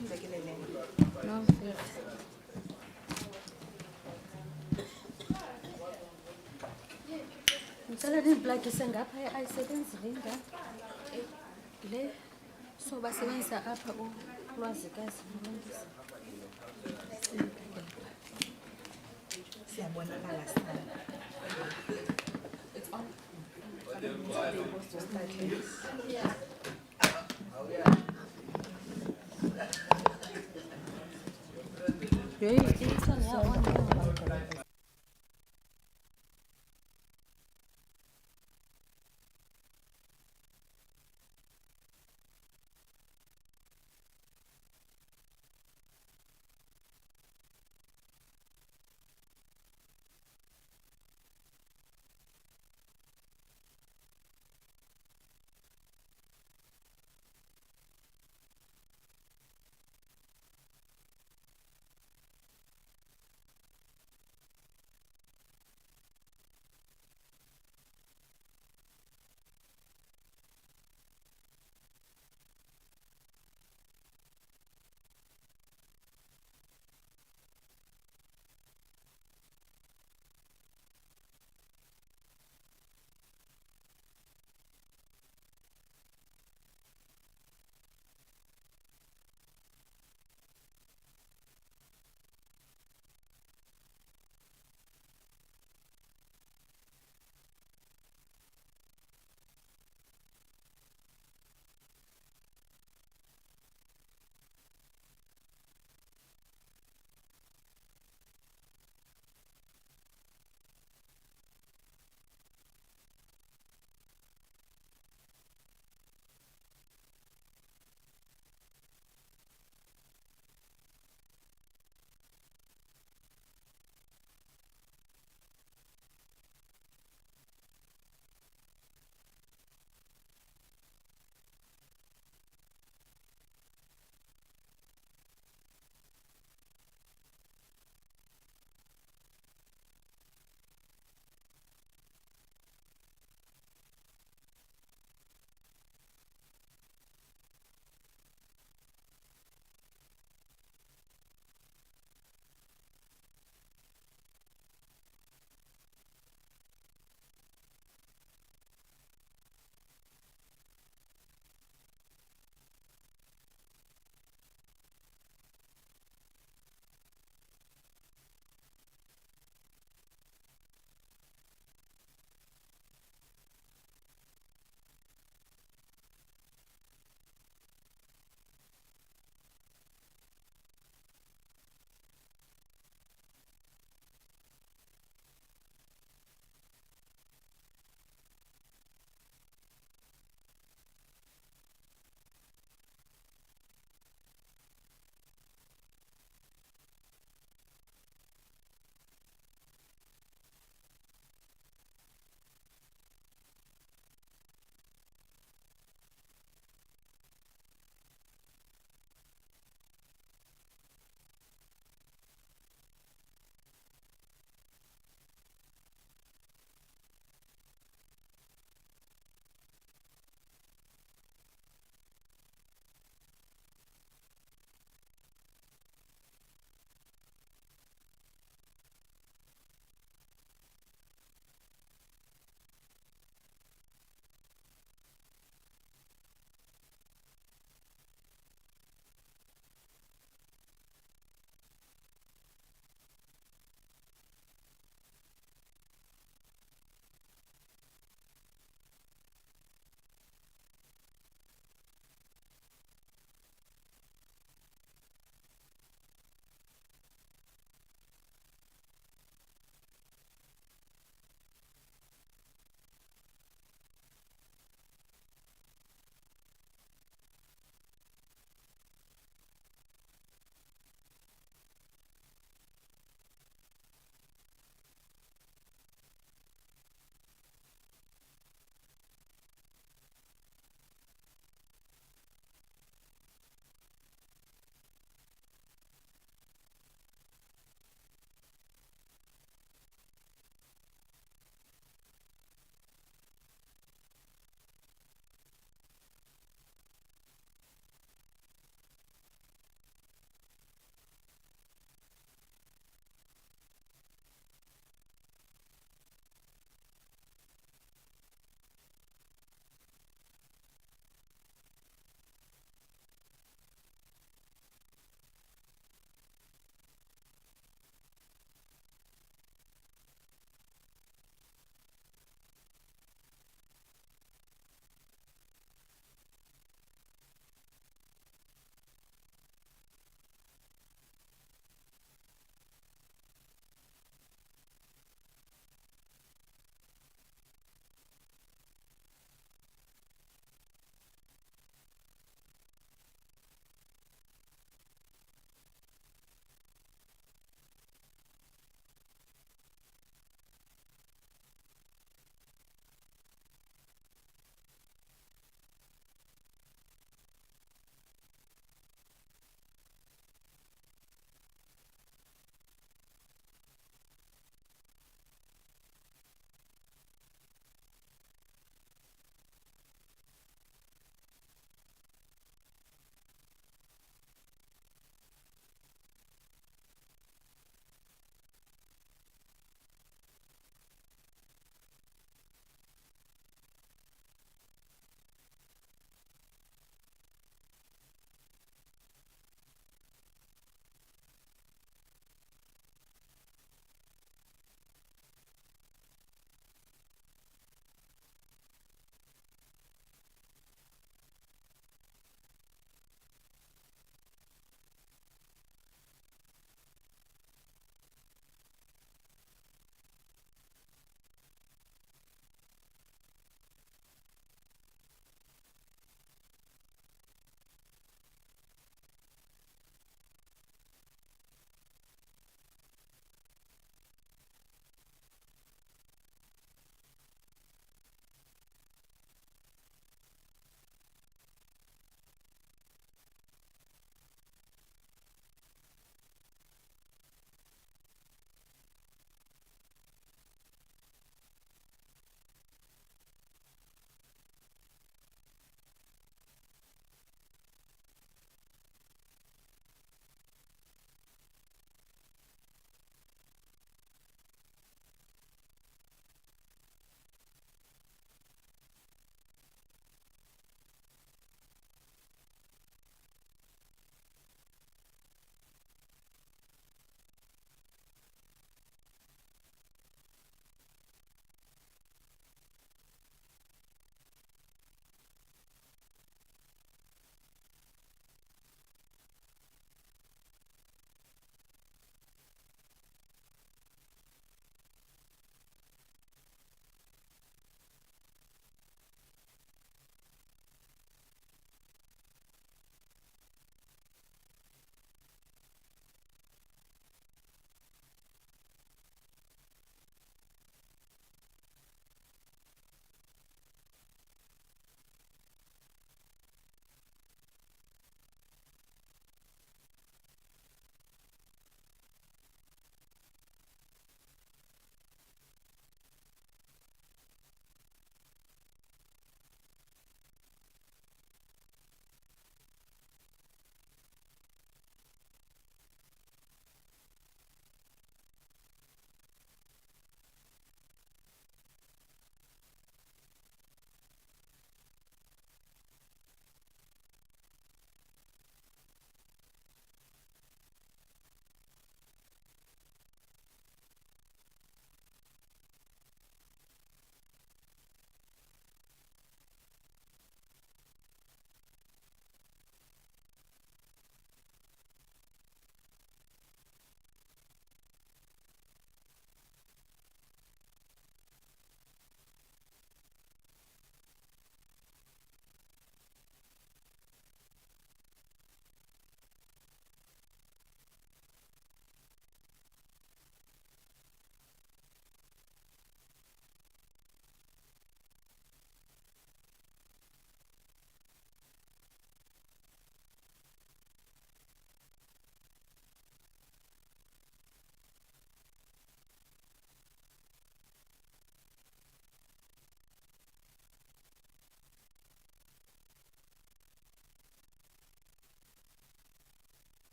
No. Ngicela niblakise ngapha ayisebenzile le so basebenzisa apha ulwazikazi nolungisa. Siyabonakala sana. It's on. It's on your own.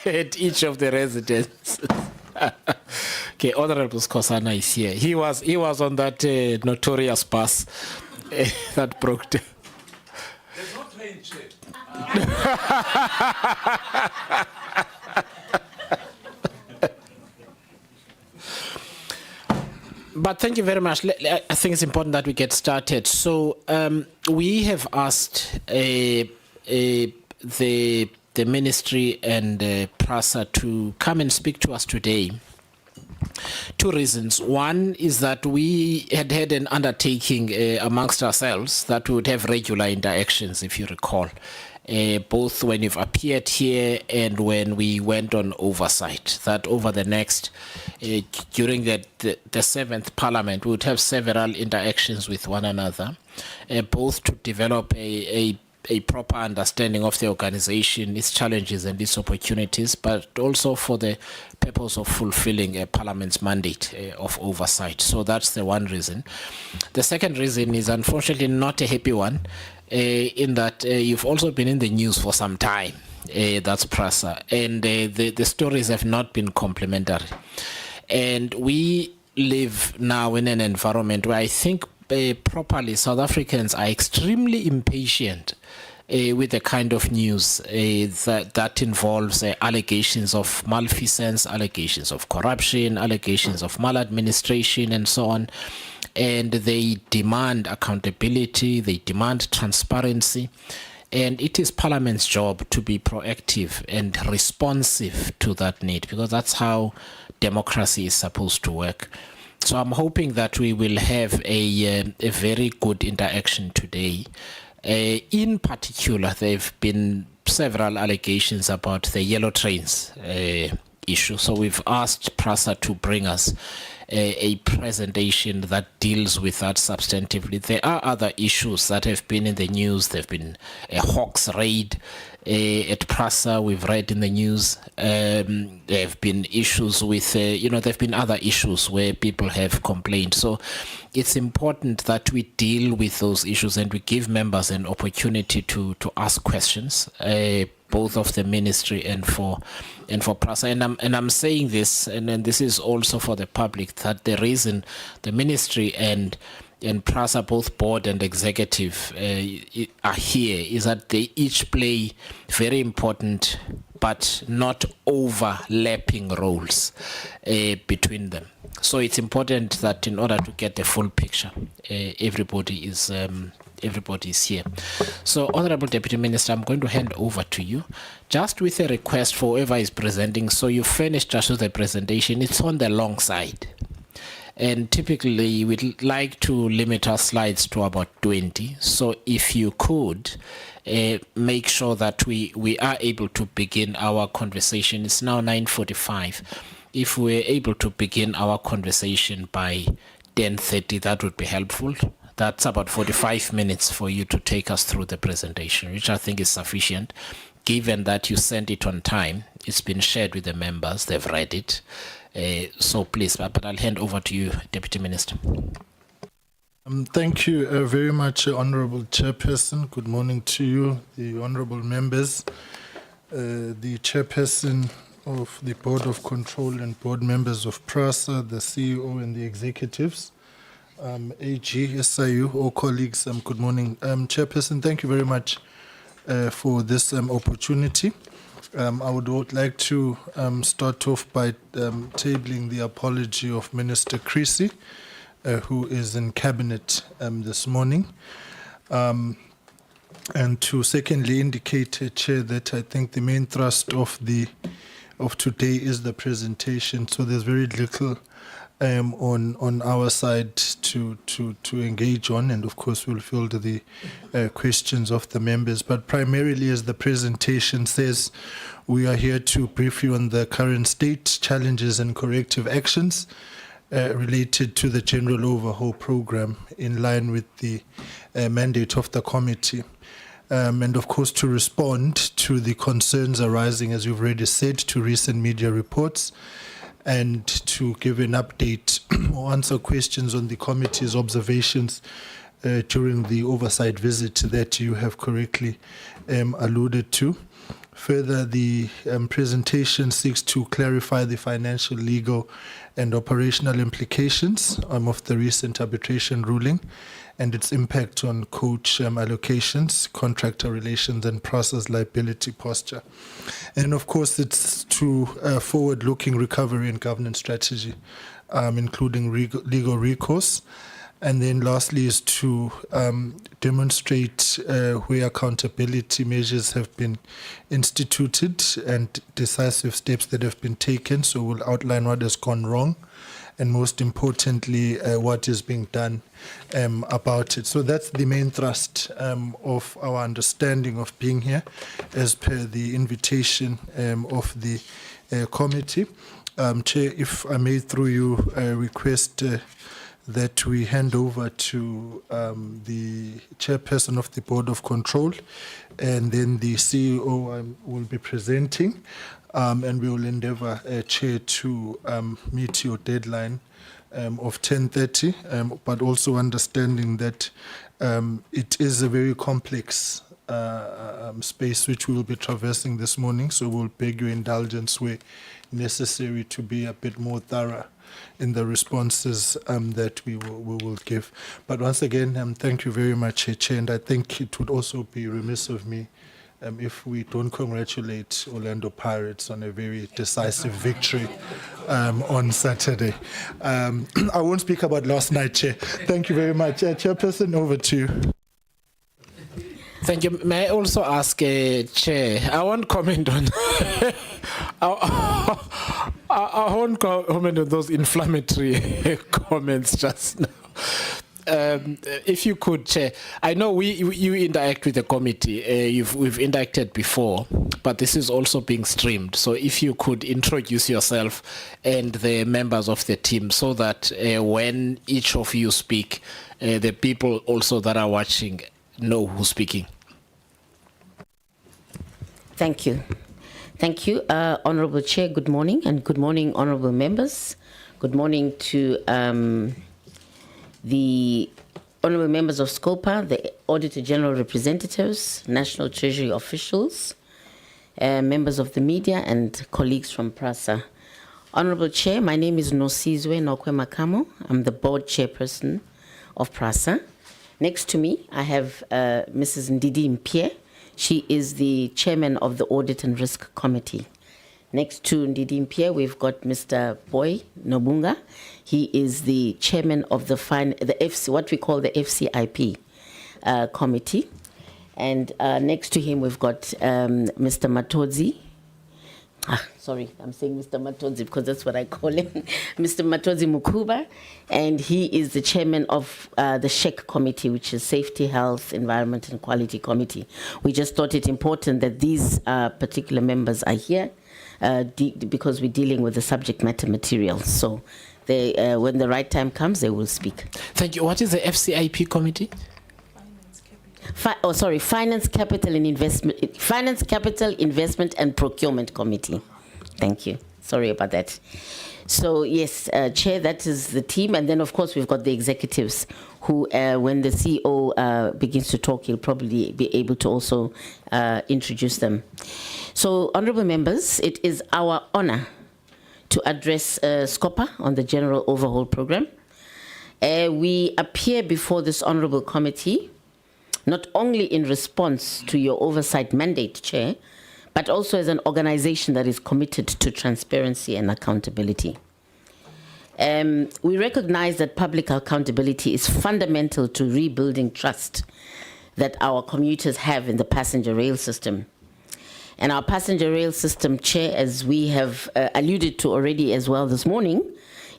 at each of the residences. Okay, Honorable Skosana is here. He was on that notorious bus that broke down. There's no train, Chair. But thank you very much. I think it's important that we get started. So we have asked the ministry and Prasa to come and speak to us today. Two reasons. One is that we had an undertaking amongst ourselves that we would have regular interactions, if you recall, both when you've appeared here and when we went on oversight, that over the next, during the seventh parliament, we would have several interactions with one another, both to develop a proper understanding of the organization, its challenges and its opportunities, but also for the purpose of fulfilling a parliament's mandate of oversight. So that's the one reason. The second reason is unfortunately not a happy one, in that you've also been in the news for some time. That's Prasa. And the stories have not been complimentary. And we live now in an environment where I think properly South Africans are extremely impatient with the kind of news that involves allegations of malfeasance, allegations of corruption, allegations of maladministration, and so on. And they demand accountability, they demand transparency. And it is Parliament's job to be proactive and responsive to that need, because that's how democracy is supposed to work. So I'm hoping that we will have a very good interaction today. In particular, there have been several allegations about the yellow trains issue. So we've asked Prasa to bring us a presentation that deals with that substantively. There are other issues that have been in the news. There have been a Hawks raid at Prasa, we've read in the news. There have been issues with, there have been other issues where people have complained. So it's important that we deal with those issues and we give members an opportunity to ask questions, both of the ministry and for Prasa. And I'm saying this, and then this is also for the public, that the reason the ministry and Prasa, both board and executive, are here is that they each play very important but not overlapping roles between them. So it's important that in order to get the full picture, everybody is here. So, Honorable Deputy Minister, I'm going to hand over to you, just with a request for whoever is presenting. So you finished just with the presentation. It's on the long side. And typically, we'd like to limit our slides to about 20. So if you could make sure that we are able to begin our conversation. It's now 9:45. If we're able to begin our conversation by 10:30, that would be helpful. That's about 45 minutes for you to take us through the presentation, which I think is sufficient, given that you sent it on time. It's been shared with the members. They've read it. So please, but I'll hand over to you, Deputy Minister. Thank you very much, Honourable Chairperson. Good morning to you, the Honourable members, the Chairperson of the Board of Control and board members of Prasa, the CEO and the executives, AG, SIU, all colleagues, good morning. Chairperson, thank you very much for this opportunity. I would like to start off by tabling the apology of Minister Creasy, who is in cabinet this morning, and to secondly indicate, Chair, that I think the main thrust of today is the presentation. So there's very little on our side to engage on, and of course we'll field the questions of the members. But primarily, as the presentation says, we are here to brief you on the current state, challenges and corrective actions related to the General Overhaul Program in line with the mandate of the committee. And of course to respond to the concerns arising, as you've already said, to recent media reports, and to give an update or answer questions on the committee's observations during the oversight visit that you have correctly alluded to. Further, the presentation seeks to clarify the financial, legal, and operational implications of the recent arbitration ruling and its impact on coach allocations, contractor relations, and process liability posture. And of course, it's to forward-looking recovery and governance strategy, including legal recourse. And then lastly is to demonstrate where accountability measures have been instituted and decisive steps that have been taken. So we'll outline what has gone wrong and most importantly, what is being done about it. So that's the main thrust of our understanding of being here as per the invitation of the committee. Chair, if I may through you request that we hand over to the chairperson of the Board of Control, and then the CEO will be presenting, and we will endeavor, Chair, to meet your deadline of 10:30, but also understanding that it is a very complex space which we will be traversing this morning, so we'll beg your indulgence where necessary to be a bit more thorough in the responses that we will give. But once again, thank you very much, Chair, and I think it would also be remiss of me if we don't congratulate Orlando Pirates on a very decisive victory on Saturday. I won't speak about last night, Chair. Thank you very much. Chairperson, over to you. Thank you. May I also ask, Chair, I won't comment on I won't comment on those inflammatory comments just now. If you could, Chair, I know you interact with the committee. We've interacted before, but this is also being streamed. So if you could introduce yourself and the members of the team, so that when each of you speak, the people also that are watching know who's speaking. Thank you. Thank you, Honourable Chair. Good morning, and good morning, honourable members. Good morning to the honourable members of SCOPA, the Auditor General representatives, National Treasury officials, members of the media, and colleagues from Prasa. Honourable Chair, my name is Nosizwe Nokwe Makamo. I'm the board chairperson of Prasa. Next to me, I have Mrs. Ndidi Mpie. She is the chairman of the Audit and Risk Committee. Next to Ndidi Mpie, we've got Mr. Boy Nobunga. He is the chairman of the what we call the FCIP committee. And next to him, we've got Mr. Matodzi. Sorry, I'm saying Mr. Matodzi because that's what I call him. Mr. Matodzi Mukuba, and he is the chairman of the SHEC committee, which is Safety, Health, Environment and Quality Committee. We just thought it important that these particular members are here because we're dealing with the subject matter material. So they, when the right time comes, they will speak. Thank you. What is the FCIP committee? Finance, Capital Investment and Procurement Committee. Thank you. Sorry about that. So yes, Chair, that is the team. And then of course we've got the executives who, when the CEO begins to talk, he'll probably be able to also introduce them. So honorable members, it is our honor to address SCOPA on the General Overhaul Program. We appear before this honorable committee not only in response to your oversight mandate, Chair, but also as an organization that is committed to transparency and accountability. We recognize that public accountability is fundamental to rebuilding trust that our commuters have in the passenger rail system. And our passenger rail system, Chair, as we have alluded to already as well this morning,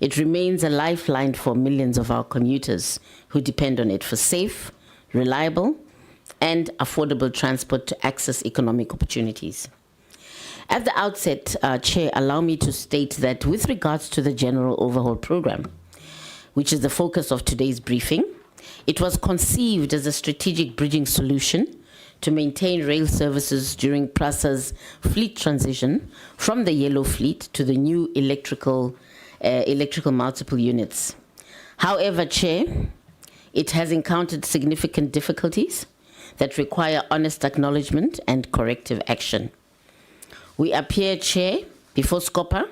it remains a lifeline for millions of our commuters who depend on it for safe, reliable, and affordable transport to access economic opportunities. At the outset, Chair, allow me to state that with regards to the General Overhaul Program, which is the focus of today's briefing, it was conceived as a strategic bridging solution to maintain rail services during Prasa's fleet transition from the yellow fleet to the new electrical multiple units. However, Chair, It has encountered significant difficulties that require honest acknowledgement and corrective action. We appear, Chair, before SCOPA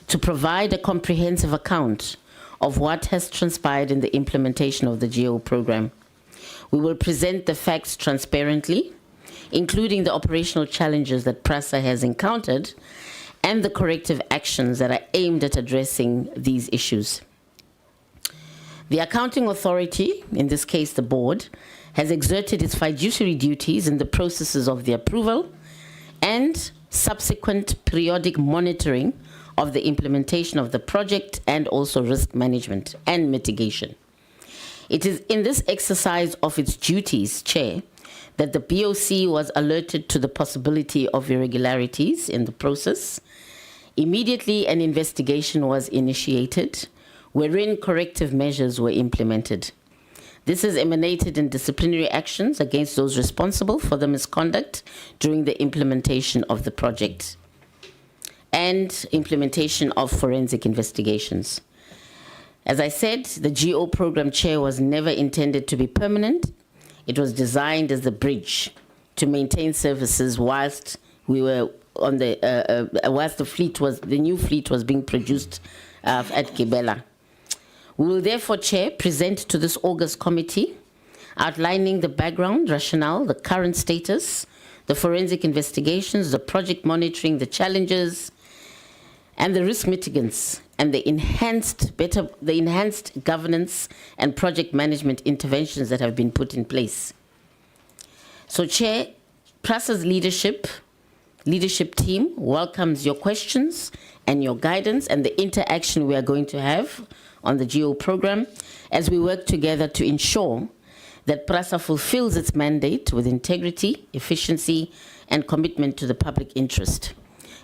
to provide a comprehensive account of what has transpired in the implementation of the GO program. We will present the facts transparently, including the operational challenges that Prasa has encountered and the corrective actions that are aimed at addressing these issues. The accounting authority, in this case the board, has exerted its fiduciary duties in the processes of the approval and subsequent periodic monitoring of the implementation of the project and also risk management and mitigation. It is in this exercise of its duties, Chair, that the BOC was alerted to the possibility of irregularities in the process. Immediately, an investigation was initiated, wherein corrective measures were implemented. This has emanated in disciplinary actions against those responsible for the misconduct during the implementation of the project and implementation of forensic investigations. As I said, the GO program, Chair, was never intended to be permanent. It was designed as the bridge to maintain services whilst we were on whilst the new fleet was being produced at Gibela. We will therefore, Chair, present to this August committee outlining the background, rationale, the current status, the forensic investigations, the project monitoring, the challenges, and the risk mitigants, and the enhanced governance and project management interventions that have been put in place. So, Chair, Prasa's leadership team welcomes your questions and your guidance and the interaction we are going to have on the GO program as we work together to ensure that Prasa fulfills its mandate with integrity, efficiency, and commitment to the public interest.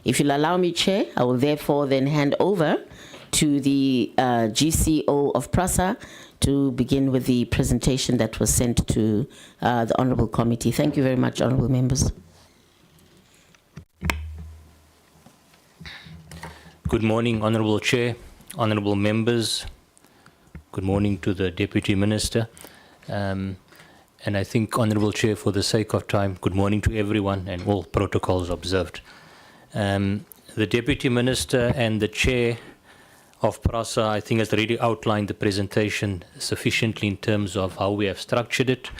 If you'll allow me, Chair, I will therefore then hand over to the GCO of Prasa to begin with the presentation that was sent to the Honourable Committee. Thank you very much, Honourable Members. Good morning, Honourable Chair, Honourable Members. Good morning to the Deputy Minister. And I think, Honourable Chair, for the sake of time, good morning to everyone and all protocols observed. The Deputy Minister and the Chair of Prasa, I think, has already outlined the presentation sufficiently in terms of how we have structured it,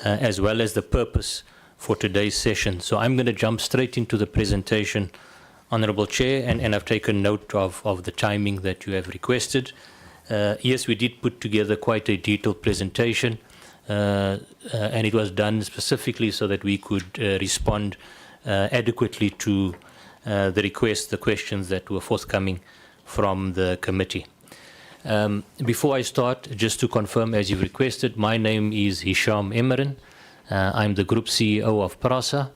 as well as the purpose for today's session. So I'm going to jump straight into the presentation, Honourable Chair, and I've taken note of the timing that you have requested. Yes, we did put together quite a detailed presentation, and it was done specifically so that we could respond adequately to the requests, the questions that were forthcoming from the committee. Before I start, just to confirm, as you've requested, my name is Hisham Emeren. I'm the Group CEO of Prasa.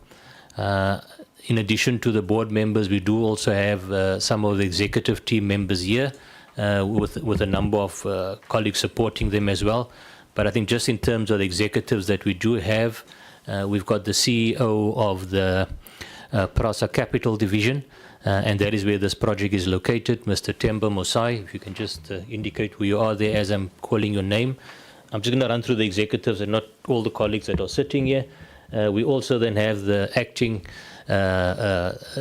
In addition to the board members, we do also have some of the executive team members here, with a number of colleagues supporting them as well. But I think just in terms of the executives that we do have, we've got the CEO of the Prasa Capital Division, and that is where this project is located, Mr. Temba Mosai. If you can just indicate who you are there as I'm calling your name. I'm just going to run through the executives and not all the colleagues that are sitting here. We also then have the acting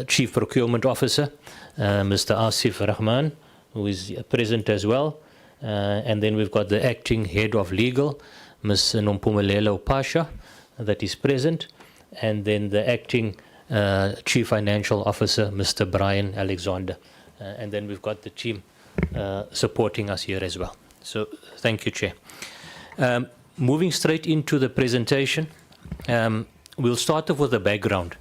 Chief Procurement Officer, Mr. Asif Rahman, who is present as well. And then we've got the acting Head of Legal, Ms. Nompumelelo Pasha, that is present. And then the acting Chief Financial Officer, Mr. Brian Alexander. And then we've got the team supporting us here as well. So thank you, Chair. Moving straight into the presentation, we'll start off with the background.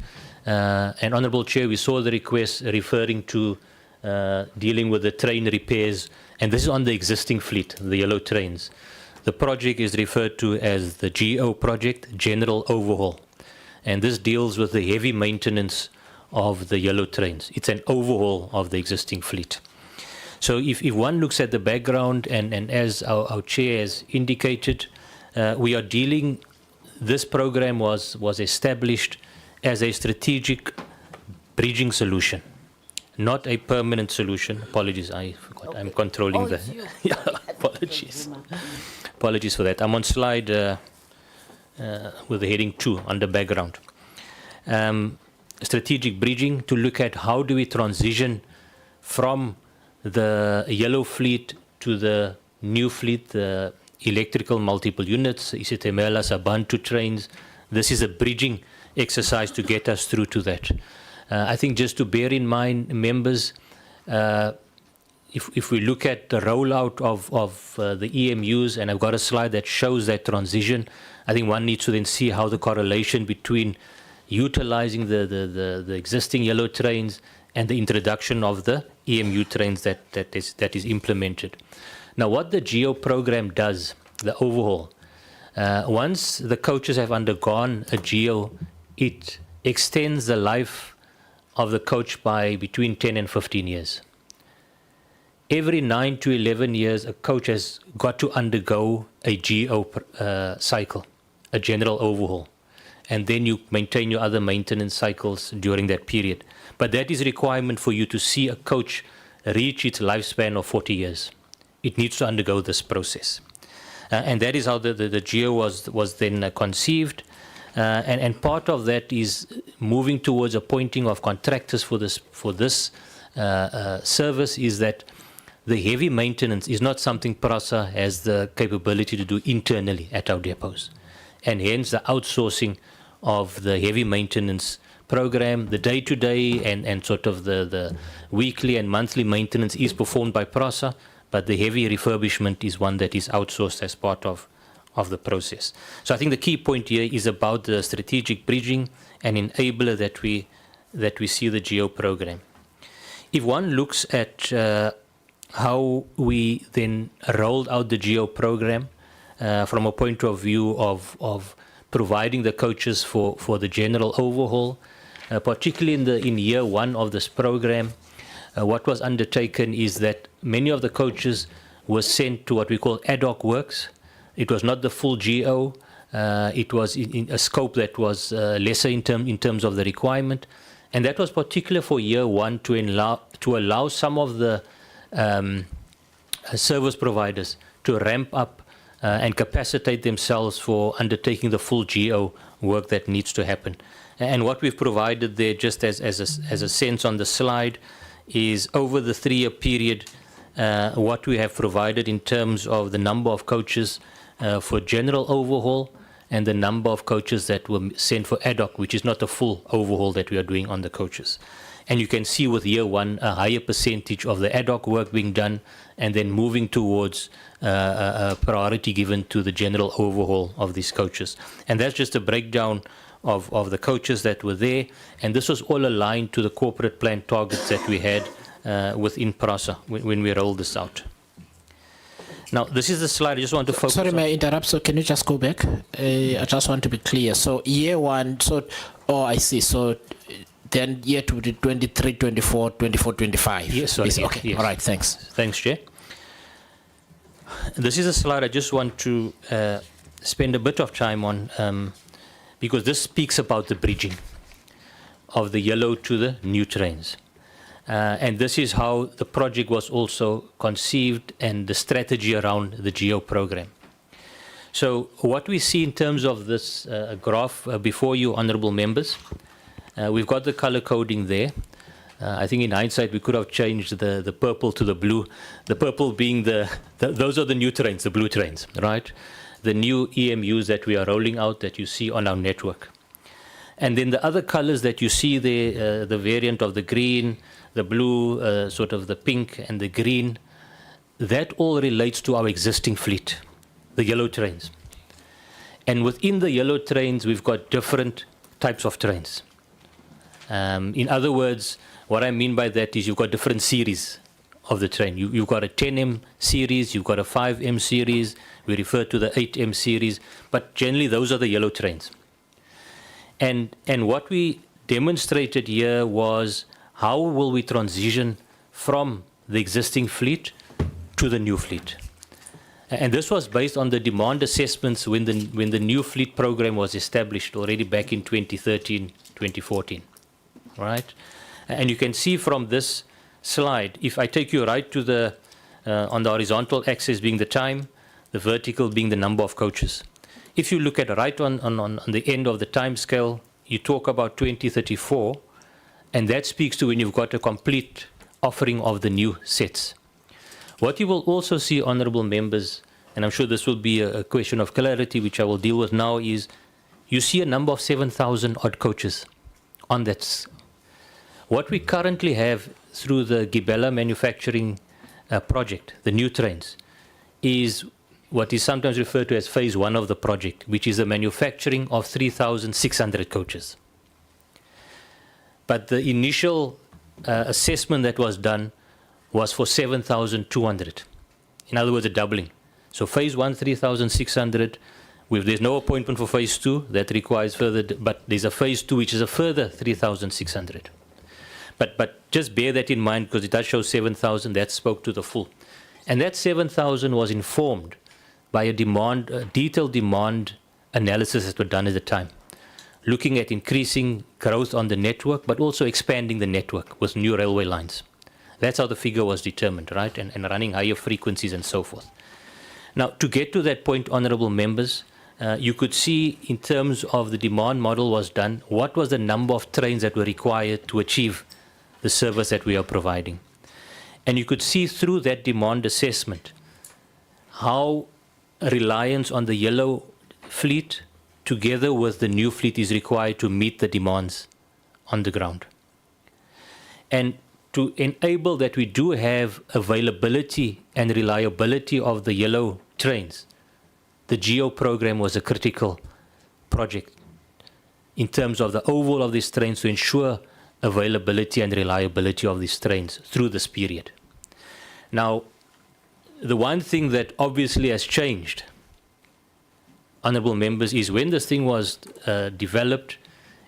And Honourable Chair, we saw the request referring to dealing with the train repairs, and this is on the existing fleet, the yellow trains. The project is referred to as the GO project, General Overhaul. And this deals with the heavy maintenance of the yellow trains. It's an overhaul of the existing fleet. So if one looks at the background, and as our chair has indicated, we are dealing, this program was established as a strategic bridging solution, not a permanent solution. Apologies, I forgot. I'm controlling the... Yeah, Apologies. Apologies for that. I'm on slide with the heading 2 under background. Strategic bridging, to look at how do we transition from the yellow fleet to the new fleet, the electrical multiple units, isitimela, Sabantu trains. This is a bridging exercise to get us through to that. I think just to bear in mind, members, if we look at the rollout of the EMUs, and I've got a slide that shows that transition, I think one needs to then see how the correlation between utilizing the existing yellow trains and the introduction of the EMU trains that is implemented. Now, what the GEO program does, the overhaul, once the coaches have undergone a GEO, it extends the life of the coach by between 10 and 15 years. Every 9 to 11 years, a coach has got to undergo a GEO cycle, a general overhaul. And then you maintain your other maintenance cycles during that period. But that is a requirement for you to see a coach reach its lifespan of 40 years. It needs to undergo this process. And that is how the GEO was then conceived. And part of that is moving towards appointing of contractors for this service, is that the heavy maintenance is not something Prasa has the capability to do internally at our depots. And hence the outsourcing of the heavy maintenance program, the day-to-day and sort of the weekly and monthly maintenance is performed by Prasa, but the heavy refurbishment is one that is outsourced as part of the process. So I think the key point here is about the strategic bridging and enabler that we see the GEO program. If one looks at how we then rolled out the GEO program from a point of view of providing the coaches for the general overhaul, particularly in year 1 of this program, what was undertaken is that many of the coaches were sent to what we call ad hoc works. It was not the full GEO. It was in a scope that was lesser in terms of the requirement. And that was particular for year 1 to allow some of the service providers to ramp up and capacitate themselves for undertaking the full GEO work that needs to happen. And what we've provided there, just as a sense on the slide, is over the 3-year period, what we have provided in terms of the number of coaches for general overhaul and the number of coaches that were sent for ad hoc, which is not a full overhaul that we are doing on the coaches. And you can see with year 1 a higher percentage of the ad hoc work being done, and then moving towards a priority given to the general overhaul of these coaches. And that's just a breakdown of the coaches that were there, and this was all aligned to the corporate plan targets that we had within Prasa when we rolled this out. Now, this is the slide I just want to focus on. Sorry, may I interrupt? So can you just go back? I just want to be clear. So year 1, I see. So then year 23, 24, 24, 25. Yes, sorry. Okay, yes. All right, thanks. Thanks, Chair. This is a slide I just want to spend a bit of time on because this speaks about the bridging of the yellow to the new trains. And this is how the project was also conceived and the strategy around the GEO program. So what we see in terms of this graph before you, honourable members, we've got the colour coding there. I think in hindsight we could have changed the purple to the blue. The purple being those are the new trains, the blue trains, right? The new EMUs that we are rolling out that you see on our network. And then the other colors that you see there, the variant of the green, the blue, sort of the pink and the green, that all relates to our existing fleet, the yellow trains. And within the yellow trains, we've got different types of trains. In other words, what I mean by that is you've got different series of the train. You've got a 10M series, you've got a 5M series, we refer to the 8M series, but generally those are the yellow trains. And what we demonstrated here was how will we transition from the existing fleet to the new fleet. And this was based on the demand assessments when the new fleet program was established already back in 2013, 2014, right? And you can see from this slide, if I take you right to the on the horizontal axis being the time, the vertical being the number of coaches. If you look at right on the end of the time scale, you talk about 2034, and that speaks to when you've got a complete offering of the new sets. What you will also see, honourable members, and I'm sure this will be a question of clarity which I will deal with now, is you see a number of 7,000 odd coaches on that. What we currently have through the Gibella manufacturing project, the new trains, is what is sometimes referred to as phase 1 of the project, which is the manufacturing of 3,600 coaches. But the initial assessment that was done was for 7,200. In other words, a doubling. So phase 1, 3,600. There's no appointment for phase 2. That requires further, but there's a phase 2 which is a further 3,600. But just bear that in mind, because it does show 7,000. That spoke to the full. And that 7,000 was informed by a detailed demand analysis that were done at the time, looking at increasing growth on the network, but also expanding the network with new railway lines. That's how the figure was determined, right? And running higher frequencies and so forth. Now, to get to that point, honourable members, you could see in terms of the demand model was done, what was the number of trains that were required to achieve the service that we are providing. And you could see through that demand assessment how reliance on the yellow fleet together with the new fleet is required to meet the demands on the ground. And to enable that we do have availability and reliability of the yellow trains, the GEO program was a critical project in terms of the overhaul of these trains to ensure availability and reliability of these trains through this period. Now, the one thing that obviously has changed, honourable members, is when this thing was developed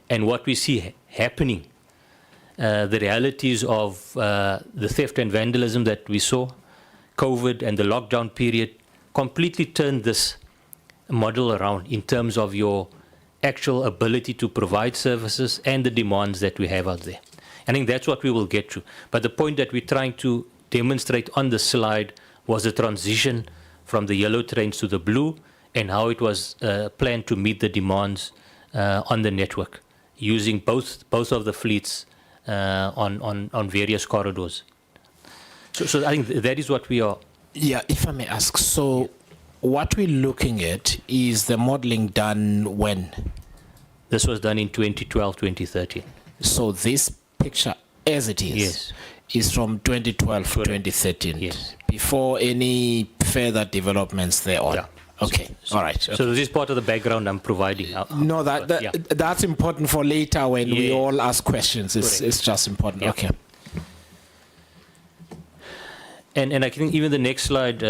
and what we see happening, the realities of the theft and vandalism that we saw, COVID and the lockdown period, completely turned this model around in terms of your actual ability to provide services and the demands that we have out there. I think that's what we will get to. But the point that we're trying to demonstrate on the slide was the transition from the yellow trains to the blue and how it was planned to meet the demands on the network, using both of the fleets on various corridors. So I think that is what we are. Yeah, if I may ask, so what we're looking at is the modeling done when? This was done in 2012, 2013. So this picture as it is, Yes, is from 2012 to Correct. 2013, Yes. before any further developments thereon. Yeah. Okay, all right. So this is part of the background I'm providing. No, Yeah. that's important for later when we Yeah. all ask questions. Correct. It's just important. Yeah. Okay. And I think even the next slide,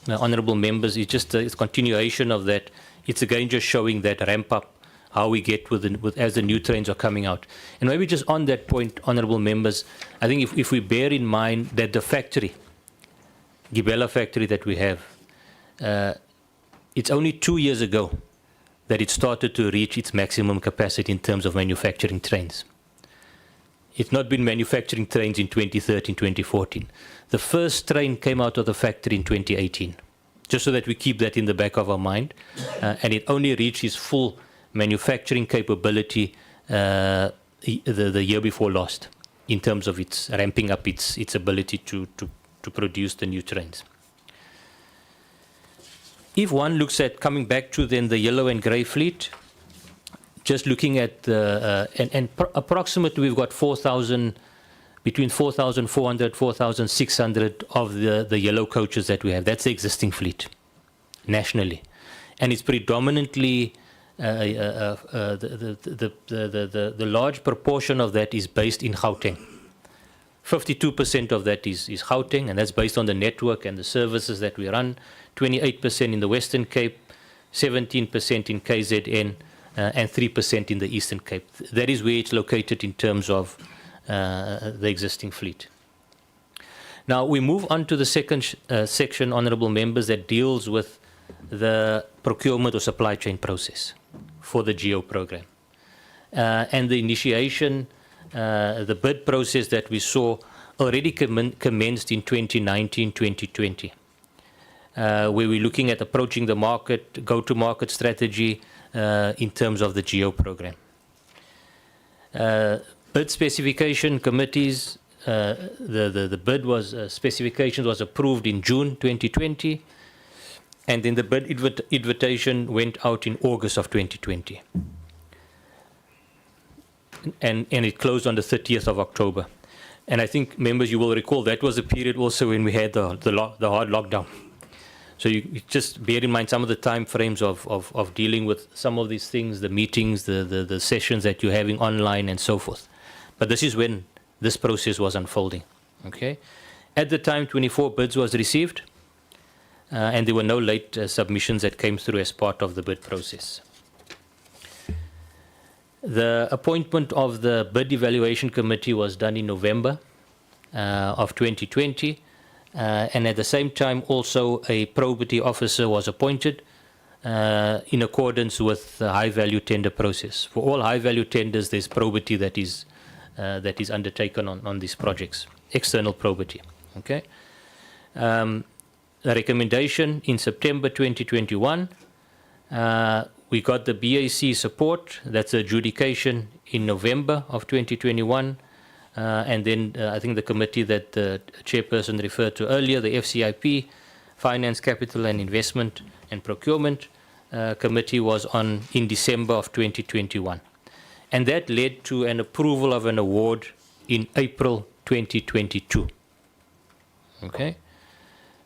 honourable members, is just a continuation of that. It's again just showing that ramp up, how we get as the new trains are coming out. And maybe just on that point, honourable members, I think if we bear in mind that the factory, Gibella factory that we have, it's only 2 years ago that it started to reach its maximum capacity in terms of manufacturing trains. It's not been manufacturing trains in 2013, 2014. The first train came out of the factory in 2018, just so that we keep that in the back of our mind. And it only reached its full manufacturing capability the year before last, in terms of its ramping up its ability to produce the new trains. If one looks at coming back to then the yellow and grey fleet, just looking at the, approximately we've got 4,000, between 4,400, 4,600 of the yellow coaches that we have. That's the existing fleet nationally. And it's predominantly, the large proportion of that is based in Gauteng. 52% of that is Gauteng, and that's based on the network and the services that we run. 28% in the Western Cape, 17% in KZN, and 3% in the Eastern Cape. That is where it's located in terms of the existing fleet. Now we move on to the second section, honourable members, that deals with the procurement or supply chain process for the GEO program. And the initiation, the bid process that we saw already commenced in 2019-2020, where we're looking at approaching the market, go-to-market strategy in terms of the GEO program. Bid specification committees, the bid was, specifications was approved in June 2020, and then the bid invitation went out in August of 2020. And it closed on the 30th of October. And I think, members, you will recall that was a period also when we had the hard lockdown. So you just bear in mind some of the time frames of dealing with some of these things, the meetings, the sessions that you're having online and so forth. But this is when this process was unfolding. Okay. At the time, 24 bids was received, and there were no late submissions that came through as part of the bid process. The appointment of the bid evaluation committee was done in November of 2020, and at the same time also a probity officer was appointed in accordance with the high value tender process. For all high value tenders, there's probity that is undertaken on these projects, external probity. Okay. The recommendation in September 2021, we got the BAC support, that's adjudication in November of 2021, and then I think the committee that the chairperson referred to earlier, the FCIP, Finance, Capital and Investment and Procurement committee was on in December of 2021. And that led to an approval of an award in April 2022. Okay.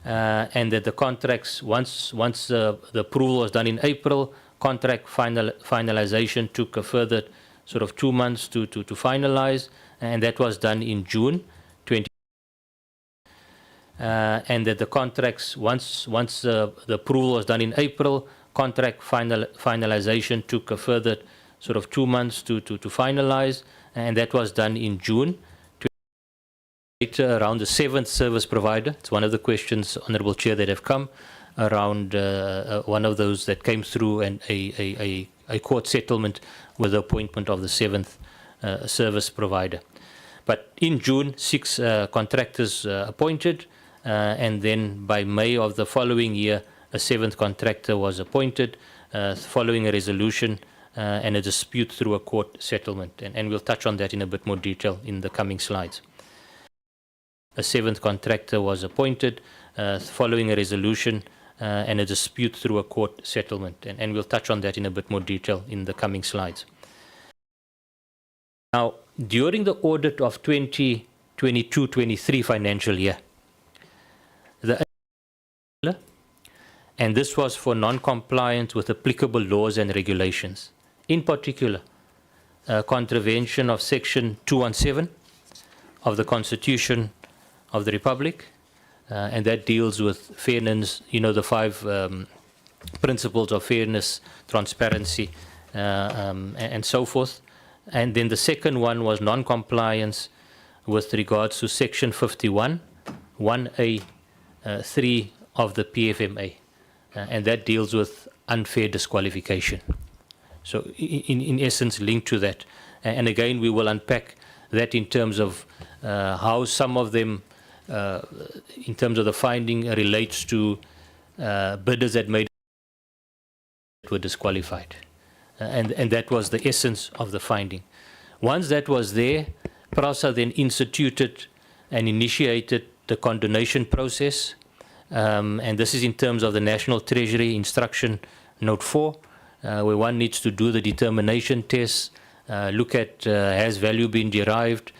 And that the contracts, once the approval was done in April, contract finalization took a further sort of 2 months to finalize, and that was done in June 20. And that the contracts, once the approval was done in April, contract finalization took a further sort of 2 months to finalize, and that was done in June. Later, around the 7th service provider, it's one of the questions, Honourable Chair, that have come around one of those that came through, and a court settlement with the appointment of the 7th service provider. But in June, 6 contractors appointed, and then by May of the following year, a 7th contractor was appointed following a resolution and a dispute through a court settlement. And we'll touch on that in a bit more detail in the coming slides. A 7th contractor was appointed following a resolution and a dispute through a court settlement. And we'll touch on that in a bit more detail in the coming slides. Now, during the audit of 2022-23 financial year, and this was for non-compliance with applicable laws and regulations, in particular, contravention of Section 217 of the Constitution of the Republic, and that deals with fairness, you know, the 5 principles of fairness, transparency, and so forth. And then the second one was non-compliance with regards to Section 51, 1A, 3 of the PFMA, and that deals with unfair disqualification. So in essence, linked to that. And again, we will unpack that in terms of how some of them, in terms of the finding, relates to bidders that were disqualified. And that was the essence of the finding. Once that was there, Prasa then instituted and initiated the condonation process, and this is in terms of the National Treasury Instruction Note 4, where one needs to do the determination tests, look at has value been derived,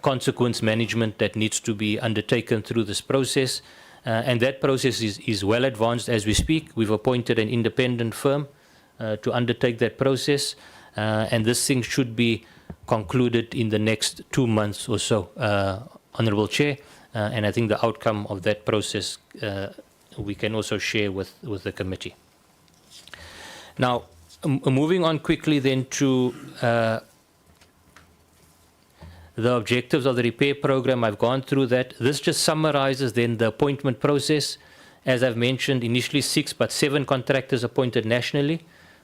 consequence management that needs to be undertaken through this process, and that process is well advanced as we speak. We've appointed an independent firm to undertake that process, and this thing should be concluded in the next 2 months or so, Honourable Chair, and I think the outcome of that process we can also share with the committee. Now, moving on quickly then to the objectives of the repair program. I've gone through that. This just summarizes then the appointment process. As I've mentioned, initially 6, but 7 contractors appointed nationally.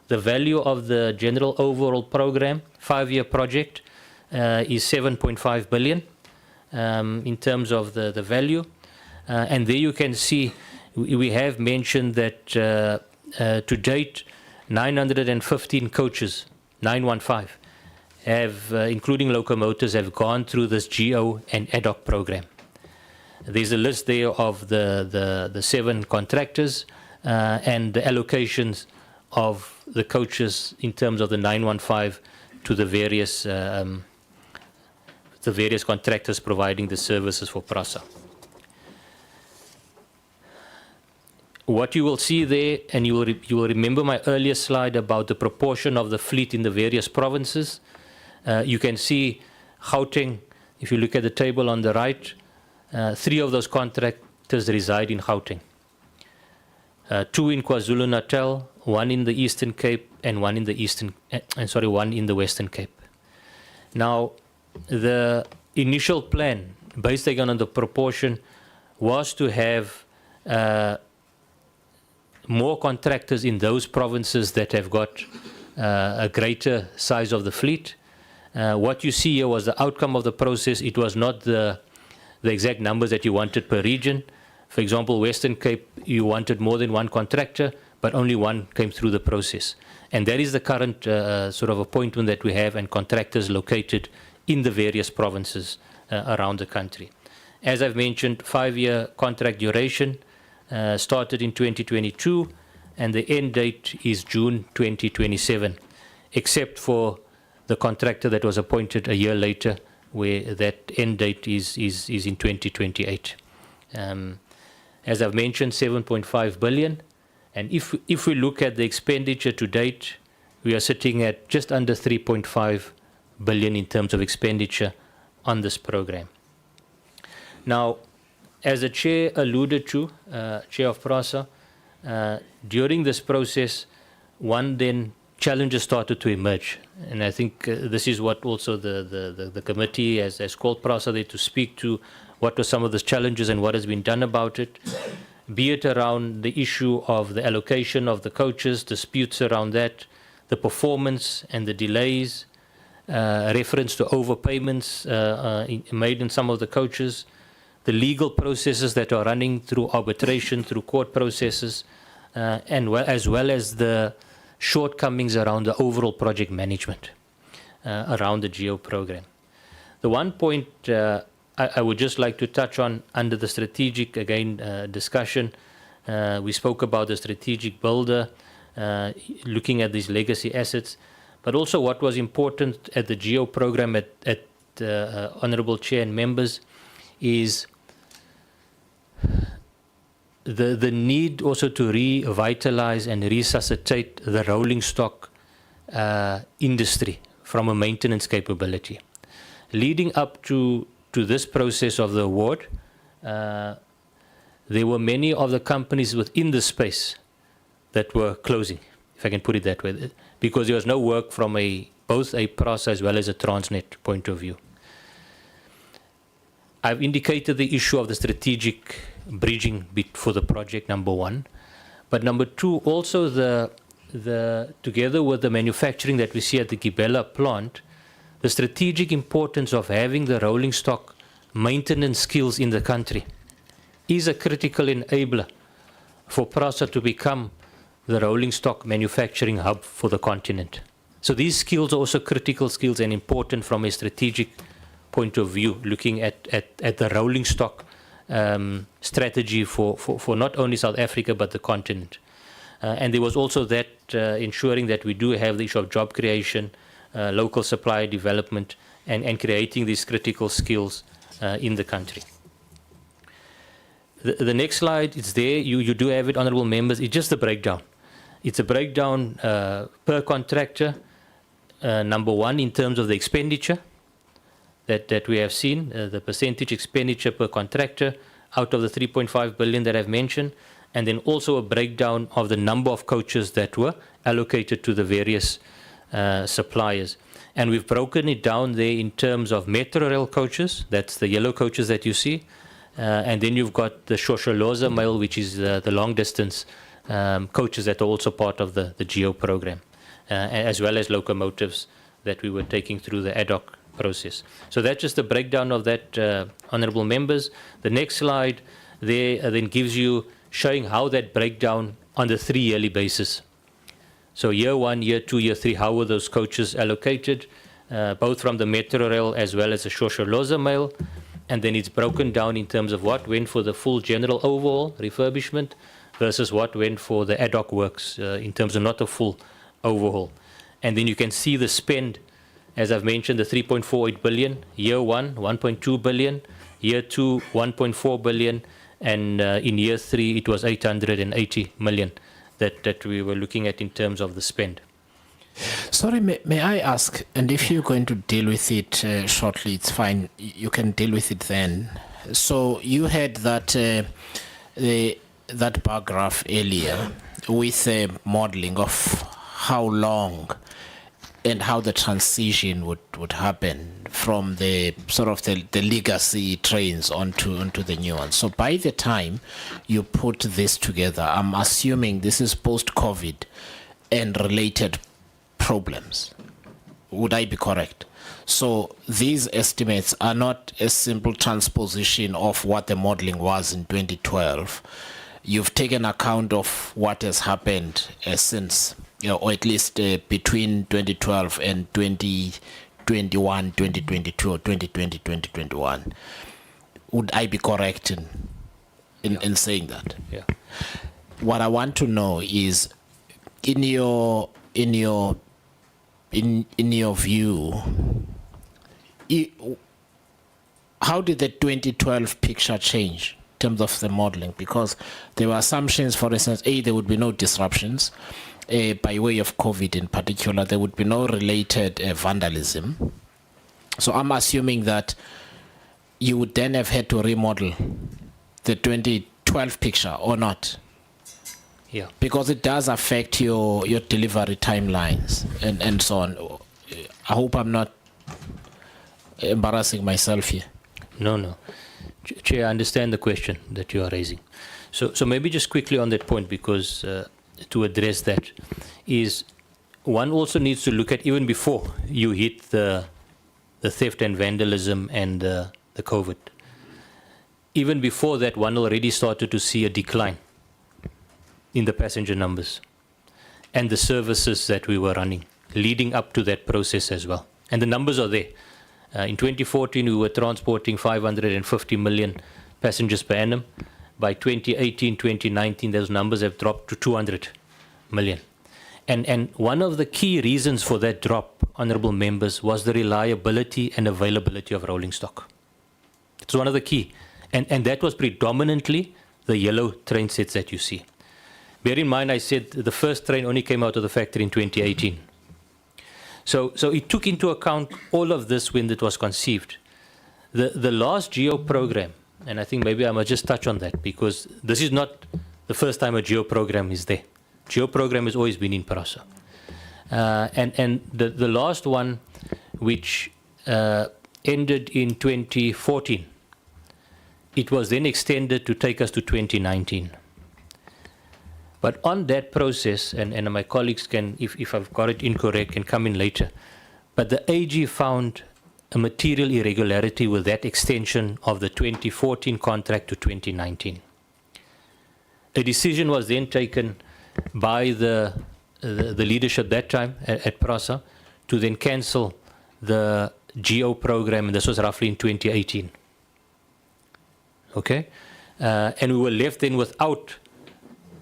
The value of the general overall program, 5-year project, is 7.5 billion. in terms of the value. And there you can see we have mentioned that to date 915 coaches, 915, have, including locomotives, have gone through this GO and ad hoc program. There's a list there of the 7 contractors and the allocations of the coaches in terms of the 915 to the various contractors providing the services for Prasa. What you will see there, and you will remember my earlier slide about the proportion of the fleet in the various provinces. You can see Gauteng, if you look at the table on the right, 3 of those contractors reside in Gauteng. 2 in KwaZulu-Natal, 1 in the Eastern Cape, and 1 in the Western Cape. Now, the initial plan, based again on the proportion, was to have more contractors in those provinces that have got a greater size of the fleet. What you see here was the outcome of the process. It was not the exact numbers that you wanted per region. For example, Western Cape, you wanted more than 1 contractor, but only 1 came through the process. And that is the current sort of appointment that we have, and contractors located in the various provinces around the country. As I've mentioned, 5-year contract duration, started in 2022, and the end date is June 2027, except for the contractor that was appointed a year later, where that end date is in 2028. As I've mentioned, 7.5 billion, and if we look at the expenditure to date, we are sitting at just under 3.5 billion in terms of expenditure on this program. Now, as the chair alluded to, Chair of Prasa, during this process, one then challenges started to emerge, and I think this is what also the committee has called Prasa there to speak to. What were some of the challenges and what has been done about it, be it around the issue of the allocation of the coaches, disputes around that, the performance and the delays, reference to overpayments made in some of the coaches, the legal processes that are running through arbitration, through court processes, as well as the shortcomings around the overall project management around the GEO program. The one point I would just like to touch on under the strategic, again, discussion, we spoke about the strategic builder, looking at these legacy assets, but also what was important at the GEO program at Honourable Chair and members is the need also to revitalize and resuscitate the rolling stock industry from a maintenance capability. Leading up to this process of the award, there were many of the companies within the space that were closing, if I can put it that way, because there was no work from both a Prasa as well as a Transnet point of view. I've indicated the issue of the strategic bridging bit for the project, number 1. But number 2, also together with the manufacturing that we see at the Gibela plant, the strategic importance of having the rolling stock maintenance skills in the country is a critical enabler for Prasa to become the rolling stock manufacturing hub for the continent. So these skills are also critical skills and important from a strategic point of view, looking at the rolling stock strategy for not only South Africa but the continent. And there was also that ensuring that we do have the issue of job creation, local supply development, and creating these critical skills in the country. The next slide, it's there, you do have it, honourable members, it's just a breakdown. It's a breakdown per contractor, number 1 in terms of the expenditure that we have seen, the percentage expenditure per contractor out of the 3.5 billion that I've mentioned, and then also a breakdown of the number of coaches that were allocated to the various suppliers. And we've broken it down there in terms of Metro Rail coaches, that's the yellow coaches that you see, and then you've got the Shosholoza Mail, which is the long distance coaches that are also part of the GEO program, as well as locomotives that we were taking through the ad hoc process. So that's just a breakdown of that, honourable members. The next slide there then gives you showing how that breakdown on the 3-yearly basis. So year 1, year 2, year 3, how were those coaches allocated, both from the Metro Rail as well as the Shosholoza Mail, and then it's broken down in terms of what went for the full general overhaul refurbishment versus what went for the ad hoc works in terms of not a full overhaul. And then you can see the spend, as I've mentioned, the 3.48 billion, year 1, 1.2 billion, year 2, 1.4 billion, and in year 3, it was 880 million that we were looking at in terms of the spend. Sorry, may I ask, and if you're going to deal with it shortly, it's fine, you can deal with it then. So you had that that bar graph earlier with a modeling of how long and how the transition would happen from the sort of the legacy trains onto the new ones. So by the time you put this together, I'm assuming this is post-COVID and related problems. Would I be correct? So these estimates are not a simple transposition of what the modeling was in 2012. You've taken account of what has happened since, or at least between 2012 and 2021, 2022, or 2020, 2021. Would I be correct in saying that? Yeah. What I want to know is, in your view, how did the 2012 picture change in terms of the modeling? Because there were assumptions, for instance, there would be no disruptions by way of COVID in particular. There would be no related vandalism. So I'm assuming that you would then have had to remodel the 2012 picture, or not? Yeah. Because it does affect your delivery timelines and so on. I hope I'm not embarrassing myself here. No. Chair, I understand the question that you are raising. So maybe just quickly on that point, because to address that is, one also needs to look at, even before you hit the theft and vandalism and the COVID, even before that, one already started to see a decline in the passenger numbers and the services that we were running leading up to that process as well. And the numbers are there. In 2014, we were transporting 550 million passengers per annum. By 2018, 2019, those numbers have dropped to 200 million. And one of the key reasons for that drop, honourable members, was the reliability and availability of rolling stock. It's one of the key. And that was predominantly the yellow train sets that you see. Bear in mind, I said the first train only came out of the factory in 2018. So it took into account all of this when it was conceived. The last GEO program, and I think maybe I must just touch on that, because this is not the first time a GEO program is there. GEO program has always been in Prasa. And the last one, which ended in 2014, it was then extended to take us to 2019. But on that process, and my colleagues can, if I've got it incorrect, can come in later, but the AG found a material irregularity with that extension of the 2014 contract to 2019. A decision was then taken by the leadership that time at Prasa to then cancel the GO program, and this was roughly in 2018. Okay? And we were left then without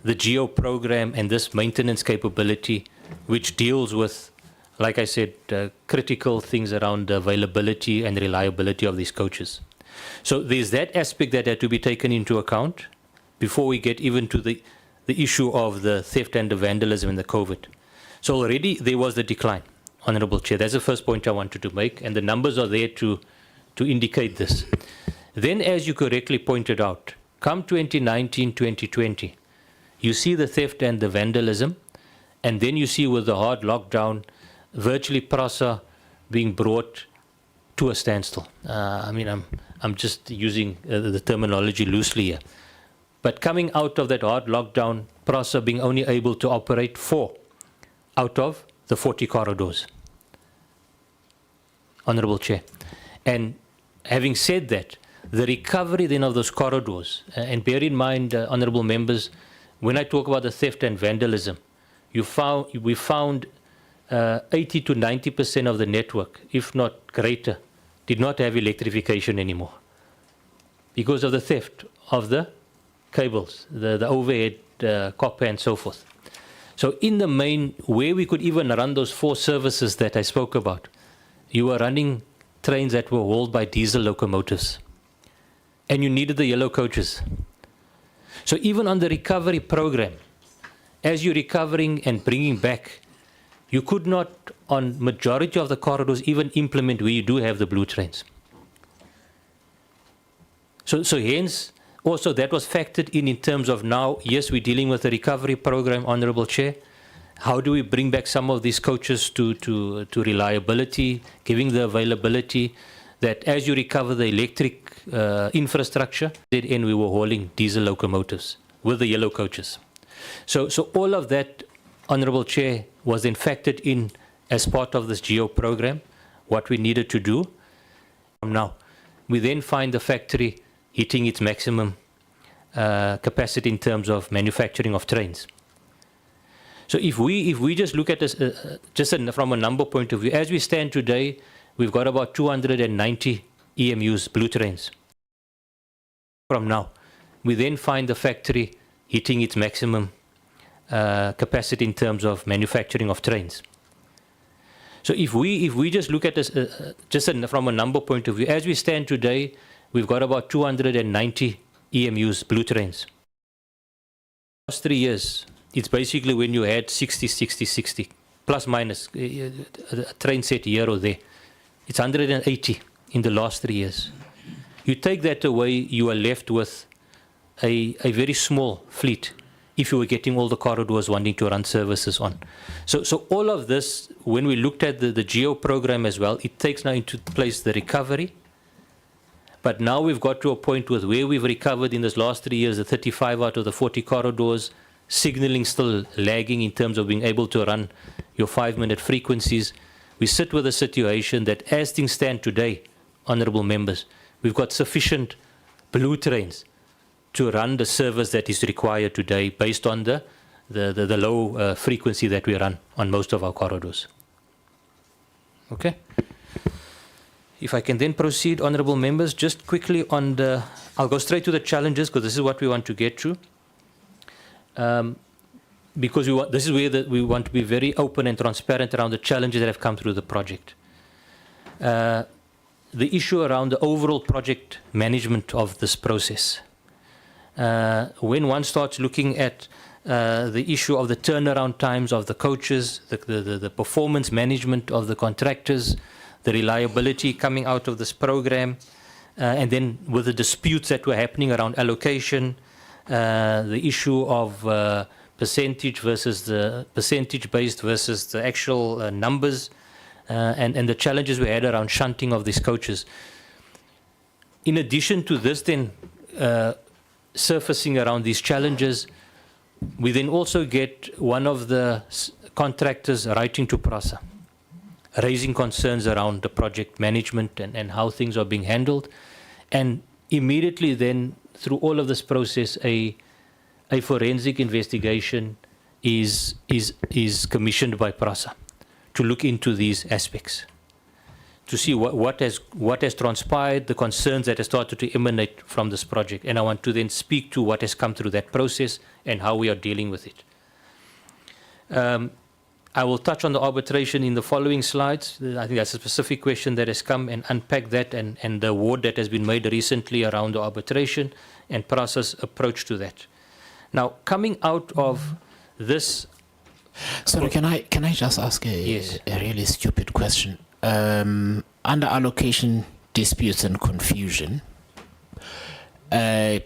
the GEO program and this maintenance capability, which deals with, like I said, critical things around the availability and reliability of these coaches. So there's that aspect that had to be taken into account before we get even to the issue of the theft and the vandalism and the COVID. So already there was the decline, Honourable Chair. That's the first point I wanted to make, and the numbers are there to indicate this. Then, as you correctly pointed out, come 2019, 2020, you see the theft and the vandalism, and then you see with the hard lockdown, virtually Prasa being brought to a standstill. I mean, I'm just using the terminology loosely here. But coming out of that hard lockdown, Prasa being only able to operate 4 out of the 40 corridors. Honourable Chair. And having said that, the recovery then of those corridors, and bear in mind, Honourable Members, when I talk about the theft and vandalism, we found 80 to 90% of the network, if not greater, did not have electrification anymore because of the theft of the cables, the overhead copper and so forth. So in the main, where we could even run those 4 services that I spoke about, you were running trains that were hauled by diesel locomotives, and you needed the yellow coaches. So even on the recovery program, as you're recovering and bringing back, you could not, on majority of the corridors, even implement where you do have the blue trains. So hence, also that was factored in terms of now, yes, we're dealing with the recovery program, Honourable Chair. How do we bring back some of these coaches to reliability, giving the availability that as you recover the electric infrastructure, then we were hauling diesel locomotives with the yellow coaches. So all of that, Honourable Chair, was then factored in as part of this GEO program, what we needed to do. Now, we then find the factory hitting its maximum capacity in terms of manufacturing of trains. So if we just look at this from a number point of view, as we stand today, we've got about 290 EMUs, blue trains. From now, we then find the factory hitting its maximum capacity in terms of manufacturing of trains. So if we just look at this from a number point of view, as we stand today, we've got about 290 EMUs, blue trains. Last 3 years, it's basically when you had 60, 60, 60, plus minus a train set here or there. It's 180 in the last 3 years. You take that away, you are left with a very small fleet if you were getting all the corridors wanting to run services on. So all of this, when we looked at the GEO program as well, it takes now into place the recovery. But now we've got to a point with where we've recovered in this last 3 years, the 35 out of the 40 corridors, signaling still lagging in terms of being able to run your 5-minute frequencies. We sit with a situation that as things stand today, Honourable Members, we've got sufficient blue trains to run the service that is required today based on the low frequency that we run on most of our corridors. Okay? If I can then proceed, Honourable Members, just quickly on I'll go straight to the challenges because this is what we want to get to. Because this is where we want to be very open and transparent around the challenges that have come through the project. The issue around the overall project management of this process. When one starts looking at the issue of the turnaround times of the coaches, the performance management of the contractors, the reliability coming out of this program, and then with the disputes that were happening around allocation, the issue of percentage versus the percentage-based versus the actual numbers, and the challenges we had around shunting of these coaches. In addition to this then surfacing around these challenges, we then also get one of the contractors writing to Prasa, raising concerns around the project management and how things are being handled. And immediately then, through all of this process, a forensic investigation is commissioned by Prasa to look into these aspects, to see what has transpired, the concerns that have started to emanate from this project. And I want to then speak to what has come through that process and how we are dealing with it. I will touch on the arbitration in the following slides. I think that's a specific question that has come, and unpack that and the award that has been made recently around the arbitration and Prasa's approach to that. Now, coming out of this... Sorry, can I just ask a really stupid question? Under allocation disputes and confusion, there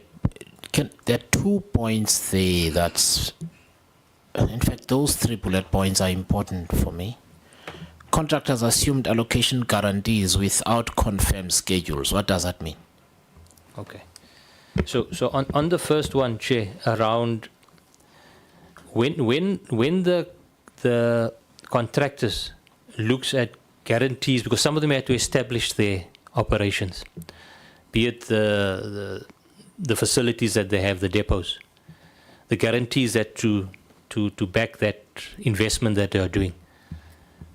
are 2 points there that's... In fact, those 3 bullet points are important for me. Contractors assumed allocation guarantees without confirmed schedules. What does that mean? Okay. So on the first one, Chair, around when the contractors looks at guarantees, because some of them had to establish their operations, be it the facilities that they have, the depots, the guarantees that to back that investment that they are doing.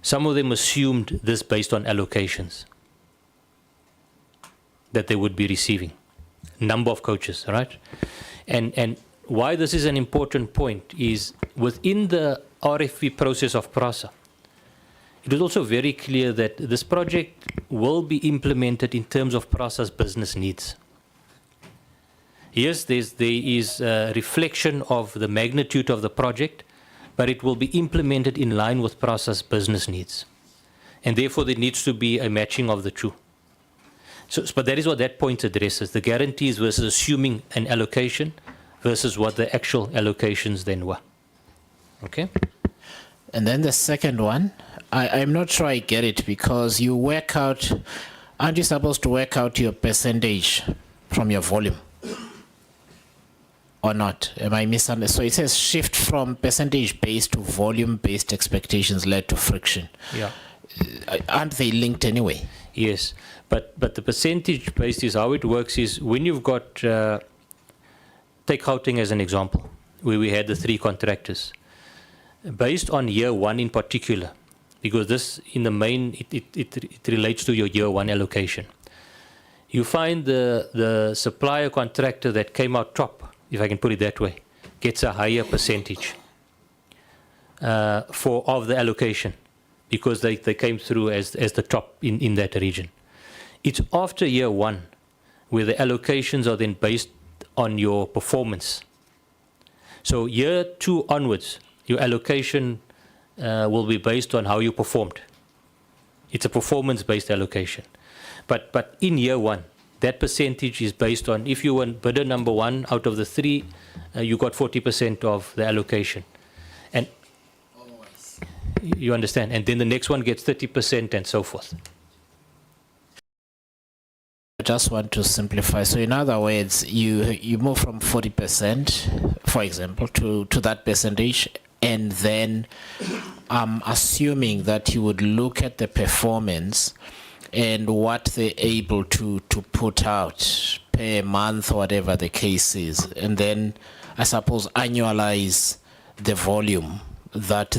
Some of them assumed this based on allocations that they would be receiving, number of coaches, right? And why this is an important point is within the RFP process of Prasa, it was also very clear that this project will be implemented in terms of Prasa's business needs. Yes, there is a reflection of the magnitude of the project, but it will be implemented in line with Prasa's business needs. And therefore, there needs to be a matching of the two. So, but that is what that point addresses, the guarantees versus assuming an allocation versus what the actual allocations then were. Okay? And then the second one, I'm not sure I get it, because you work out, aren't you supposed to work out your percentage from your volume? Or not? Am I misunderstanding? So it says shift from percentage-based to volume-based expectations led to friction. Yeah. Aren't they linked anyway? Yes, but the percentage-based is how it works is when you've got, take Gauteng as an example, where we had the 3 contractors. Based on year 1 in particular, because this in the main, it relates to your year 1 allocation. You find the supplier contractor that came out top, if I can put it that way, gets a higher percentage of the allocation, because they came through as the top in that region. It's after year 1 where the allocations are then based on your performance. So year 2 onwards, your allocation will be based on how you performed. It's a performance-based allocation. But in year 1, that percentage is based on, if you were bidder number 1 out of the 3, you got 40% of the allocation. And you understand? And then the next one gets 30% and so forth. I just want to simplify. So in other words, you move from 40%, for example, to that percentage, and then assuming that you would look at the performance and what they're able to put out per month or whatever the case is, and then I suppose annualize the volume that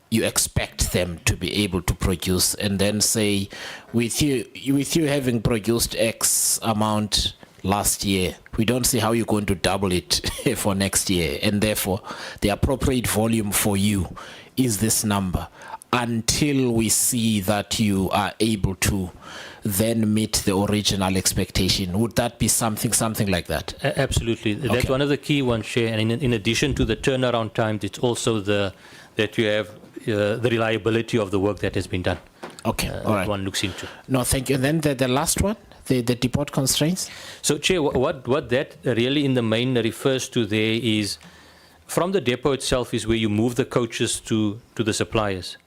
you expect them to be able to produce, and then say, with you having produced X amount last year, we don't see how you're going to double it for next year, and therefore the appropriate volume for you is this number, until we see that you are able to then meet the original expectation. Would that be something like that? Absolutely. Okay. That's one of the key ones, Chair. And in addition to the turnaround time, it's also that you have the reliability of the work that has been done. Okay, all right. One looks into. No, thank you. And then the last one, the depot constraints? So, Chair, what that really in the main refers to there is, from the depot itself is where you move the coaches to the suppliers.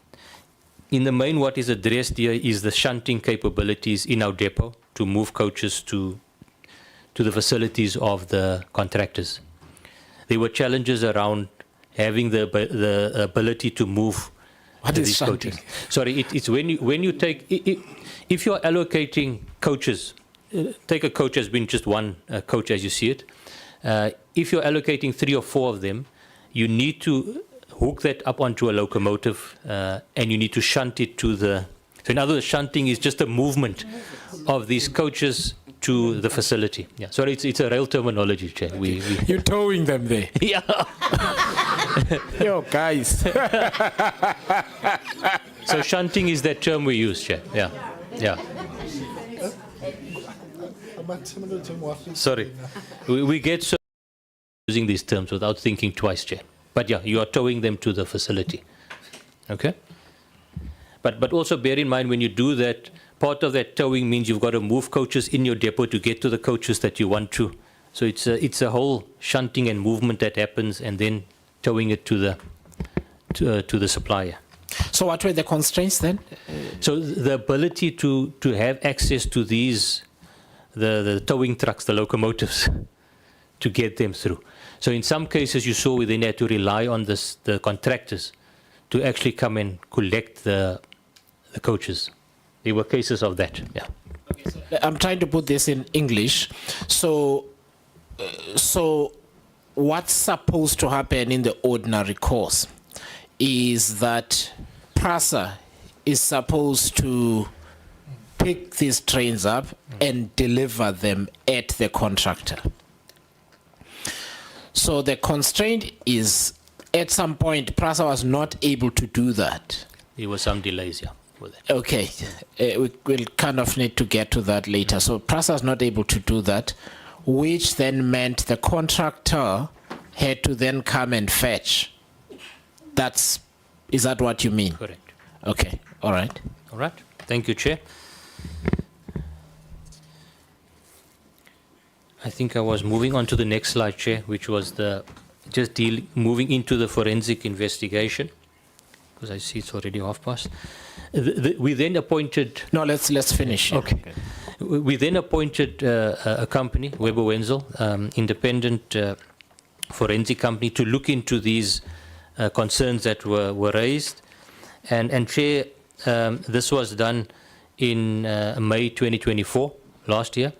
In the main, what is addressed here is the shunting capabilities in our depot to move coaches to the facilities of the contractors. There were challenges around having the ability to move these coaches. Sorry, it's when you take, if you're allocating coaches, take a coach as being just one coach as you see it. If you're allocating 3 or 4 of them, you need to hook that up onto a locomotive, and you need to shunt it to the. So in other words, shunting is just a movement of these coaches to the facility. Yeah, sorry, it's a rail terminology, Chair. You're towing them there. Yeah. Yo, guys. So shunting is that term we use, Chair. Yeah, yeah. Sorry, we get so using these terms without thinking twice, Chair. But yeah, you are towing them to the facility. Okay? But also bear in mind when you do that, part of that towing means you've got to move coaches in your depot to get to the coaches that you want to. So it's a whole shunting and movement that happens, and then towing it to the supplier. So what were the constraints then? So the ability to have access to these, the towing trucks, the locomotives, to get them through. So in some cases you saw we then had to rely on the contractors to actually come and collect the the coaches. There were cases of that, yeah. I'm trying to put this in English. So what's supposed to happen in the ordinary course is that Prasa is supposed to pick these trains up and deliver them at the contractor. So the constraint is, at some point, Prasa was not able to do that. There were some delays, yeah, with it. Okay, we'll kind of need to get to that later. So Prasa was not able to do that, which then meant the contractor had to then come and fetch. Is that what you mean? Correct. Okay, all right. All right. Thank you, Chair. I think I was moving on to the next slide, Chair, which was moving into the forensic investigation, because I see it's already half past. We then appointed... No, let's finish. Okay. We then appointed a company, Weber Wenzel, independent forensic company, to look into these concerns that were raised. And Chair, this was done in May 2024, last year.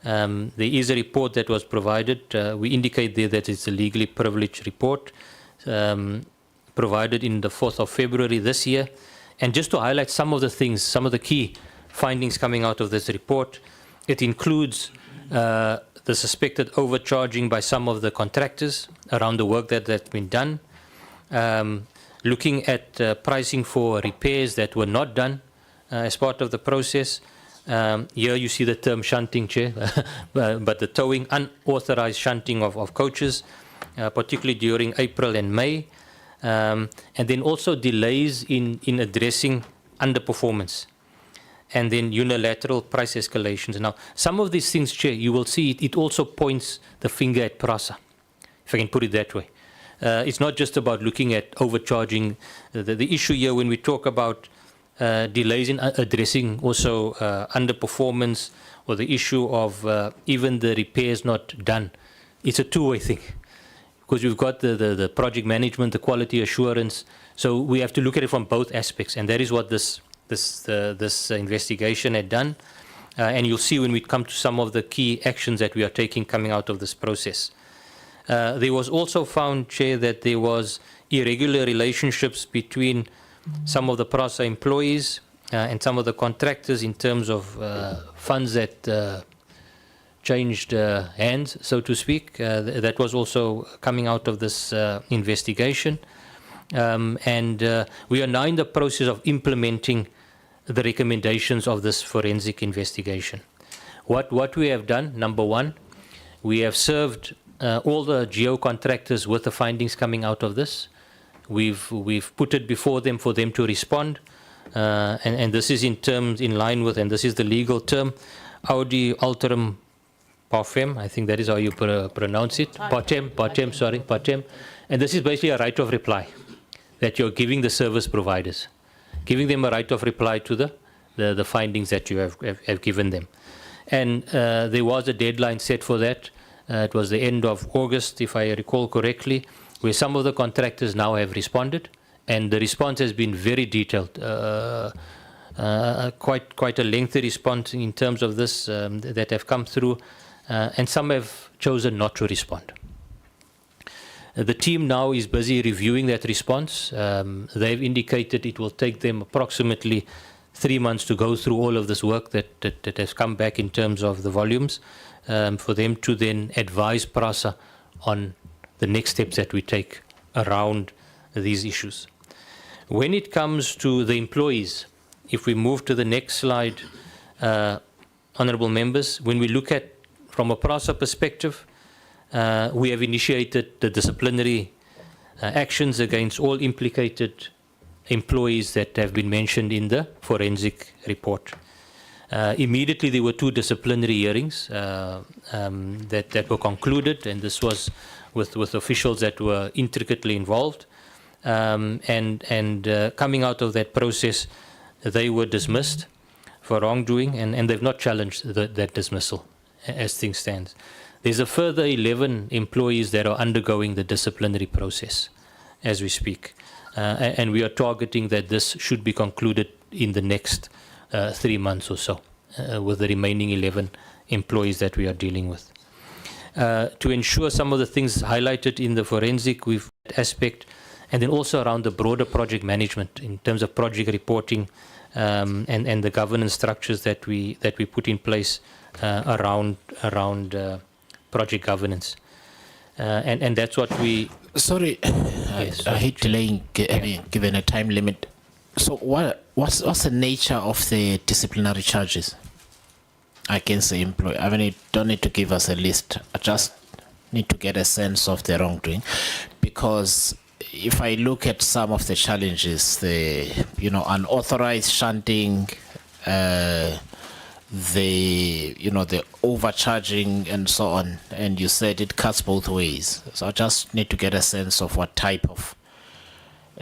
There is a report that was provided. We indicate there that it's a legally privileged report provided in the 4th of February this year. And just to highlight some of the things, some of the key findings coming out of this report, it includes the suspected overcharging by some of the contractors around the work that's been done, looking at pricing for repairs that were not done as part of the process. Here you see the term shunting, Chair, but the towing, unauthorized shunting of coaches, particularly during April and May, and then also delays in addressing underperformance, and then unilateral price escalations. Now, some of these things, Chair, you will see it also points the finger at Prasa, if I can put it that way. It's not just about looking at overcharging. The issue here, when we talk about delays in addressing also underperformance, or the issue of even the repairs not done, it's a two-way thing, because we've got the project management, the quality assurance, so we have to look at it from both aspects, and that is what this investigation had done. And you'll see when we come to some of the key actions that we are taking coming out of this process. There was also found, Chair, that there was irregular relationships between some of the Prasa employees and some of the contractors in terms of funds that changed hands, so to speak. That was also coming out of this investigation. And we are now in the process of implementing the recommendations of this forensic investigation. What we have done, number one, we have served all the geo contractors with the findings coming out of this. We've put it before them for them to respond, and this is in line with, and this is the legal term, Audi Alterum Parfem, I think that is how you pronounce it, Partem, and this is basically a right of reply that you're giving the service providers, giving them a right of reply to the findings that you have given them. And there was a deadline set for that. It was the end of August, if I recall correctly, where some of the contractors now have responded, and the response has been very detailed, quite a lengthy response in terms of this that have come through, and some have chosen not to respond. The team now is busy reviewing that response. They've indicated it will take them approximately 3 months to go through all of this work that has come back in terms of the volumes, for them to then advise Prasa on the next steps that we take around these issues. When it comes to the employees, if we move to the next slide, honourable members, when we look at from a Prasa perspective, we have initiated the disciplinary actions against all implicated employees that have been mentioned in the forensic report. Immediately there were 2 disciplinary hearings that were concluded, and this was with officials that were intricately involved, and coming out of that process, they were dismissed for wrongdoing, and they've not challenged that dismissal as things stand. There's a further 11 employees that are undergoing the disciplinary process as we speak, and we are targeting that this should be concluded in the next 3 months or so with the remaining 11 employees that we are dealing with. To ensure some of the things highlighted in the forensic aspect, and then also around the broader project management in terms of project reporting and the governance structures that we put in place around project governance. And that's what we... Sorry, Yes, I hate delaying, given a time limit. So what's the nature of the disciplinary charges against the employee? I mean, you don't need to give us a list. I just need to get a sense of the wrongdoing, because if I look at some of the challenges, the unauthorized shunting, the overcharging and so on, and you said it cuts both ways. So I just need to get a sense of what type of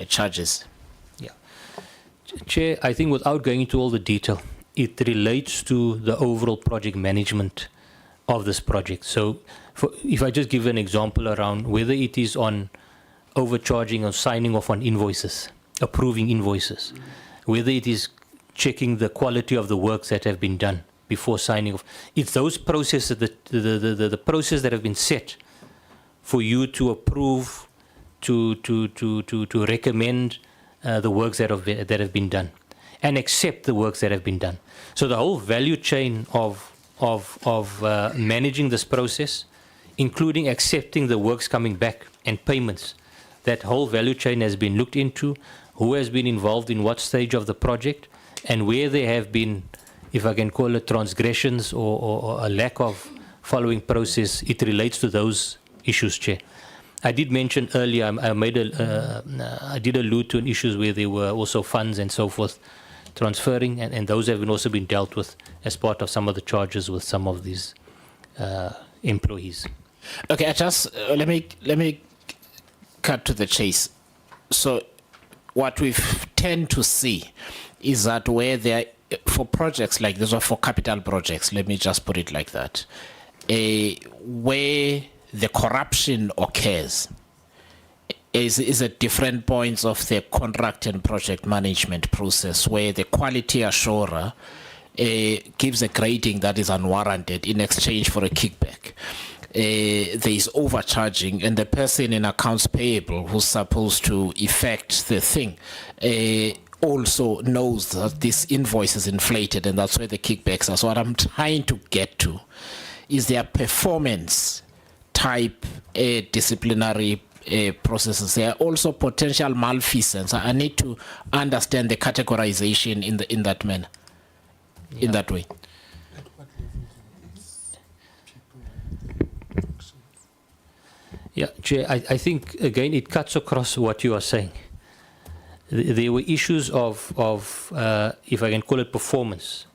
charges. Yeah. Chair, I think without going into all the detail, it relates to the overall project management of this project. So if I just give an example around whether it is on overcharging or signing off on invoices, approving invoices, whether it is checking the quality of the works that have been done before signing off. It's those processes, the process that have been set for you to approve, to recommend the works that have been done, and accept the works that have been done. So the whole value chain of managing this process, including accepting the works coming back and payments, that whole value chain has been looked into, who has been involved in what stage of the project, and where there have been, if I can call it, transgressions or a lack of following process. It relates to those issues, Chair. I did mention earlier, I did allude to issues where there were also funds and so forth transferring, and those have also been dealt with as part of some of the charges with some of these employees. Okay, I just let me cut to the chase. So what we tend to see is that where there, for projects like this, or for capital projects, let me just put it like that, where the corruption occurs is at different points of the contract and project management process, where the quality assurer gives a grading that is unwarranted in exchange for a kickback. There is overcharging, and the person in accounts payable who's supposed to effect the thing also knows that this invoice is inflated, and that's where the kickbacks are. So what I'm trying to get to is their performance type disciplinary processes. There are also potential malfeasance. I need to understand the categorization in that manner, in that way. Yeah, Chair, I think, again, it cuts across what you are saying. There were issues of if I can call it, performance.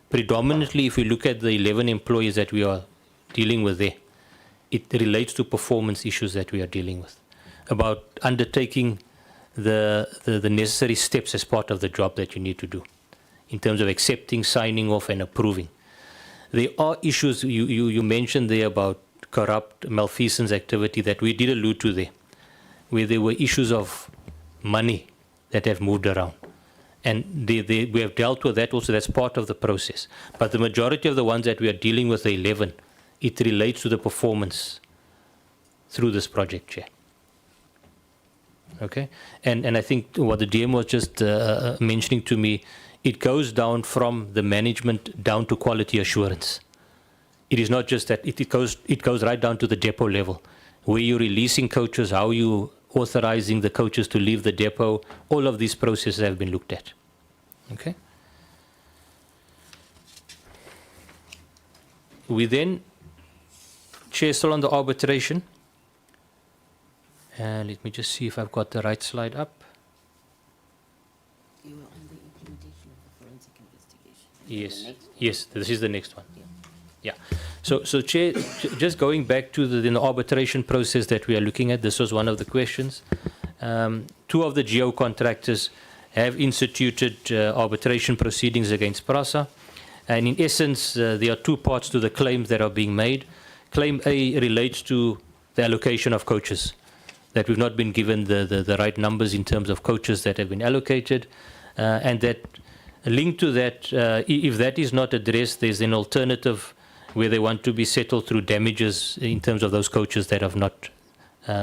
Predominantly, if we look at the 11 employees that we are dealing with there, it relates to performance issues that we are dealing with, about undertaking the necessary steps as part of the job that you need to do, in terms of accepting, signing off, and approving. There are issues you mentioned there about corrupt, malfeasance activity that we did allude to there, where there were issues of money that have moved around. And we have dealt with that also. That's part of the process. But the majority of the ones that we are dealing with, the 11, it relates to the performance through this project, Chair. Okay? And I think what the DM was just mentioning to me, it goes down from the management down to quality assurance. It is not just that, it goes right down to the depot level, where you're releasing coaches, how you authorizing the coaches to leave the depot. All of these processes have been looked at. Okay? We then, Chair, still on the arbitration. Let me just see if I've got the right slide up. You were on the implementation of the forensic investigation. Yes, this is the next one. Yeah. So Chair, just going back to the arbitration process that we are looking at, this was one of the questions. 2 of the geo contractors have instituted arbitration proceedings against Prasa. And in essence, there are 2 parts to the claims that are being made. Claim A relates to the allocation of coaches, that we've not been given the right numbers in terms of coaches that have been allocated, and that Linked to that, if that is not addressed, there's an alternative where they want to be settled through damages in terms of those coaches that have not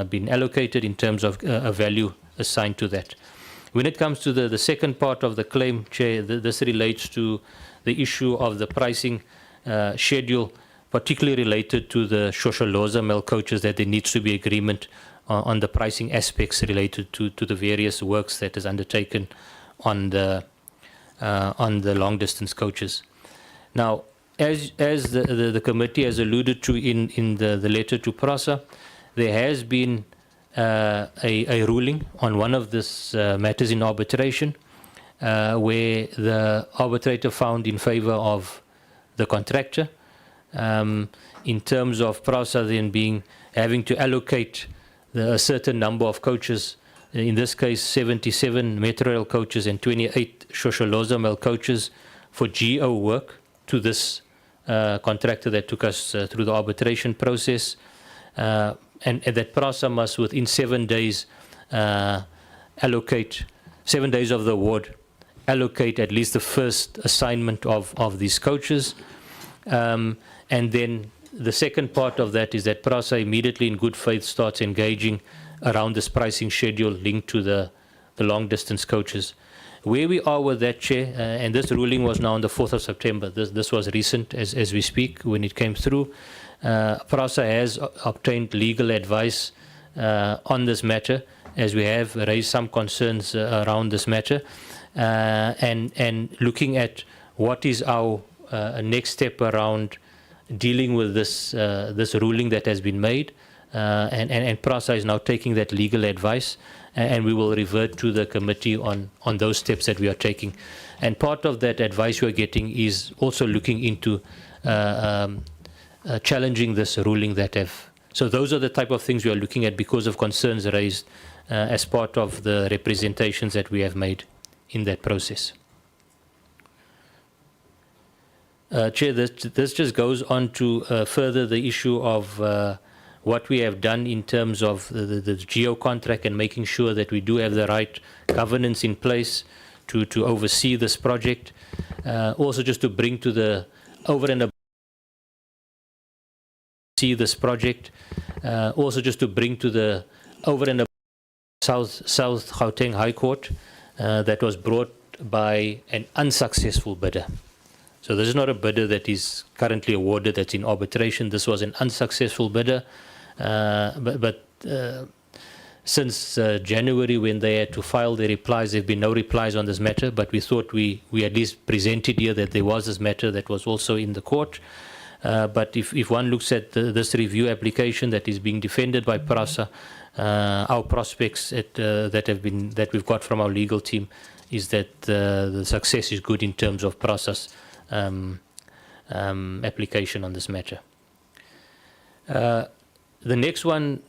been allocated in terms of a value assigned to that. When it comes to the second part of the claim, Chair, this relates to the issue of the pricing schedule, particularly related to the Shosholoza male coaches, that there needs to be agreement on the pricing aspects related to the various works that is undertaken on the long distance coaches. Now, as the committee has alluded to in the letter to Prasa, there has been a ruling on one of these matters in arbitration, where the arbitrator found in favor of the contractor, in terms of Prasa then having to allocate a certain number of coaches, in this case 77 Metro Rail coaches and 28 Shosholoza male coaches for GO work to this contractor that took us through the arbitration process, and that Prasa must within 7 days allocate 7 days of the award, allocate at least the first assignment of these coaches, and then the second part of that is that Prasa immediately in good faith starts engaging around this pricing schedule linked to the long distance coaches. Where we are with that, Chair, and this ruling was now on the 4th of September, this was recent as we speak when it came through, Prasa has obtained legal advice on this matter, as we have raised some concerns around this matter, and looking at what is our next step around dealing with this ruling that has been made, and Prasa is now taking that legal advice, and we will revert to the committee on those steps that we are taking. And part of that advice we are getting is also looking into challenging this ruling that have. So those are the type of things we are looking at because of concerns raised as part of the representations that we have made in that process. Chair, this just goes on to further the issue of what we have done in terms of the GO contract and making sure that we do have the right governance in place to oversee this project. Also just to bring to the over and above see this project. Also just to bring to the over and above South Gauteng High Court that was brought by an unsuccessful bidder. So this is not a bidder that is currently awarded that's in arbitration. This was an unsuccessful bidder. But since January, when they had to file their replies, there have been no replies on this matter. But we thought we at least presented here that there was this matter that was also in the court. But if one looks at this review application that is being defended by Prasa, our prospects that we've got from our legal team is that the success is good in terms of Prasa's application on this matter. The next one,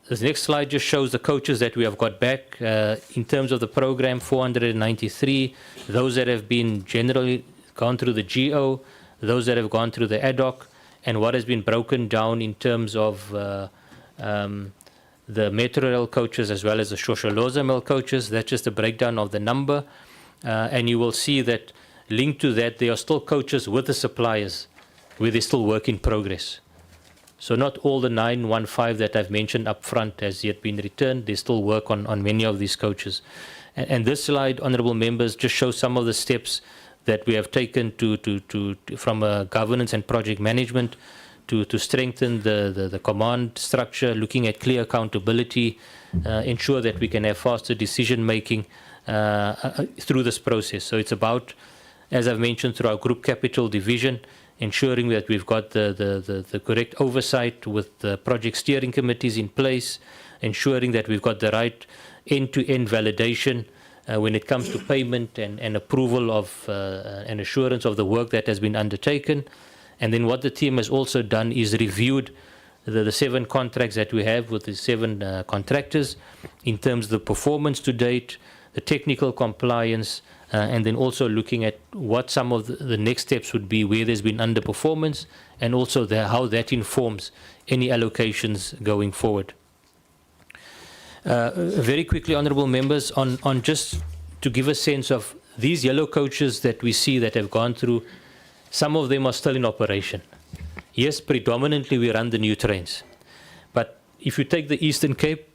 this next slide just shows the coaches that we have got back in terms of the program. 493, those that have been generally gone through the GO, those that have gone through the ad hoc, and what has been broken down in terms of the Metro Rail coaches as well as the Shosholoza male coaches. That's just a breakdown of the number, and you will see that linked to that there are still coaches with the suppliers where they still work in progress. So not all the 915 that I've mentioned up front has yet been returned. They still work on many of these coaches. And this slide, honourable members, just shows some of the steps that we have taken from governance and project management to strengthen the command structure, looking at clear accountability, ensure that we can have faster decision making through this process. So it's about, as I've mentioned, through our group capital division, ensuring that we've got the correct oversight with the project steering committees in place, ensuring that we've got the right end-to-end validation when it comes to payment and approval of and assurance of the work that has been undertaken. And then what the team has also done is reviewed the 7 contracts that we have with the 7 contractors in terms of the performance to date, the technical compliance, and then also looking at what some of the next steps would be where there's been underperformance, and also how that informs any allocations going forward. Very quickly, honourable members, on just to give a sense of these yellow coaches that we see that have gone through, some of them are still in operation. Yes, predominantly we run the new trains. But if you take the Eastern Cape,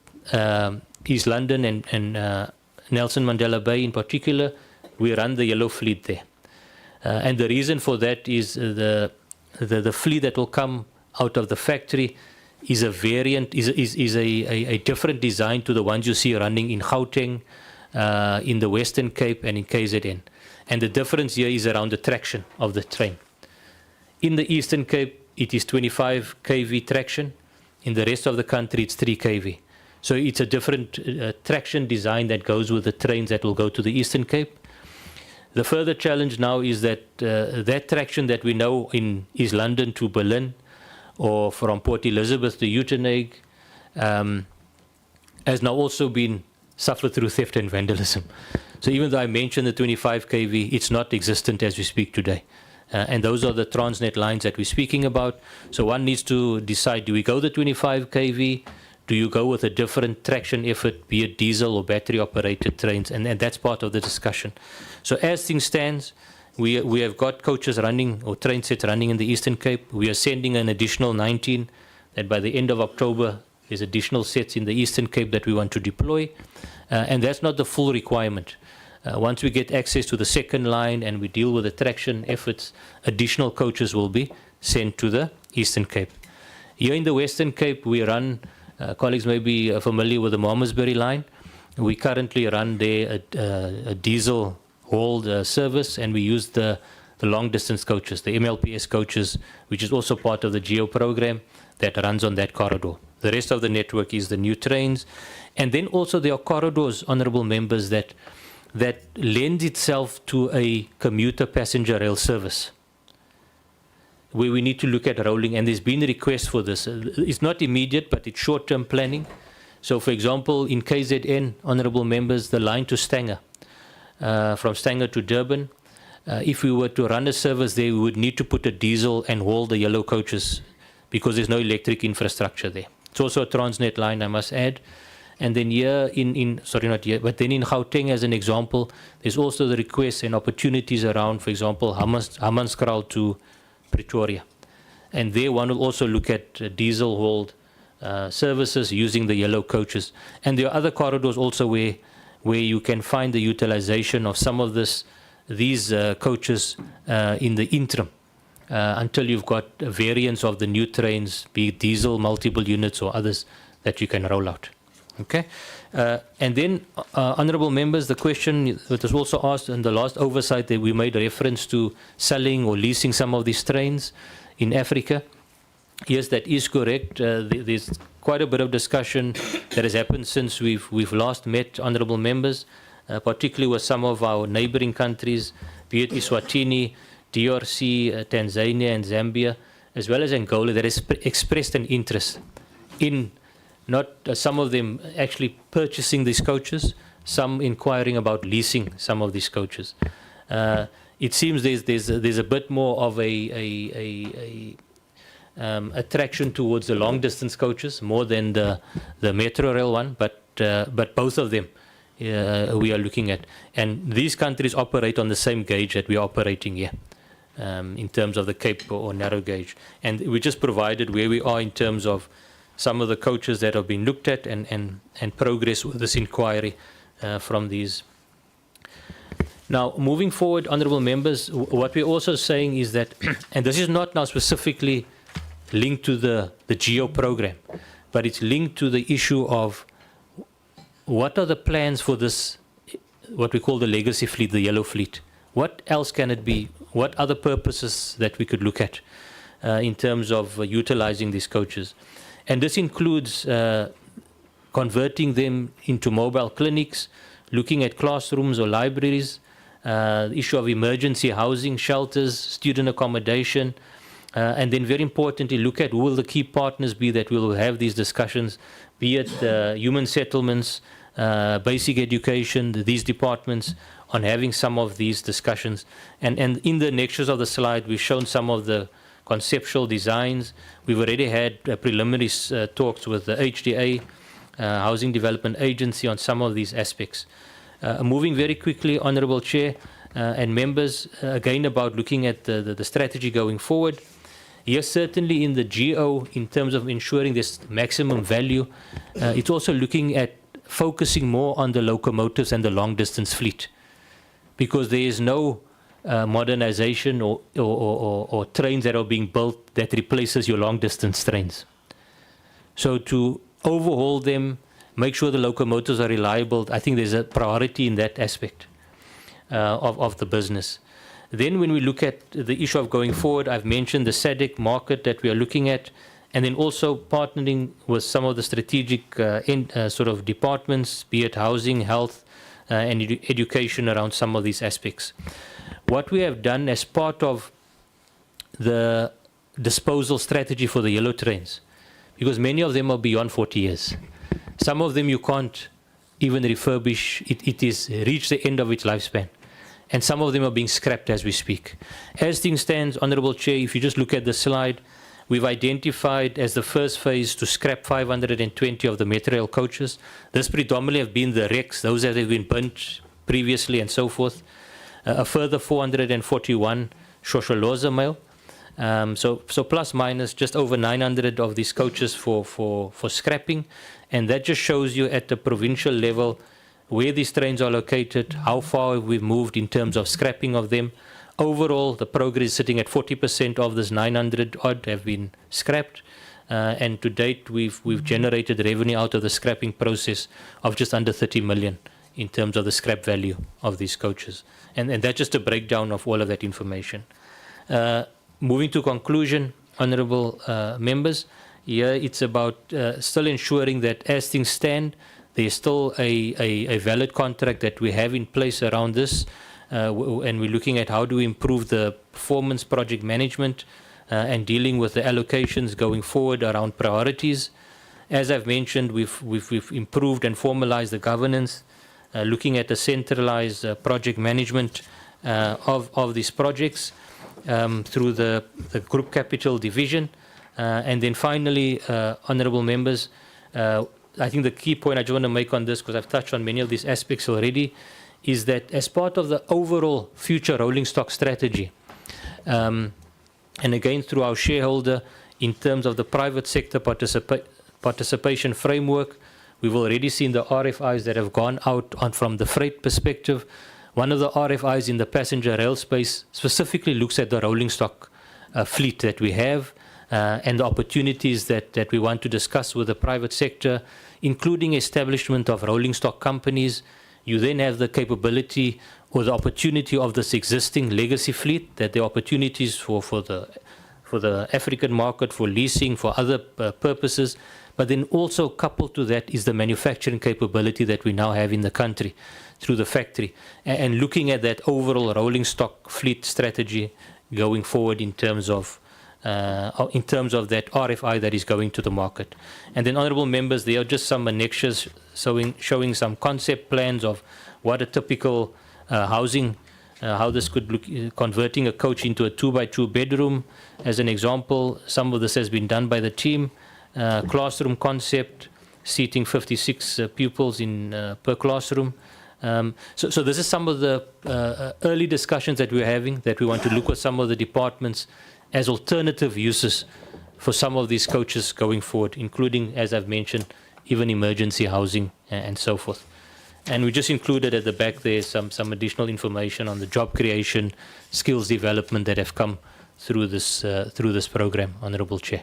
East London and Nelson Mandela Bay in particular, we run the yellow fleet there. And the reason for that is the fleet that will come out of the factory is a variant, is a different design to the ones you see running in Gauteng, in the Western Cape and in KZN. And the difference here is around the traction of the train. In the Eastern Cape, it is 25 kV traction. In the rest of the country, it's 3 kV. So it's a different traction design that goes with the trains that will go to the Eastern Cape. The further challenge now is that that traction that we know in East London to Berlin, or from Port Elizabeth to Uitenhage, has now also been suffered through theft and vandalism. So even though I mentioned the 25 kV, it's not existent as we speak today. And those are the Transnet lines that we're speaking about. So one needs to decide, do we go the 25 kV? Do you go with a different traction effort, be it diesel or battery operated trains? And that's part of the discussion. So as things stands, we have got coaches running or train sets running in the Eastern Cape. We are sending an additional 19 that by the end of October, there's additional sets in the Eastern Cape that we want to deploy. And that's not the full requirement. Once we get access to the second line and we deal with the traction efforts, additional coaches will be sent to the Eastern Cape. Here in the Western Cape, we run, colleagues may be familiar with the Malmesbury line. We currently run there a diesel hauled service, and we use the long distance coaches, the MLPS coaches, which is also part of the GEO program that runs on that corridor. The rest of the network is the new trains. And then also there are corridors, honourable members, that lends itself to a commuter passenger rail service, where we need to look at rolling, and there's been a request for this. It's not immediate, but it's short-term planning. So, for example, in KZN, honourable members, the line to Stanger, from Stanger to Durban, if we were to run a service there, we would need to put a diesel and haul the yellow coaches because there's no electric infrastructure there. It's also a Transnet line, I must add. And then here sorry, not here, but then in Gauteng, as an example, there's also the requests and opportunities around, for example, Hammanskraal to Pretoria. And there one will also look at diesel hauled services using the yellow coaches. And there are other corridors also where you can find the utilization of some of these coaches in the interim until you've got variants of the new trains, be it diesel, multiple units or others that you can roll out. Okay, and then, honourable members, the question that was also asked in the last oversight that we made reference to selling or leasing some of these trains in Africa. Yes, that is correct. There's quite a bit of discussion that has happened since we've last met, honourable members, particularly with some of our neighbouring countries, be it Eswatini, DRC, Tanzania and Zambia, as well as Angola, that has expressed an interest in not some of them actually purchasing these coaches, some inquiring about leasing some of these coaches. It seems there's a bit more of a attraction towards the long distance coaches more than the metro rail one, but both of them we are looking at. And these countries operate on the same gauge that we are operating here. In terms of the Cape or narrow gauge, and we just provided where we are in terms of some of the coaches that have been looked at and progress with this inquiry from these. Now, moving forward, honourable members, what we're also saying is that, and this is not now specifically linked to the GEO program, but it's linked to the issue of what are the plans for this, what we call the legacy fleet, the yellow fleet. What else can it be? What other purposes that we could look at in terms of utilizing these coaches? And this includes converting them into mobile clinics, looking at classrooms or libraries, the issue of emergency housing, shelters, student accommodation, and then very importantly, look at who will the key partners be that will have these discussions, be it human settlements, basic education, these departments, on having some of these discussions. And in the annexures of the slide, we've shown some of the conceptual designs. We've already had preliminary talks with the HDA, Housing Development Agency, on some of these aspects. Moving very quickly, Honourable Chair and members, again about looking at the strategy going forward. Yes, certainly in the GO, in terms of ensuring this maximum value, it's also looking at focusing more on the locomotives and the long distance fleet, because there is no modernization or trains that are being built that replaces your long distance trains. So to overhaul them, make sure the locomotives are reliable, I think there's a priority in that aspect of the business. Then when we look at the issue of going forward, I've mentioned the SADC market that we are looking at, and then also partnering with some of the strategic sort of departments, be it housing, health, and education around some of these aspects. What we have done as part of the disposal strategy for the yellow trains, because many of them are beyond 40 years. Some of them you can't even refurbish. It is reached the end of its lifespan. And some of them are being scrapped as we speak. As things stand, Honourable Chair, if you just look at the slide, we've identified as the first phase to scrap 520 of the Metrorail coaches. This predominantly have been the wrecks, those that have been burnt previously and so forth. A further 441 Shosholoza mail. So plus minus just over 900 of these coaches for scrapping. And that just shows you at the provincial level where these trains are located, how far we've moved in terms of scrapping of them. Overall, the progress is sitting at 40% of this 900 odd have been scrapped. And to date, we've generated revenue out of the scrapping process of just under 30 million in terms of the scrap value of these coaches. And that's just a breakdown of all of that information. Moving to conclusion, honourable members, here it's about still ensuring that as things stand, there's still a valid contract that we have in place around this, and we're looking at how do we improve the performance project management and dealing with the allocations going forward around priorities. As I've mentioned, we've improved and formalized the governance, looking at the centralized project management of these projects through the group capital division. And then finally, honourable members, I think the key point I just want to make on this, because I've touched on many of these aspects already, is that as part of the overall future rolling stock strategy, and again through our shareholder, in terms of the private sector participation framework, we've already seen the RFIs that have gone out from the freight perspective. One of the RFIs in the passenger rail space specifically looks at the rolling stock fleet that we have, and the opportunities that we want to discuss with the private sector, including establishment of rolling stock companies. You then have the capability or the opportunity of this existing legacy fleet, that there are opportunities for the African market, for leasing, for other purposes. But then also coupled to that is the manufacturing capability that we now have in the country through the factory, and looking at that overall rolling stock fleet strategy going forward in terms of that RFI that is going to the market. And then, honourable members, there are just some annexures showing some concept plans of what a typical housing, how this could look, converting a coach into a 2x2 bedroom. As an example, some of this has been done by the team. Classroom concept, seating 56 pupils per classroom. So this is some of the early discussions that we're having, that we want to look at some of the departments as alternative uses for some of these coaches going forward, including, as I've mentioned, even emergency housing and so forth. And we just included at the back there some additional information on the job creation, skills development that have come through this program, Honourable Chair.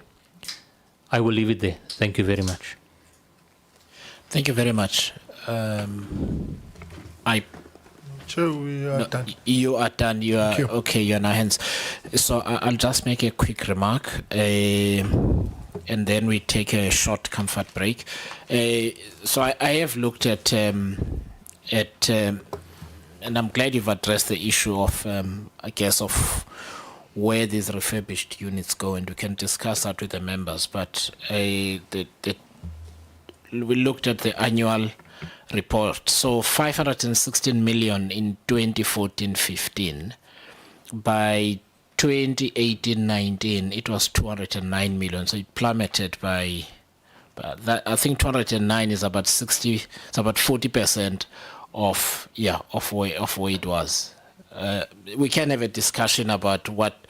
I will leave it there. Thank you very much. Thank you very much. Chair, we are done. You are done. You are you. okay. You're in our hands. So I'll just make a quick remark, and then we take a short comfort break. So I have looked at, and I'm glad you've addressed the issue of, I guess, of where these refurbished units go, and we can discuss that with the members. But we looked at the annual report. So 516 million in 2014-15. By 2018-19, it was 209 million. So it plummeted by that. I think 209 is about 40% of where it was. We can have a discussion about what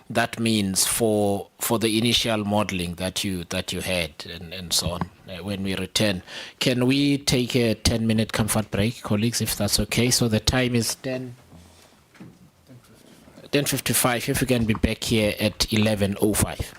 that means for the initial modeling that you had and so on. When we return, can we take a 10-minute comfort break, colleagues, if that's okay? So the time is 10:55. If we can be back here at 11:05.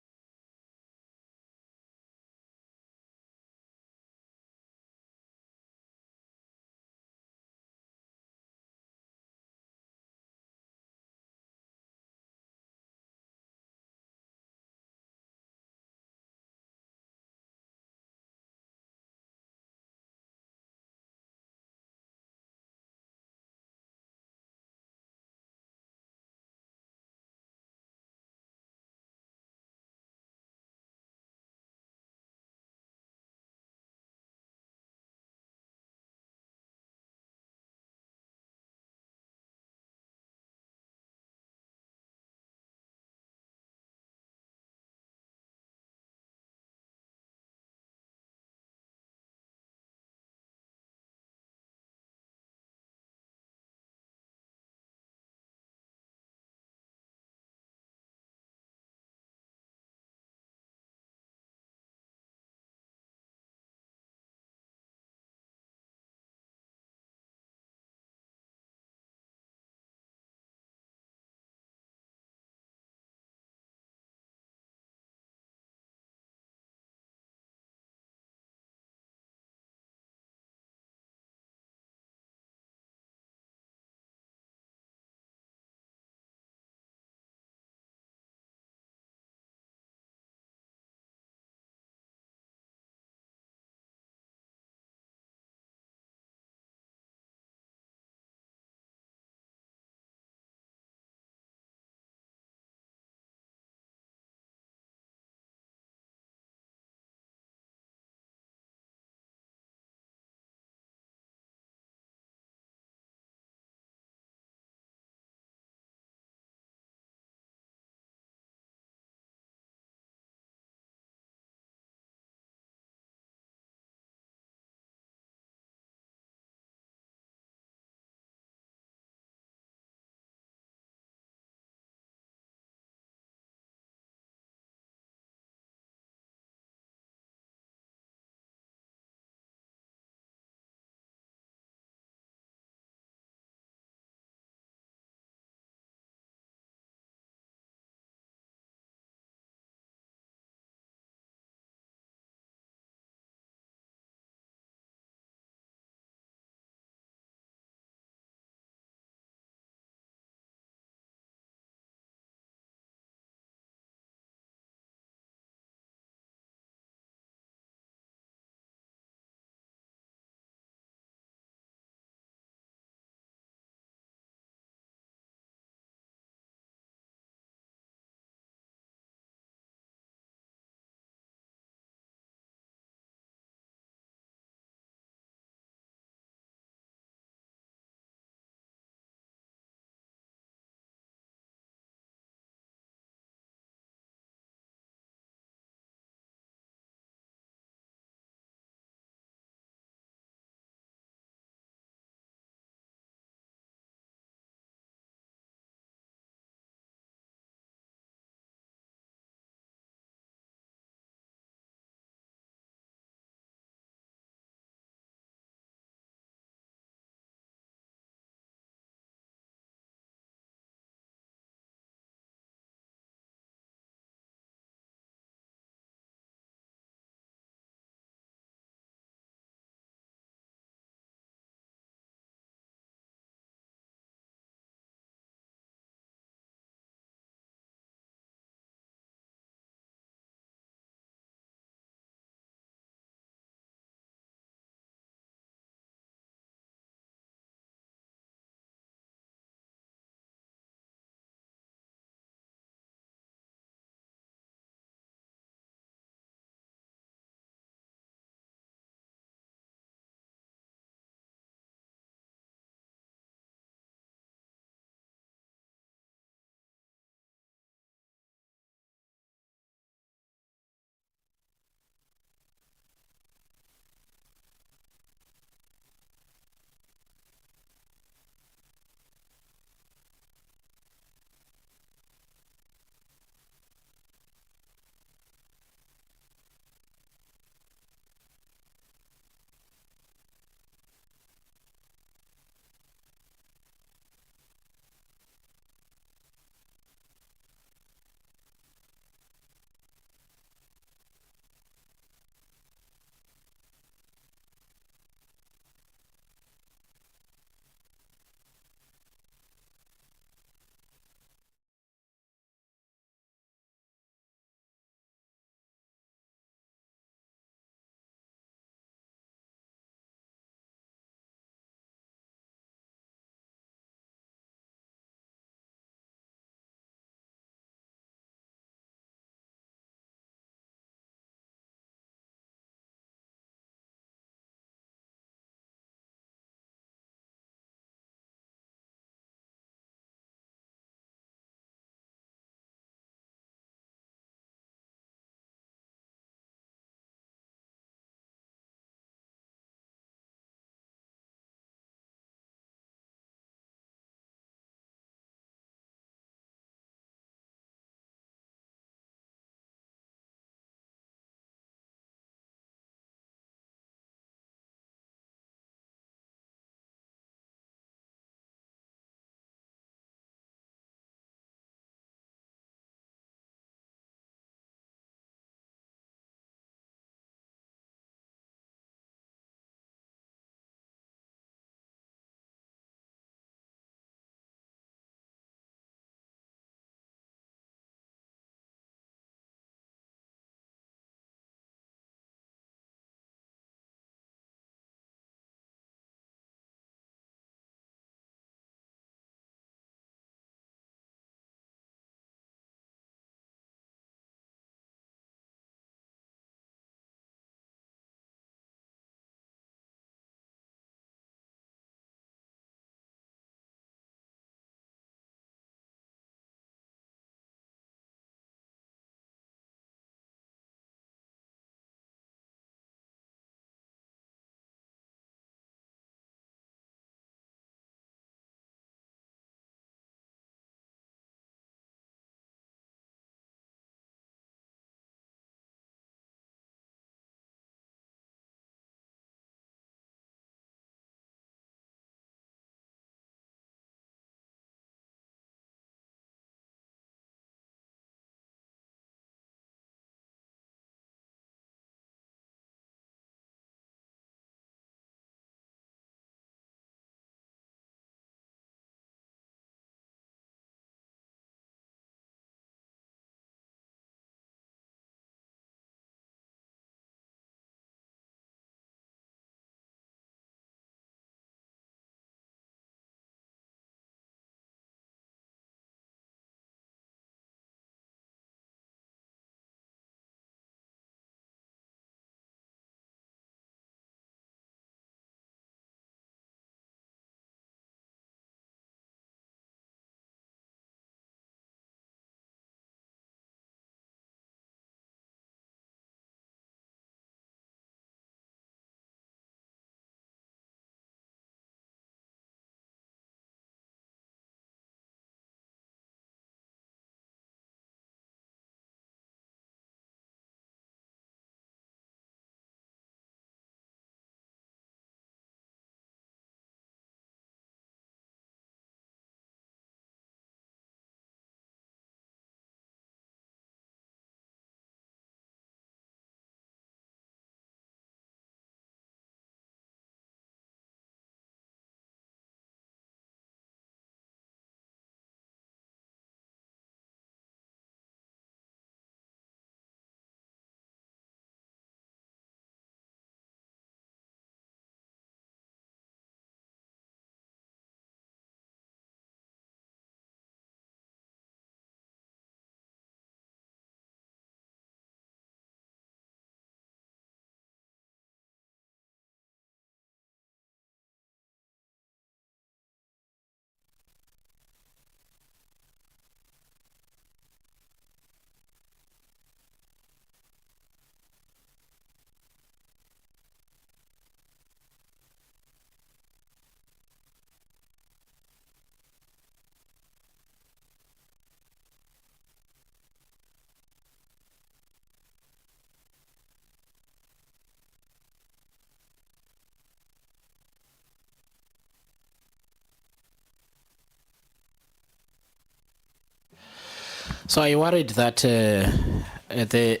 So I worried that the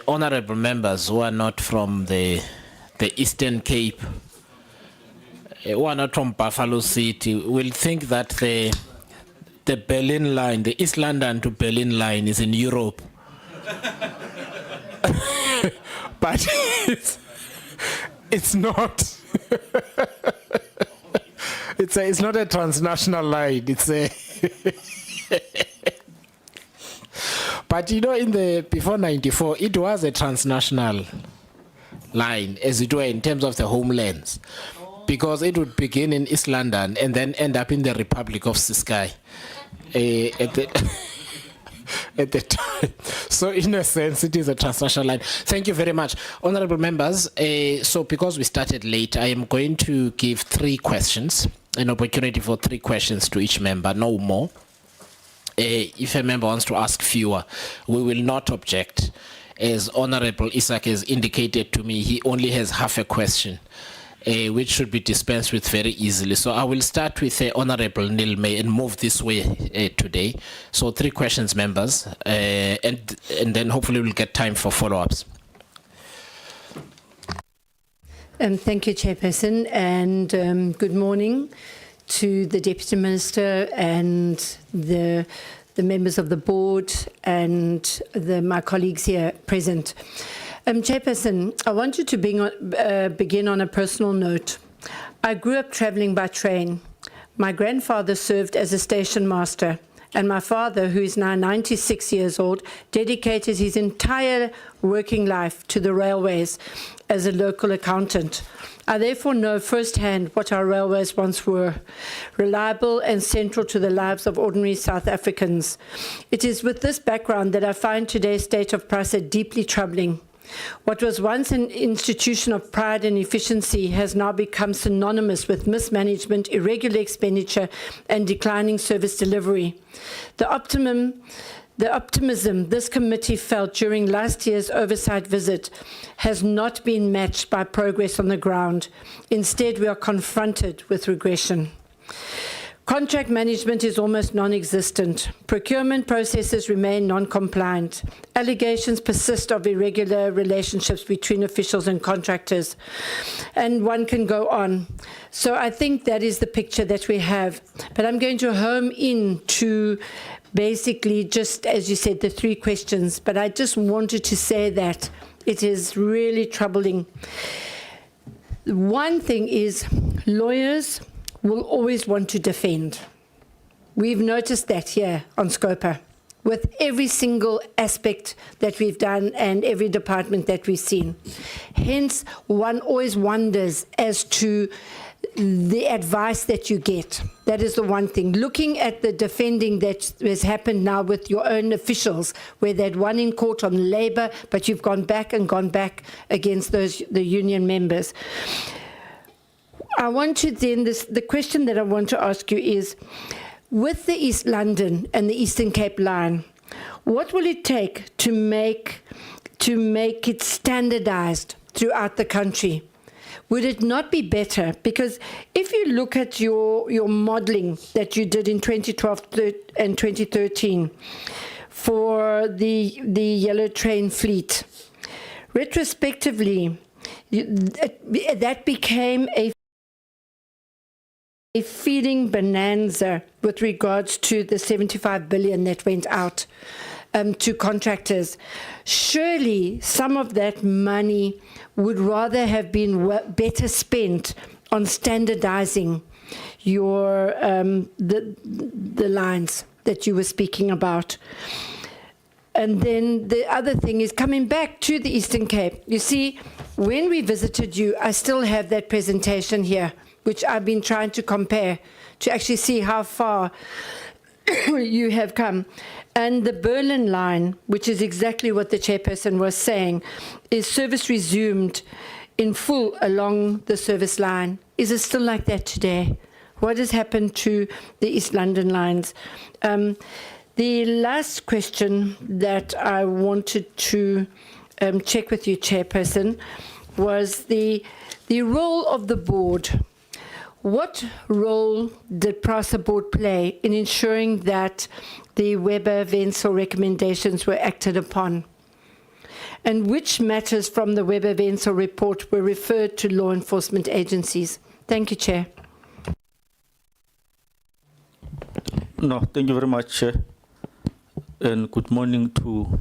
honourable members who are not from the Eastern Cape, who are not from Buffalo City, will think that the Berlin line, the East London to Berlin line, is in Europe. But it's not. It's not a transnational line. It's a. But you know, before '94, it was a transnational line, as it were, in terms of the homelands, because it would begin in East London and then end up in the Republic of Ciskei at the time. So in a sense, it is a transnational line. Thank you very much. Honorable members, so because we started late, I am going to give 3 questions, an opportunity for 3 questions to each member, no more. If a member wants to ask fewer, we will not object. As Honorable Isaac has indicated to me, he only has half a question, which should be dispensed with very easily. So I will start with Honorable Nilme and move this way today. So 3 questions, members, and then hopefully we'll get time for follow-ups. Thank you, Chairperson, and good morning to the Deputy Minister and the members of the board and my colleagues here present. Chairperson, I want you to begin on a personal note. I grew up travelling by train. My grandfather served as a station master, and my father, who is now 96 years old, dedicated his entire working life to the railways as a local accountant. I therefore know firsthand what our railways once were, reliable and central to the lives of ordinary South Africans. It is with this background that I find today's state of Prasa deeply troubling. What was once an institution of pride and efficiency has now become synonymous with mismanagement, irregular expenditure, and declining service delivery. The optimism this committee felt during last year's oversight visit has not been matched by progress on the ground. Instead, we are confronted with regression. Contract management is almost non-existent. Procurement processes remain non-compliant. Allegations persist of irregular relationships between officials and contractors. And one can go on. So I think that is the picture that we have. But I'm going to home in to basically, just as you said, the 3 questions. But I just wanted to say that it is really troubling. One thing is lawyers will always want to defend. We've noticed that here on Scopa with every single aspect that we've done and every department that we've seen. Hence, one always wonders as to the advice that you get. That is the one thing. Looking at the defending that has happened now with your own officials, where they'd won in court on labor, but you've gone back against the union members. I want to then, the question that I want to ask you is, with the East London and the Eastern Cape line, what will it take to make it standardized throughout the country? Would it not be better? Because if you look at your modeling that you did in 2012 and 2013 for the yellow train fleet, retrospectively, that became a feeding bonanza with regards to the 75 billion that went out to contractors. Surely some of that money would rather have been better spent on standardizing your the lines that you were speaking about. And then the other thing is coming back to the Eastern Cape. You see, when we visited you, I still have that presentation here, which I've been trying to compare to actually see how far you have come. And the Berlin line, which is exactly what the chairperson was saying, is service resumed in full along the service line. Is it still like that today? What has happened to the East London lines? The last question that I wanted to check with you, chairperson, was the role of the board. what role did Prasa board play in ensuring that the Weber Wentzel recommendations were acted upon? And which matters from the Weber Wentzel report were referred to law enforcement agencies? Thank you, Chair. No, thank you very much, Chair. And good morning to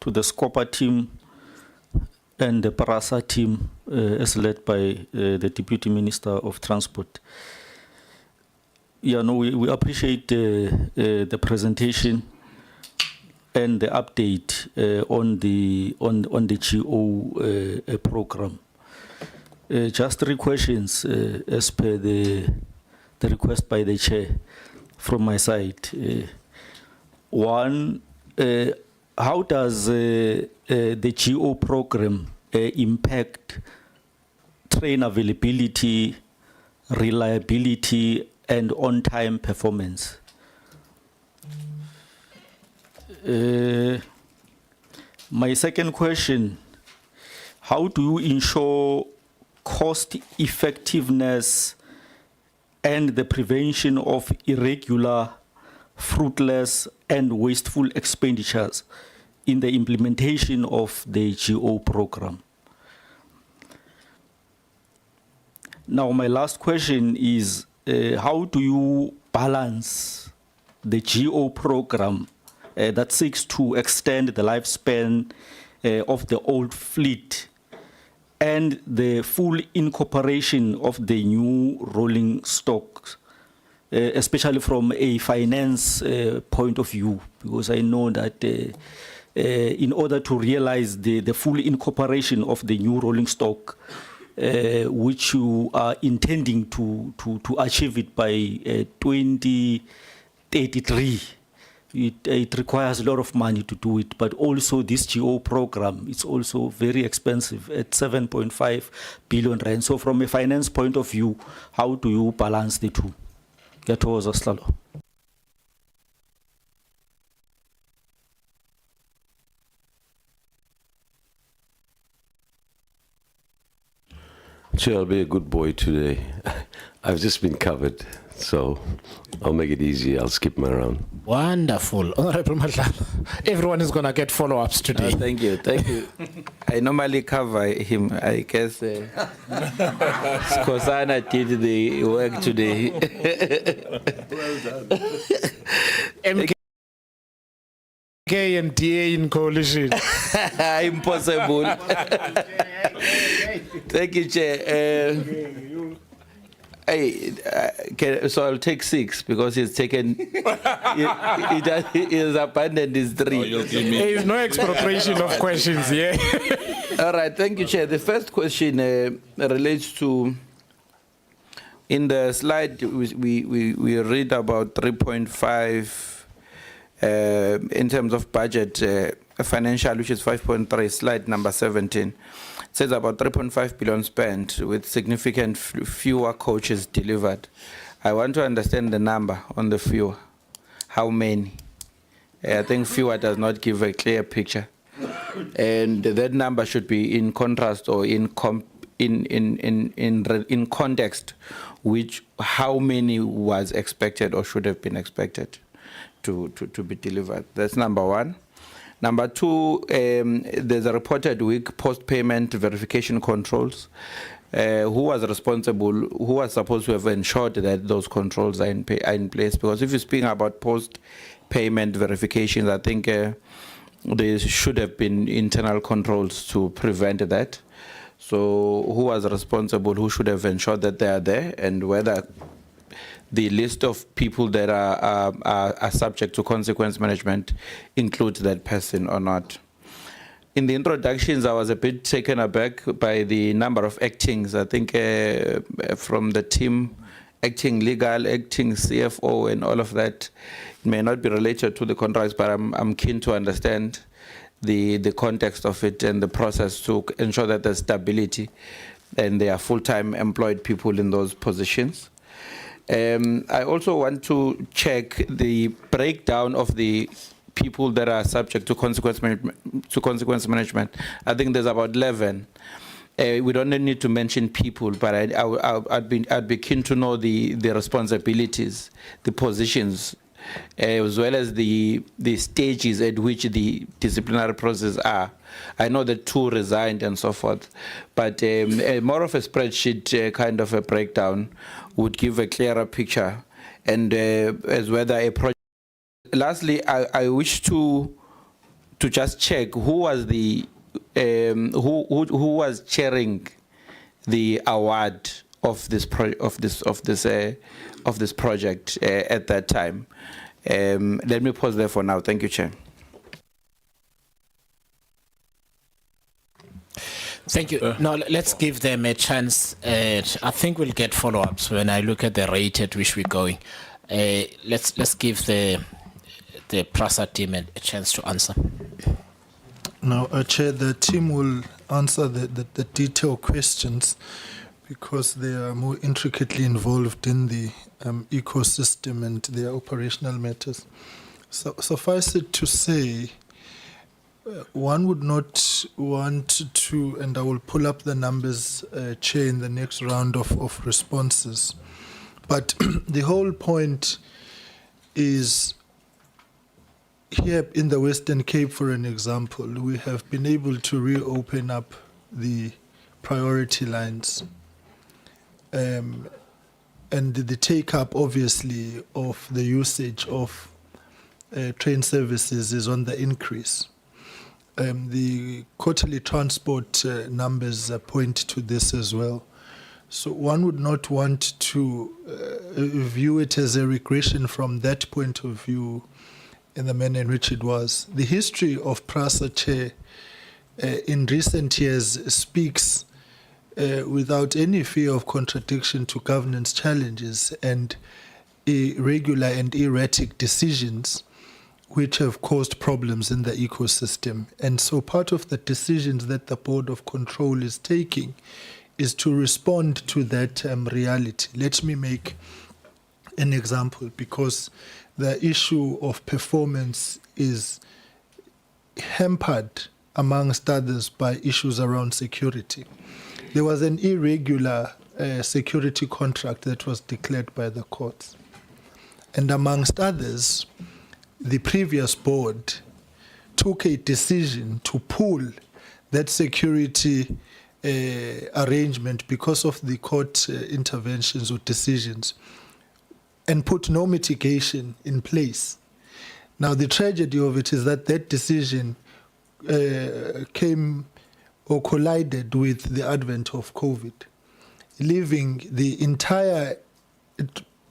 the SCOPA team and the Prasa team, as led by the Deputy Minister of Transport. Yeah, no, we appreciate the presentation and the update on the GO program. Just 3 questions as per the request by the Chair from my side. One, how does the GO program impact train availability, reliability, and on-time performance? My second question, how do you ensure cost effectiveness and the prevention of irregular, fruitless, and wasteful expenditures in the implementation of the GO program? Now, my last question is, how do you balance the GO program that seeks to extend the lifespan of the old fleet and the full incorporation of the new rolling stock, especially from a finance point of view? Because I know that in order to realize the full incorporation of the new rolling stock, which you are intending to achieve it by 2033, it requires a lot of money to do it, but also this GO program is also very expensive at 7.5 billion rand. So from a finance point of view, how do you balance the two? Ngiyathokoza Sihlalo. Chair, I'll be a good boy today. I've just been covered, so I'll make it easy. I'll skip my round. Wonderful. Honorable Madlala. Everyone is going to get follow-ups today. Thank you. I normally cover him. I guess Skosana did the work today. MK and DA in coalition. Impossible. Thank you, Chair. So I'll take 6 because he's taken. He has abandoned his 3. There is no expropriation of questions here. All right, thank you, Chair. The first question relates to. In the slide, we read about 3.5 in terms of budget financial, which is 5.3, slide number 17. It says about 3.5 billion spent with significant fewer coaches delivered. I want to understand the number on the fewer. How many? I think fewer does not give a clear picture. And that number should be in contrast or in context, which how many was expected or should have been expected to be delivered. That's number 1. Number 2, there's a reported weak post-payment verification controls. Who was responsible? Who was supposed to have ensured that those controls are in place? Because if you're speaking about post-payment verifications, I think there should have been internal controls to prevent that. So who was responsible? Who should have ensured that they are there, and whether the list of people that are subject to consequence management includes that person or not. In the introductions, I was a bit taken aback by the number of actings. I think from the team, acting legal, acting CFO, and all of that, it may not be related to the contracts, but I'm keen to understand the context of it and the process to ensure that there's stability and there are full-time employed people in those positions. I also want to check the breakdown of the people that are subject to consequence management. I think there's about 11. we don't need to mention people, but I'd be keen to know the responsibilities, the positions, as well as the stages at which the disciplinary process are. I know that 2 resigned and so forth, but more of a spreadsheet kind of a breakdown would give a clearer picture, and as whether a project. Lastly, I wish to just check who was the who was chairing the award of this project at that time. Let me pause there for now. Thank you, Chair. Thank you. Now let's give them a chance. I think we'll get follow-ups when I look at the rate at which we're going. Let's give the Prasa team a chance to answer. Now, Chair, the team will answer the detailed questions because they are more intricately involved in the ecosystem and their operational matters. So suffice it to say, one would not want to, and I will pull up the numbers, Chair, in the next round of responses. But the whole point is, here in the Western Cape, for an example, we have been able to reopen up the priority lines. And the take-up, obviously, of the usage of train services is on the increase. The quarterly transport numbers point to this as well. So one would not want to view it as a regression from that point of view in the manner in which it was. The history of Prasa, Chair, in recent years speaks without any fear of contradiction to governance challenges and irregular and erratic decisions which have caused problems in the ecosystem. And so part of the decisions that the Board of Control is taking is to respond to that reality. Let me make an example, because the issue of performance is hampered, amongst others, by issues around security. There was an irregular security contract that was declared by the courts. And amongst others, the previous board took a decision to pull that security arrangement because of the court interventions or decisions, and put no mitigation in place. Now, the tragedy of it is that that decision came or collided with the advent of COVID, leaving the entire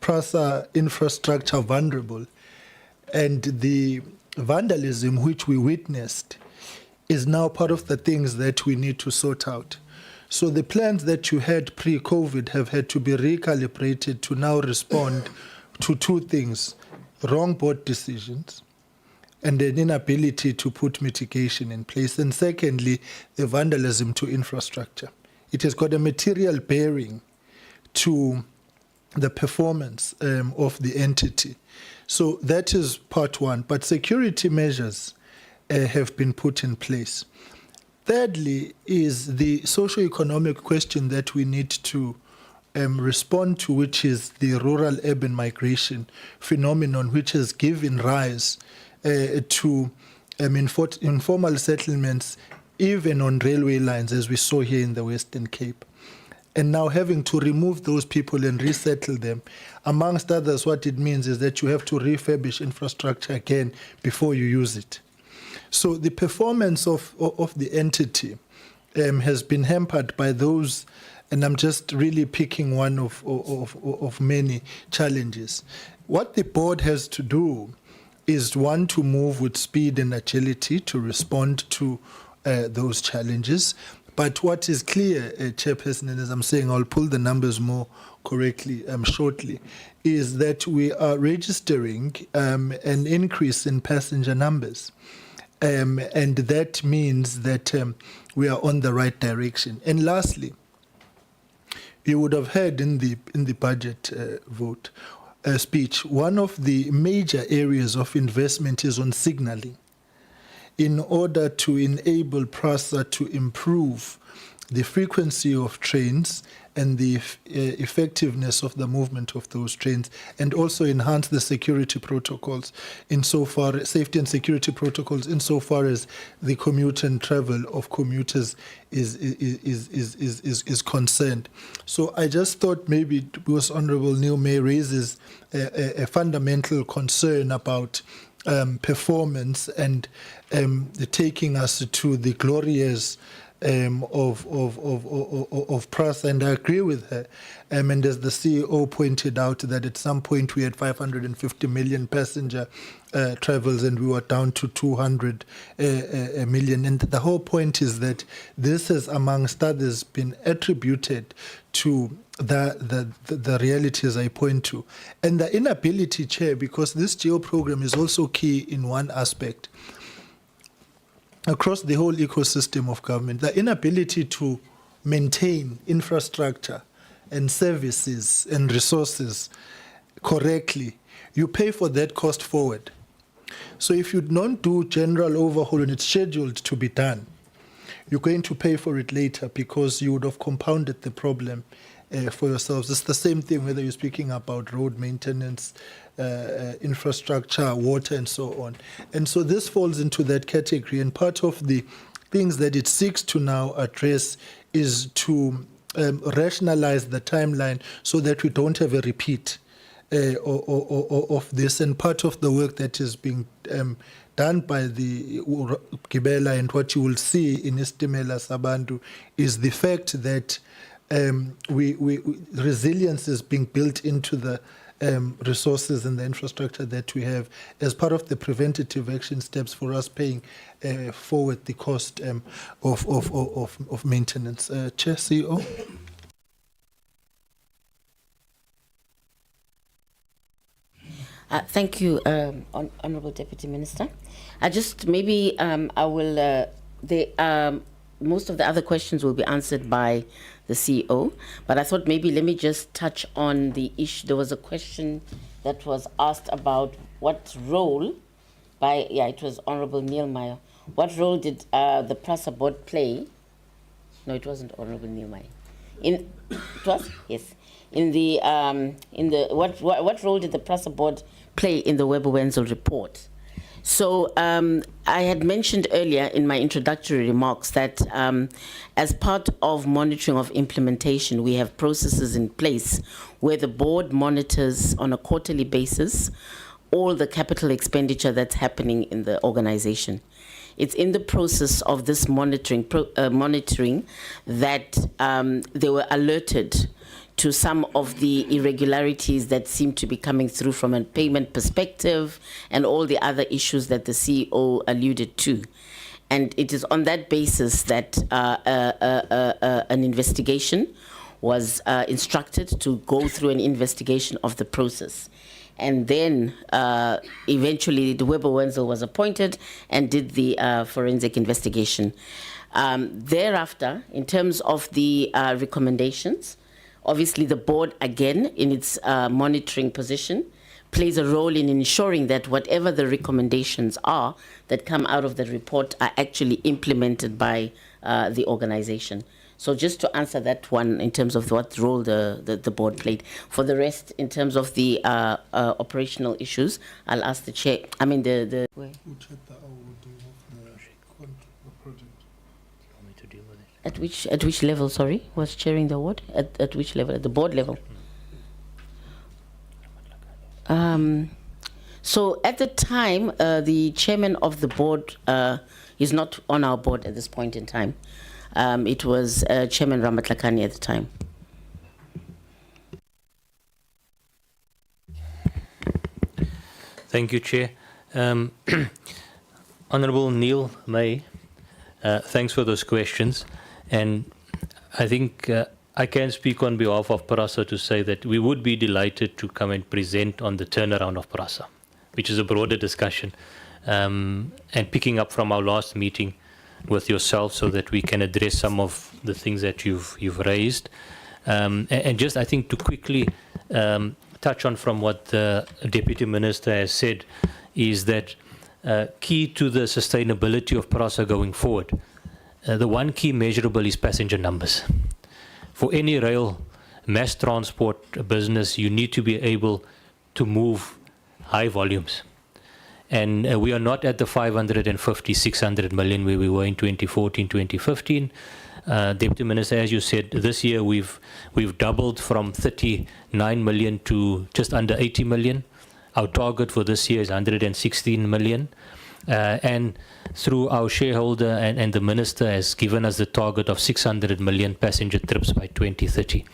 Prasa infrastructure vulnerable. And the vandalism which we witnessed is now part of the things that we need to sort out. So the plans that you had pre-COVID have had to be recalibrated to now respond to 2 things: wrong board decisions and an inability to put mitigation in place. And secondly, the vandalism to infrastructure. It has got a material bearing to the performance of the entity. So that is part one. But security measures have been put in place. Thirdly is the socio-economic question that we need to respond to, which is the rural-urban migration phenomenon, which has given rise to informal settlements, even on railway lines, as we saw here in the Western Cape. And now having to remove those people and resettle them, amongst others, what it means is that you have to refurbish infrastructure again before you use it. So the performance of the entity has been hampered by those, and I'm just really picking one of many challenges. What the board has to do is, one, to move with speed and agility to respond to those challenges. But what is clear, Chairperson, and as I'm saying, I'll pull the numbers more correctly shortly, is that we are registering an increase in passenger numbers. And that means that we are on the right direction. And lastly, you would have heard in the budget vote speech, one of the major areas of investment is on signalling, in order to enable Prasa to improve the frequency of trains and the effectiveness of the movement of those trains, and also enhance the security protocols insofar, safety and security protocols insofar as the commute and travel of commuters is concerned. So I just thought maybe, because Honourable Neil May raises a fundamental concern about performance and taking us to the glory years of Prasa, and I agree with her. And as the CEO pointed out, that at some point we had 550 million passenger travels, and we were down to 200 million. And the whole point is that this has, amongst others, been attributed to the realities I point to, and the inability, Chair, because this GEO program is also key in one aspect. Across the whole ecosystem of government, the inability to maintain infrastructure and services and resources correctly, you pay for that cost forward. So if you don't do general overhaul and it's scheduled to be done, you're going to pay for it later because you would have compounded the problem for yourselves. It's the same thing whether you're speaking about road maintenance, infrastructure, water, and so on. And so this falls into that category. And part of the things that it seeks to now address is to rationalize the timeline so that we don't have a repeat of this. And part of the work that is being done by the Gibela and what you will see in Istimela Sabantu is the fact that resilience is being built into the resources and the infrastructure that we have as part of the preventative action steps for us paying forward the cost of maintenance. Chair, CEO. Thank you, Honourable Deputy Minister. I just maybe I will. Most of the other questions will be answered by the CEO, but I thought maybe let me just touch on the issue. There was a question that was asked about what role, it was Honourable Neil Meyer. What role did the Prasa board play? No, it wasn't Honourable Neil Meyer. It was? Yes. What role did the Prasa board play in the Weber-Wenzel report? So I had mentioned earlier in my introductory remarks that as part of monitoring of implementation, we have processes in place where the board monitors on a quarterly basis all the capital expenditure that's happening in the organization. It's in the process of this monitoring that they were alerted to some of the irregularities that seem to be coming through from a payment perspective and all the other issues that the CEO alluded to. And it is on that basis that an investigation was instructed to go through an investigation of the process. And then eventually the Weber-Wenzel was appointed and did the forensic investigation. Thereafter, in terms of the recommendations, obviously the board, again, in its monitoring position, plays a role in ensuring that whatever the recommendations are that come out of the report are actually implemented by the organization. So just to answer that one in terms of what role the board played. For the rest, in terms of the operational issues, I'll ask the chair, At which level, sorry, was chairing the what? At which level? At the board level? So at the time, the chairman of the board is not on our board at this point in time. It was Chairman Ramatlakane at the time. Thank you, Chair. Honourable Neil May, thanks for those questions. And I think I can speak on behalf of Prasa to say that we would be delighted to come and present on the turnaround of Prasa, which is a broader discussion, and picking up from our last meeting with yourself so that we can address some of the things that you've raised. And just, I think, to quickly touch on from what the Deputy Minister has said is that key to the sustainability of Prasa going forward the one key measurable is passenger numbers. For any rail mass transport business, you need to be able to move high volumes. And we are not at the 550, 600 million where we were in 2014, 2015. Deputy Minister, as you said, this year we've doubled from 39 million to just under 80 million. Our target for this year is 116 million. And through our shareholder and the Minister has given us the target of 600 million passenger trips by 2030.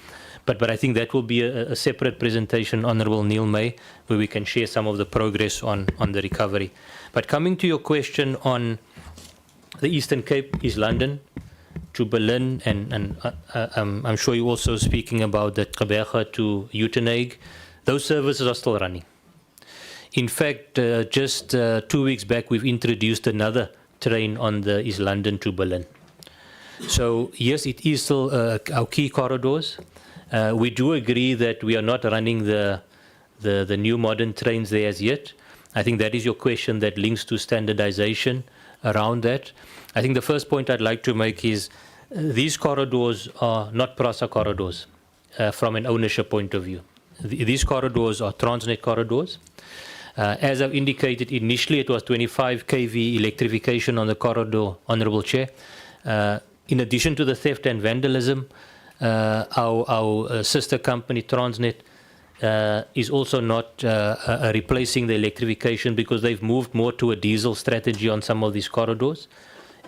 But I think that will be a separate presentation, Honourable Neil May, where we can share some of the progress on the recovery. But coming to your question on the Eastern Cape, East London to Berlin, and I'm sure you're also speaking about the Gqeberha to Uitenhage, those services are still running. In fact, just 2 weeks back, we've introduced another train on the East London to Berlin. So yes, it is still our key corridors. We do agree that we are not running the new modern trains there as yet. I think that is your question that links to standardization around that. I think the first point I'd like to make is these corridors are not Prasa corridors from an ownership point of view. These corridors are Transnet corridors. As I've indicated, initially it was 25 kV electrification on the corridor, Honourable Chair. In addition to the theft and vandalism, our sister company Transnet is also not replacing the electrification because they've moved more to a diesel strategy on some of these corridors.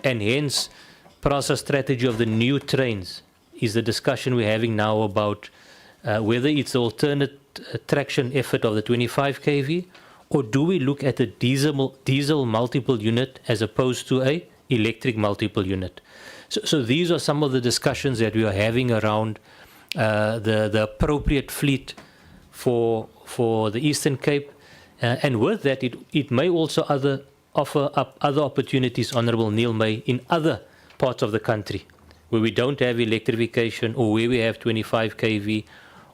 And hence, Prasa's strategy of the new trains is the discussion we're having now about whether it's the alternate traction effort of the 25 kV, or do we look at a diesel multiple unit as opposed to a electric multiple unit? So these are some of the discussions that we are having around the appropriate fleet for the Eastern Cape. And with that, it may also offer up other opportunities, Honourable Neil May, in other parts of the country where we don't have electrification or where we have 25 kV,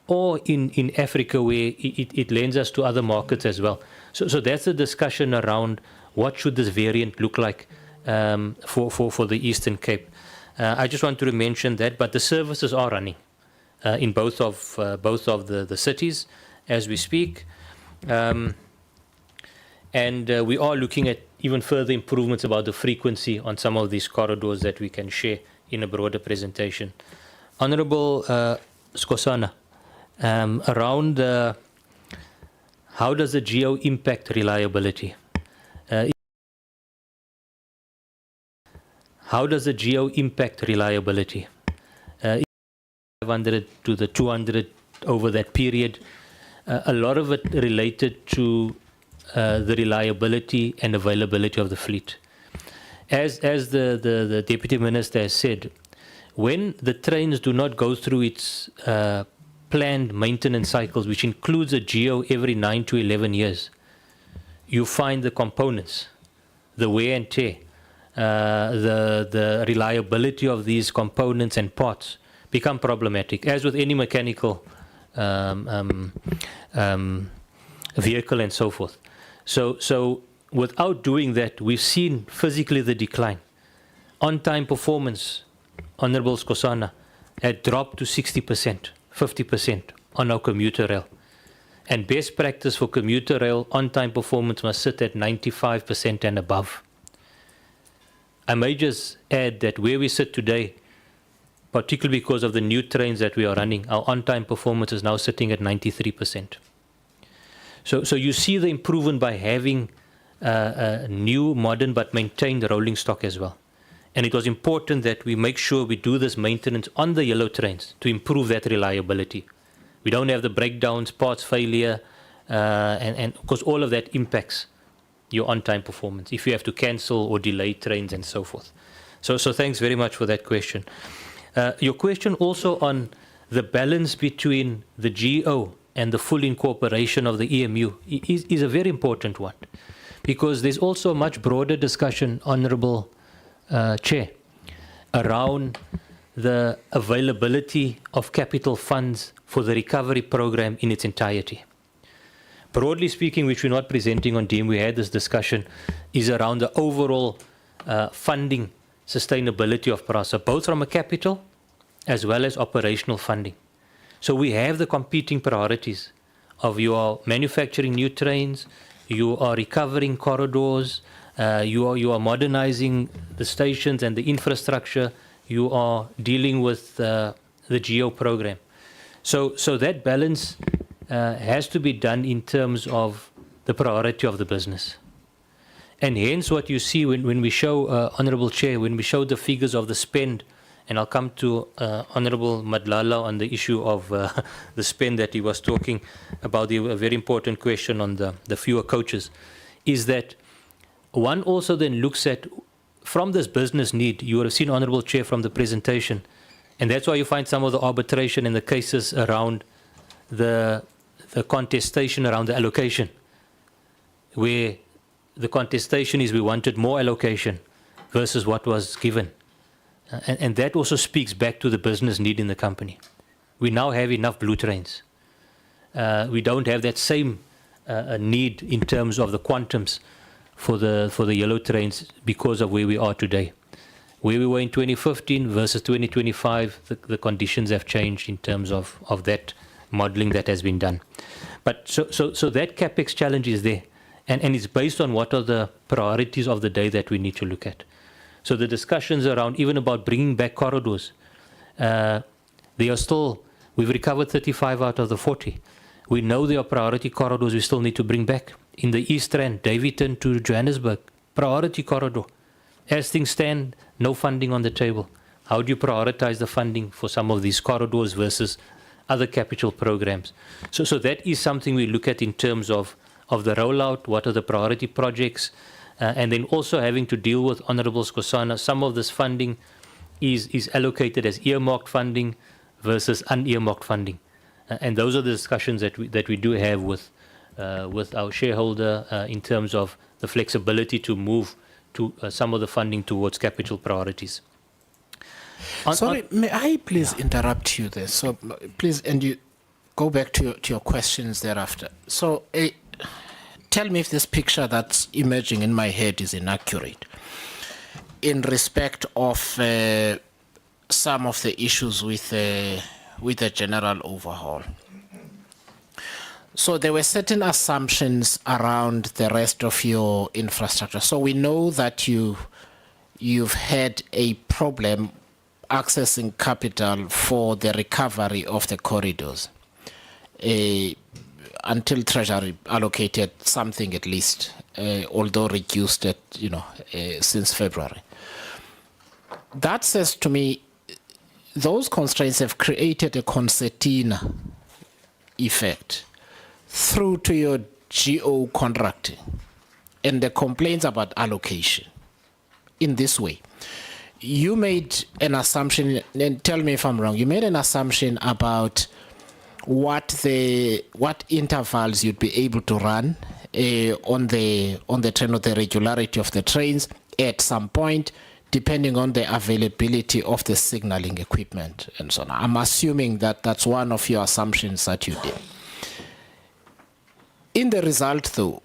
or in Africa where it lends us to other markets as well. So that's a discussion around what should this variant look like for the Eastern Cape. I just want to mention that, but the services are running in both of the cities as we speak. And we are looking at even further improvements about the frequency on some of these corridors that we can share in a broader presentation. Honourable Skosana, around how does the geo impact reliability? How does the geo impact reliability? 500 to the 200 over that period, a lot of it related to the reliability and availability of the fleet. As the Deputy Minister has said, when the trains do not go through its planned maintenance cycles, which includes a geo every 9 to 11 years, you find the components, the wear and tear, the reliability of these components and parts become problematic, as with any mechanical vehicle and so forth. So without doing that, we've seen physically the decline. On-time performance, Honourable Skosana, had dropped to 60%, 50% on our commuter rail. And best practice for commuter rail on-time performance must sit at 95% and above. I may just add that where we sit today, particularly because of the new trains that we are running, our on-time performance is now sitting at 93%. So you see the improvement by having a new, modern, but maintained rolling stock as well. And it was important that we make sure we do this maintenance on the yellow trains to improve that reliability. We don't have the breakdowns, parts failure, and because all of that impacts your on-time performance if you have to cancel or delay trains and so forth. So thanks very much for that question. Your question also on the balance between the GO and the full incorporation of the EMU is a very important one, because there's also a much broader discussion, Honourable Chair, around the availability of capital funds for the recovery program in its entirety. Broadly speaking, which we're not presenting on DEEM, we had this discussion, is around the overall funding sustainability of Prasa, both from a capital as well as operational funding. So we have the competing priorities of you are manufacturing new trains, you are recovering corridors, you are modernizing the stations and the infrastructure, you are dealing with the GEO program. So that balance has to be done in terms of the priority of the business. And hence what you see when we show, Honourable Chair, when we show the figures of the spend, and I'll come to Honourable Madlala on the issue of the spend that he was talking about, a very important question on the fewer coaches, is that one also then looks at, from this business need, you would have seen, Honourable Chair, from the presentation, and that's why you find some of the arbitration and the cases around the contestation around the allocation, where the contestation is we wanted more allocation versus what was given. And that also speaks back to the business need in the company. We now have enough blue trains. We don't have that same need in terms of the quantums for the yellow trains because of where we are today. Where we were in 2015 versus 2025, the conditions have changed in terms of that modelling that has been done. But so that CapEx challenge is there. And it's based on what are the priorities of the day that we need to look at. So the discussions around even about bringing back corridors, they are still, we've recovered 35 out of the 40. We know there are priority corridors we still need to bring back. In the East Rand, Davidton to Johannesburg, priority corridor. As things stand, no funding on the table. How do you prioritize the funding for some of these corridors versus other capital programs? So that is something we look at in terms of the rollout, what are the priority projects, and then also having to deal with, Honourable Skosana, some of this funding is allocated as earmarked funding versus unearmarked funding. And those are the discussions that we do have with our shareholder in terms of the flexibility to move to some of the funding towards capital priorities. Sorry, may I please interrupt you there? So please, and you go back to your questions thereafter. So tell me if this picture that's emerging in my head is inaccurate in respect of some of the issues with the general overhaul. So there were certain assumptions around the rest of your infrastructure. So we know that you've had a problem accessing capital for the recovery of the corridors. Until Treasury allocated something at least, although reduced it, since February. That says to me, those constraints have created a concertina effect through to your GO contracting and the complaints about allocation in this way. You made an assumption, and tell me if I'm wrong, you made an assumption about what intervals you'd be able to run on the train, or the regularity of the trains at some point, depending on the availability of the signaling equipment and so on. I'm assuming that that's one of your assumptions that you did. In the result, though,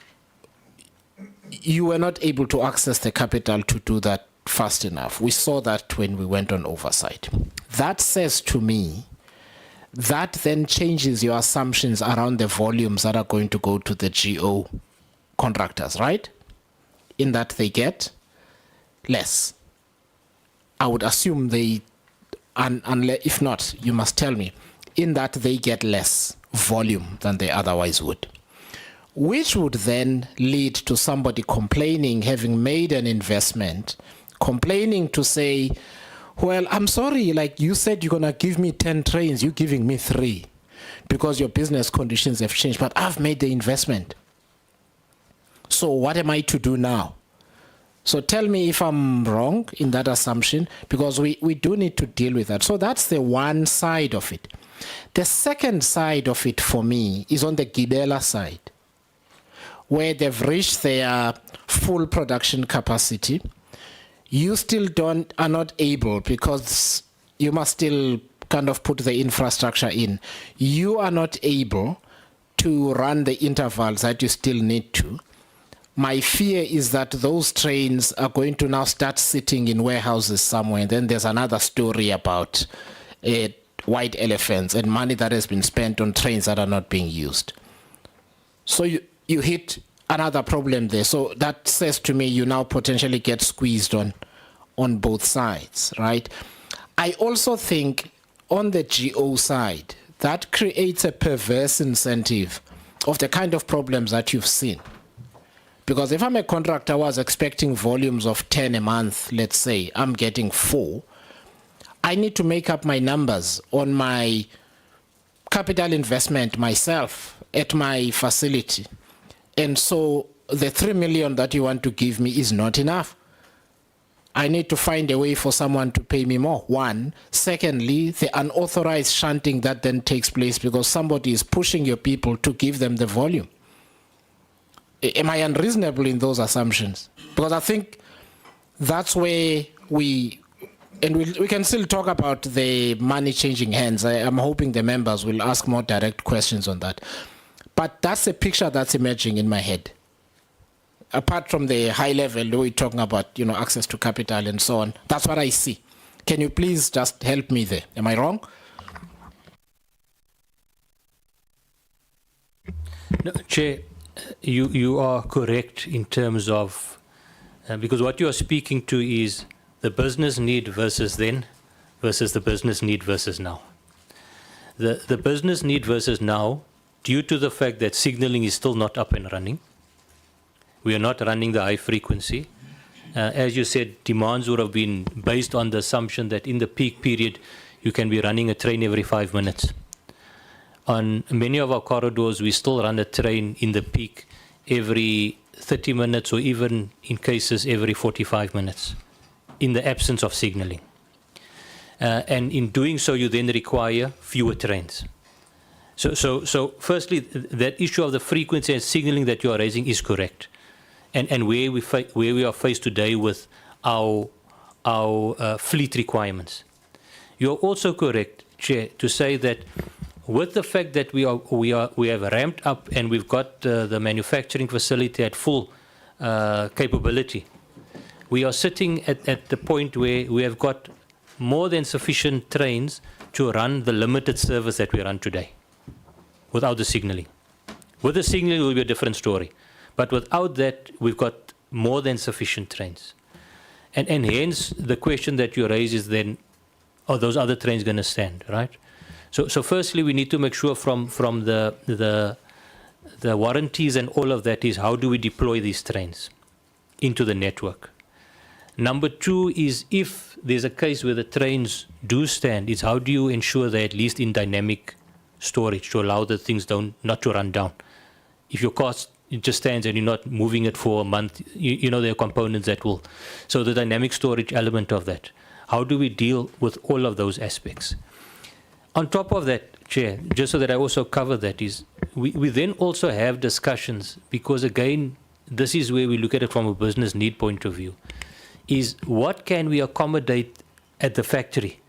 you were not able to access the capital to do that fast enough. We saw that when we went on oversight. That says to me, that then changes your assumptions around the volumes that are going to go to the GO contractors, right? In that they get less. I would assume they, if not, you must tell me, in that they get less volume than they otherwise would. Which would then lead to somebody complaining, having made an investment, complaining to say, well, I'm sorry, like you said you're going to give me 10 trains, you're giving me 3 because your business conditions have changed, but I've made the investment. So what am I to do now? So tell me if I'm wrong in that assumption, because we do need to deal with that. So that's the one side of it. The second side of it for me is on the Gibela side, where they've reached their full production capacity. You still are not able, because you must still kind of put the infrastructure in. You are not able to run the intervals that you still need to. My fear is that those trains are going to now start sitting in warehouses somewhere, and then there's another story about white elephants and money that has been spent on trains that are not being used. So you hit another problem there. So that says to me you now potentially get squeezed on both sides, right? I also think on the GO side, that creates a perverse incentive of the kind of problems that you've seen. Because if I'm a contractor, I was expecting volumes of 10 a month, let's say, I'm getting 4. I need to make up my numbers on my capital investment myself at my facility. And so the 3 million that you want to give me is not enough. I need to find a way for someone to pay me more, one. Secondly, the unauthorized shunting that then takes place because somebody is pushing your people to give them the volume. Am I unreasonable in those assumptions? Because I think that's where we can still talk about the money changing hands. I'm hoping the members will ask more direct questions on that. But that's a picture that's emerging in my head. Apart from the high level, we're talking about, access to capital and so on. That's what I see. Can you please just help me there? Am I wrong? No, Chair, you are correct in terms of, because what you are speaking to is the business need versus then versus the business need versus now. The business need versus now, due to the fact that signaling is still not up and running, we are not running the high frequency. As you said, demands would have been based on the assumption that in the peak period, you can be running a train every 5 minutes. On many of our corridors, we still run a train in the peak every 30 minutes or even in cases every 45 minutes in the absence of signaling. And in doing so, you then require fewer trains. So firstly, that issue of the frequency and signaling that you are raising is correct. And where we are faced today with our fleet requirements. You're also correct, Chair, to say that with the fact that we have ramped up and we've got the manufacturing facility at full capability, we are sitting at the point where we have got more than sufficient trains to run the limited service that we run today without the signaling. With the signaling, it will be a different story. But without that, we've got more than sufficient trains. And hence, the question that you raise is then, are those other trains going to stand, right? So firstly, we need to make sure from the warranties and all of that is how do we deploy these trains into the network. Number two is if there's a case where the trains do stand, is how do you ensure they're at least in dynamic storage to allow the things not to run down. If your cost it just stands and you're not moving it for a month, you know there are components that will. So the dynamic storage element of that. How do we deal with all of those aspects? On top of that, Chair, just so that I also cover that, is we then also have discussions, because again, this is where we look at it from a business need point of view, is what can we accommodate at the factory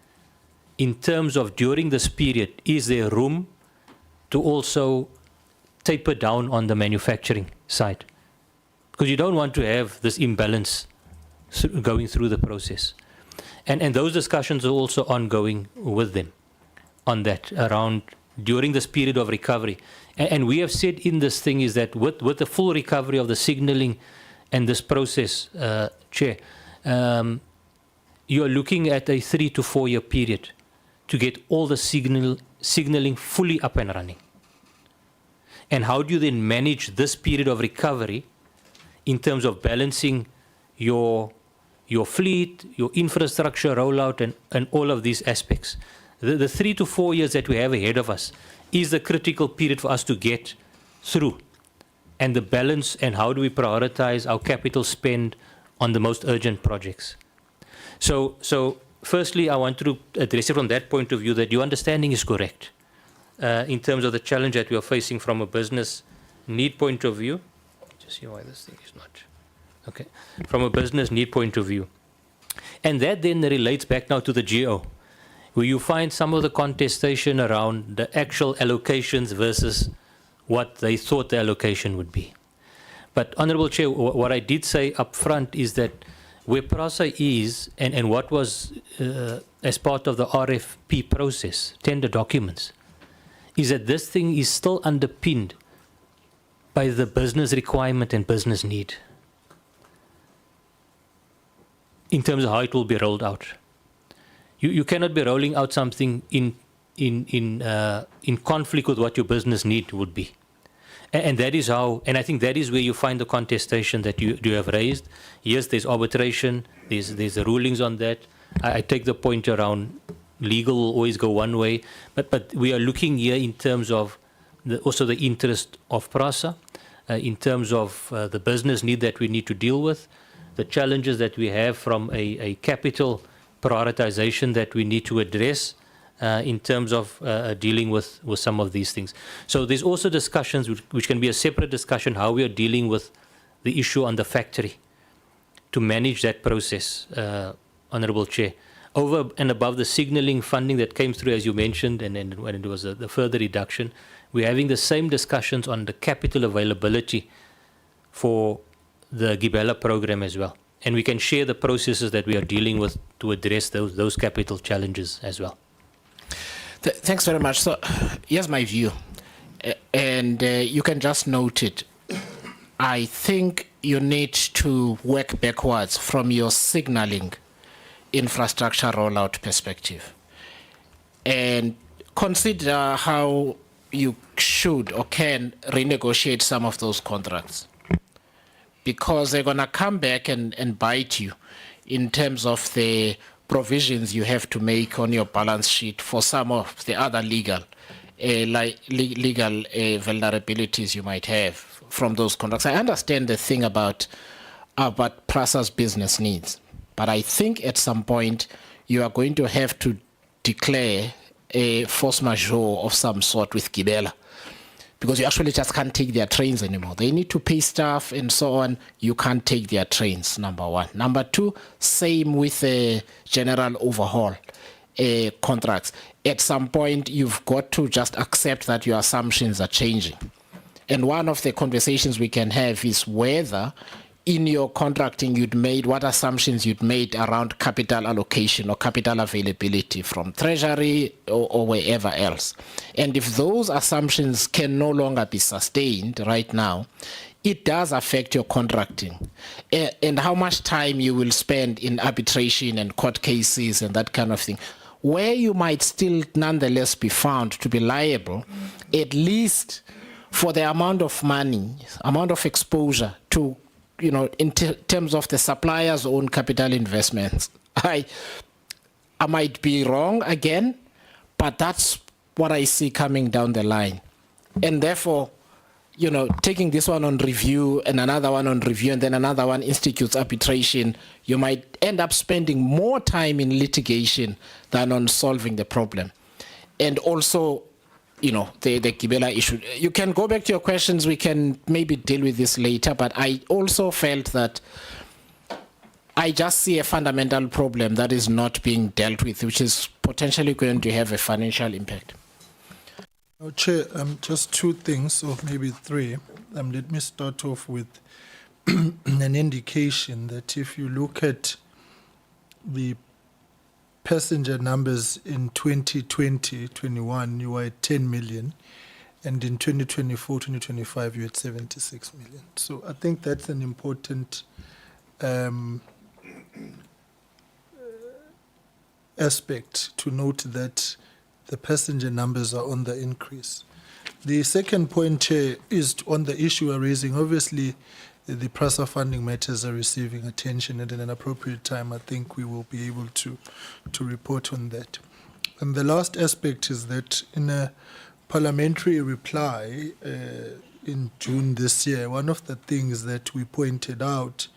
in terms of during this period, is there room to also taper down on the manufacturing side? Because you don't want to have this imbalance going through the process. And those discussions are also ongoing with them on that around during this period of recovery. And we have said in this thing is that with the full recovery of the signaling and this process, Chair, you are looking at a 3 to 4 year period to get all the signaling fully up and running. And how do you then manage this period of recovery in terms of balancing your fleet, your infrastructure rollout, and all of these aspects? The 3 to 4 years that we have ahead of us is the critical period for us to get through. And the balance and how do we prioritize our capital spend on the most urgent projects. So firstly, I want to address it from that point of view that your understanding is correct in terms of the challenge that we are facing from a business need point of view. Just see why this thing is not. Okay. From a business need point of view. And that then relates back now to the GO, where you find some of the contestation around the actual allocations versus what they thought the allocation would be. But Honourable Chair, what I did say up front is that where Prasa is and what was as part of the RFP process, tender documents, is that this thing is still underpinned by the business requirement and business need in terms of how it will be rolled out. You cannot be rolling out something in conflict with what your business need would be. And that is how, and I think that is where you find the contestation that you have raised. Yes, there's arbitration, there's the rulings on that. I take the point around legal will always go one way, but we are looking here in terms of also the interest of Prasa, in terms of the business need that we need to deal with, the challenges that we have from a capital prioritization that we need to address, in terms of dealing with some of these things. So there's also discussions which can be a separate discussion, how we are dealing with the issue on the factory to manage that process, Honourable Chair. Over and above the signalling funding that came through, as you mentioned, and when it was the further reduction, we're having the same discussions on the capital availability for the Gibela program as well. And we can share the processes that we are dealing with to address those capital challenges as well. Thanks very much. So here's my view, and you can just note it. I think you need to work backwards from your signaling infrastructure rollout perspective and consider how you should or can renegotiate some of those contracts, because they're going to come back and bite you in terms of the provisions you have to make on your balance sheet for some of the other legal vulnerabilities you might have from those contracts. I understand the thing about Prasa's business needs, but I think at some point you are going to have to declare a force majeure of some sort with Gibela, because you actually just can't take their trains anymore. They need to pay staff and so on. You can't take their trains, number one. Number two, same with the general overhaul contracts. At some point, you've got to just accept that your assumptions are changing. And one of the conversations we can have is whether in your contracting you'd made, what assumptions you'd made around capital allocation or capital availability from Treasury or wherever else. And if those assumptions can no longer be sustained right now, it does affect your contracting and how much time you will spend in arbitration and court cases and that kind of thing, where you might still nonetheless be found to be liable, at least for the amount of money, amount of exposure to, you know, in terms of the supplier's own capital investments. I might be wrong again, but that's what I see coming down the line. And therefore, you know, taking this one on review and another one on review and then another one institutes arbitration, you might end up spending more time in litigation than on solving the problem. And also, you know, the Gibela issue. You can go back to your questions. We can maybe deal with this later. But I also felt that I just see a fundamental problem that is not being dealt with, which is potentially going to have a financial impact. Chair, just two things, or maybe three. Let me start off with an indication that if you look at the passenger numbers in 2020-21, you were at 10 million, and in 2024-2025, you're at 76 million. So I think that's an important aspect to note, that the passenger numbers are on the increase. The second point, Chair, is on the issue we're raising. Obviously, the Prasa funding matters are receiving attention, and at an appropriate time, I think we will be able to report on that. And the last aspect is that in a parliamentary reply in June this year, one of the things that we pointed out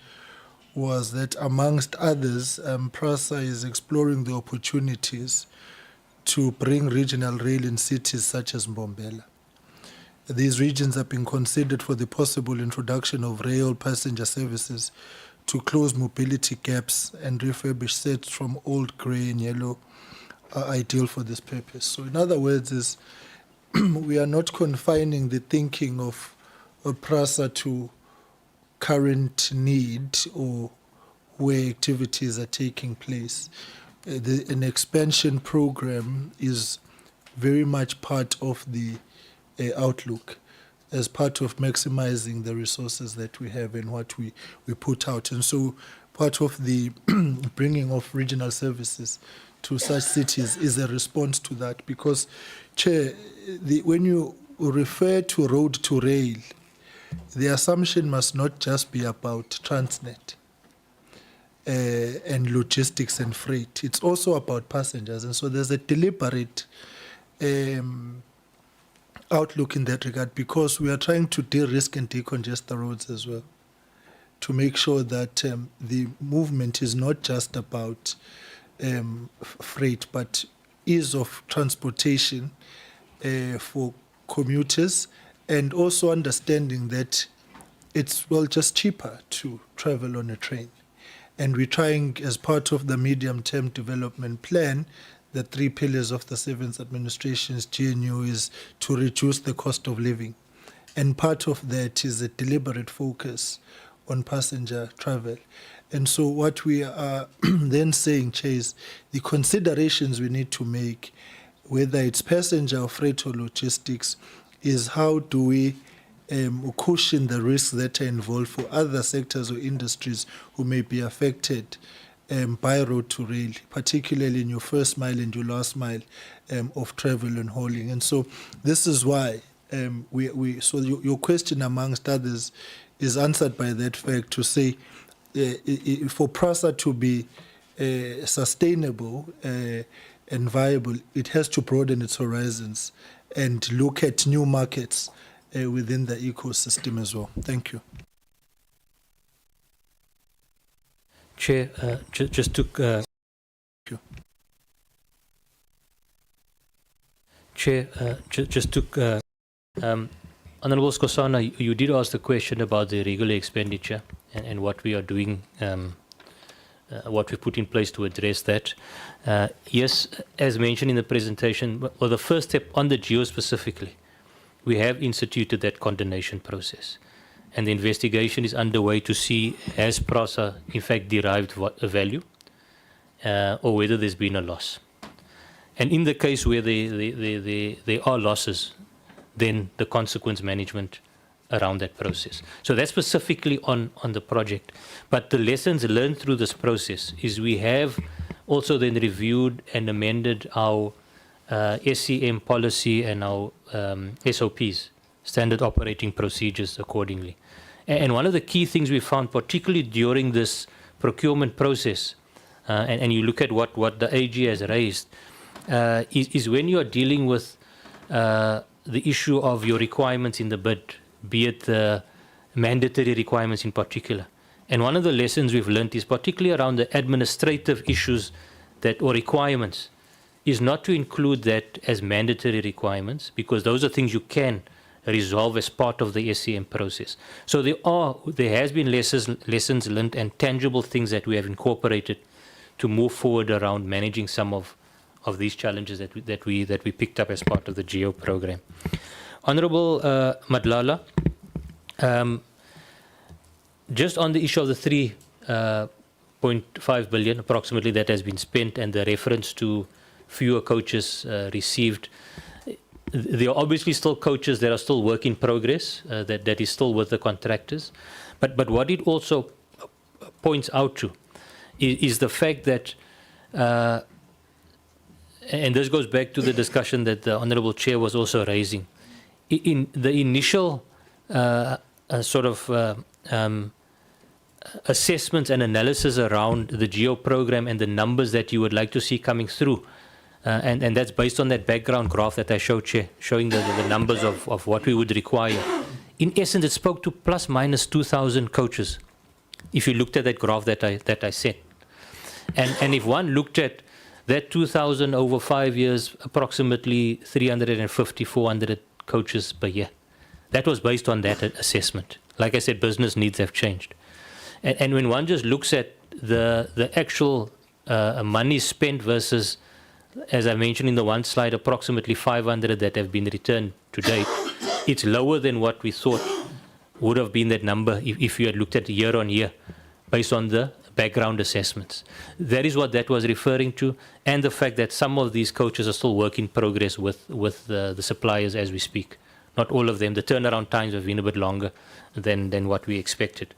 was that, amongst others, Prasa is exploring the opportunities to bring regional rail in cities such as Mbombela. These regions have been considered for the possible introduction of rail passenger services to close mobility gaps, and refurbish sets from old grey and yellow are ideal for this purpose. So in other words, is we are not confining the thinking of Prasa to current need or where activities are taking place. An expansion program is very much part of the outlook as part of maximizing the resources that we have and what we put out. And so part of the bringing of regional services to such cities is a response to that, because, Chair, when you refer to road to rail, the assumption must not just be about Transnet and logistics and freight. It's also about passengers. And so there's a deliberate outlook in that regard, because we are trying to de-risk and decongest the roads as well, to make sure that the movement is not just about freight, but ease of transportation for commuters, and also understanding that it's, well, just cheaper to travel on a train. And we're trying, as part of the medium-term development plan, the 3 pillars of the 7th administration's GNU is to reduce the cost of living. And part of that is a deliberate focus on passenger travel. And so what we are then saying, Chair, is the considerations we need to make, whether it's passenger or freight or logistics, is how do we cushion the risks that are involved for other sectors or industries who may be affected by road to rail, particularly in your first mile and your last mile of travel and hauling. And so this is why so your question, amongst others, is answered by that fact, to say for Prasa to be sustainable and viable, it has to broaden its horizons and look at new markets within the ecosystem as well. Thank you. Chair, just to Thank you. Chair, just to Honourable Skosana, you did ask the question about the regular expenditure and what we are doing, what we put in place to address that. Yes, as mentioned in the presentation, well, the first step on the geo specifically, we have instituted that condemnation process. And the investigation is underway to see has Prasa in fact derived a value or whether there's been a loss. And in the case where there are losses, then the consequence management around that process. So that's specifically on the project. But the lessons learned through this process is we have also then reviewed and amended our SCM policy and our SOPs, standard operating procedures, accordingly. And one of the key things we found, particularly during this procurement process, and you look at what the AG has raised, is when you are dealing with the issue of your requirements in the bid, be it the mandatory requirements in particular. And one of the lessons we've learned is particularly around the administrative issues or requirements, is not to include that as mandatory requirements, because those are things you can resolve as part of the SCM process. So there has been lessons learned and tangible things that we have incorporated to move forward around managing some of these challenges that we picked up as part of the GEO program. Honourable Madlala, just on the issue of the 3.5 billion approximately that has been spent and the reference to fewer coaches received, there are obviously still coaches that are still work in progress, that is still with the contractors. But what it also points out to is the fact that, and this goes back to the discussion that the Honourable Chair was also raising, in the initial assessments and analysis around the GEO program and the numbers that you would like to see coming through, and that's based on that background graph that I showed, Chair, showing the numbers of what we would require. In essence, it spoke to plus minus 2,000 coaches, if you looked at that graph that I set. And if one looked at that 2,000 over 5 years, approximately 350, 400 coaches per year. That was based on that assessment. Like I said, business needs have changed. And when one just looks at the actual money spent versus, as I mentioned in the one slide, approximately 500 that have been returned to date, it's lower than what we thought would have been that number if you had looked at year on year based on the background assessments. That is what that was referring to, and the fact that some of these coaches are still work in progress with the suppliers as we speak. Not all of them. The turnaround times have been a bit longer than what we expected.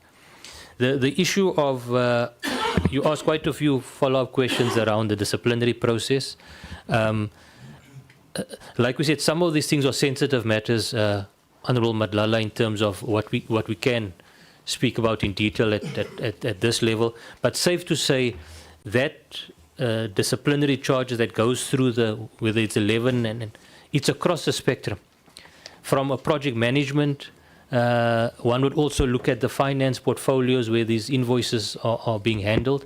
The issue of, you asked quite a few follow-up questions around the disciplinary process. Like we said, some of these things are sensitive matters, Honourable Madlala, in terms of what we can speak about in detail at this level. But safe to say that disciplinary charges that goes through whether it's 11 and it's across the spectrum. From a project management, one would also look at the finance portfolios where these invoices are being handled.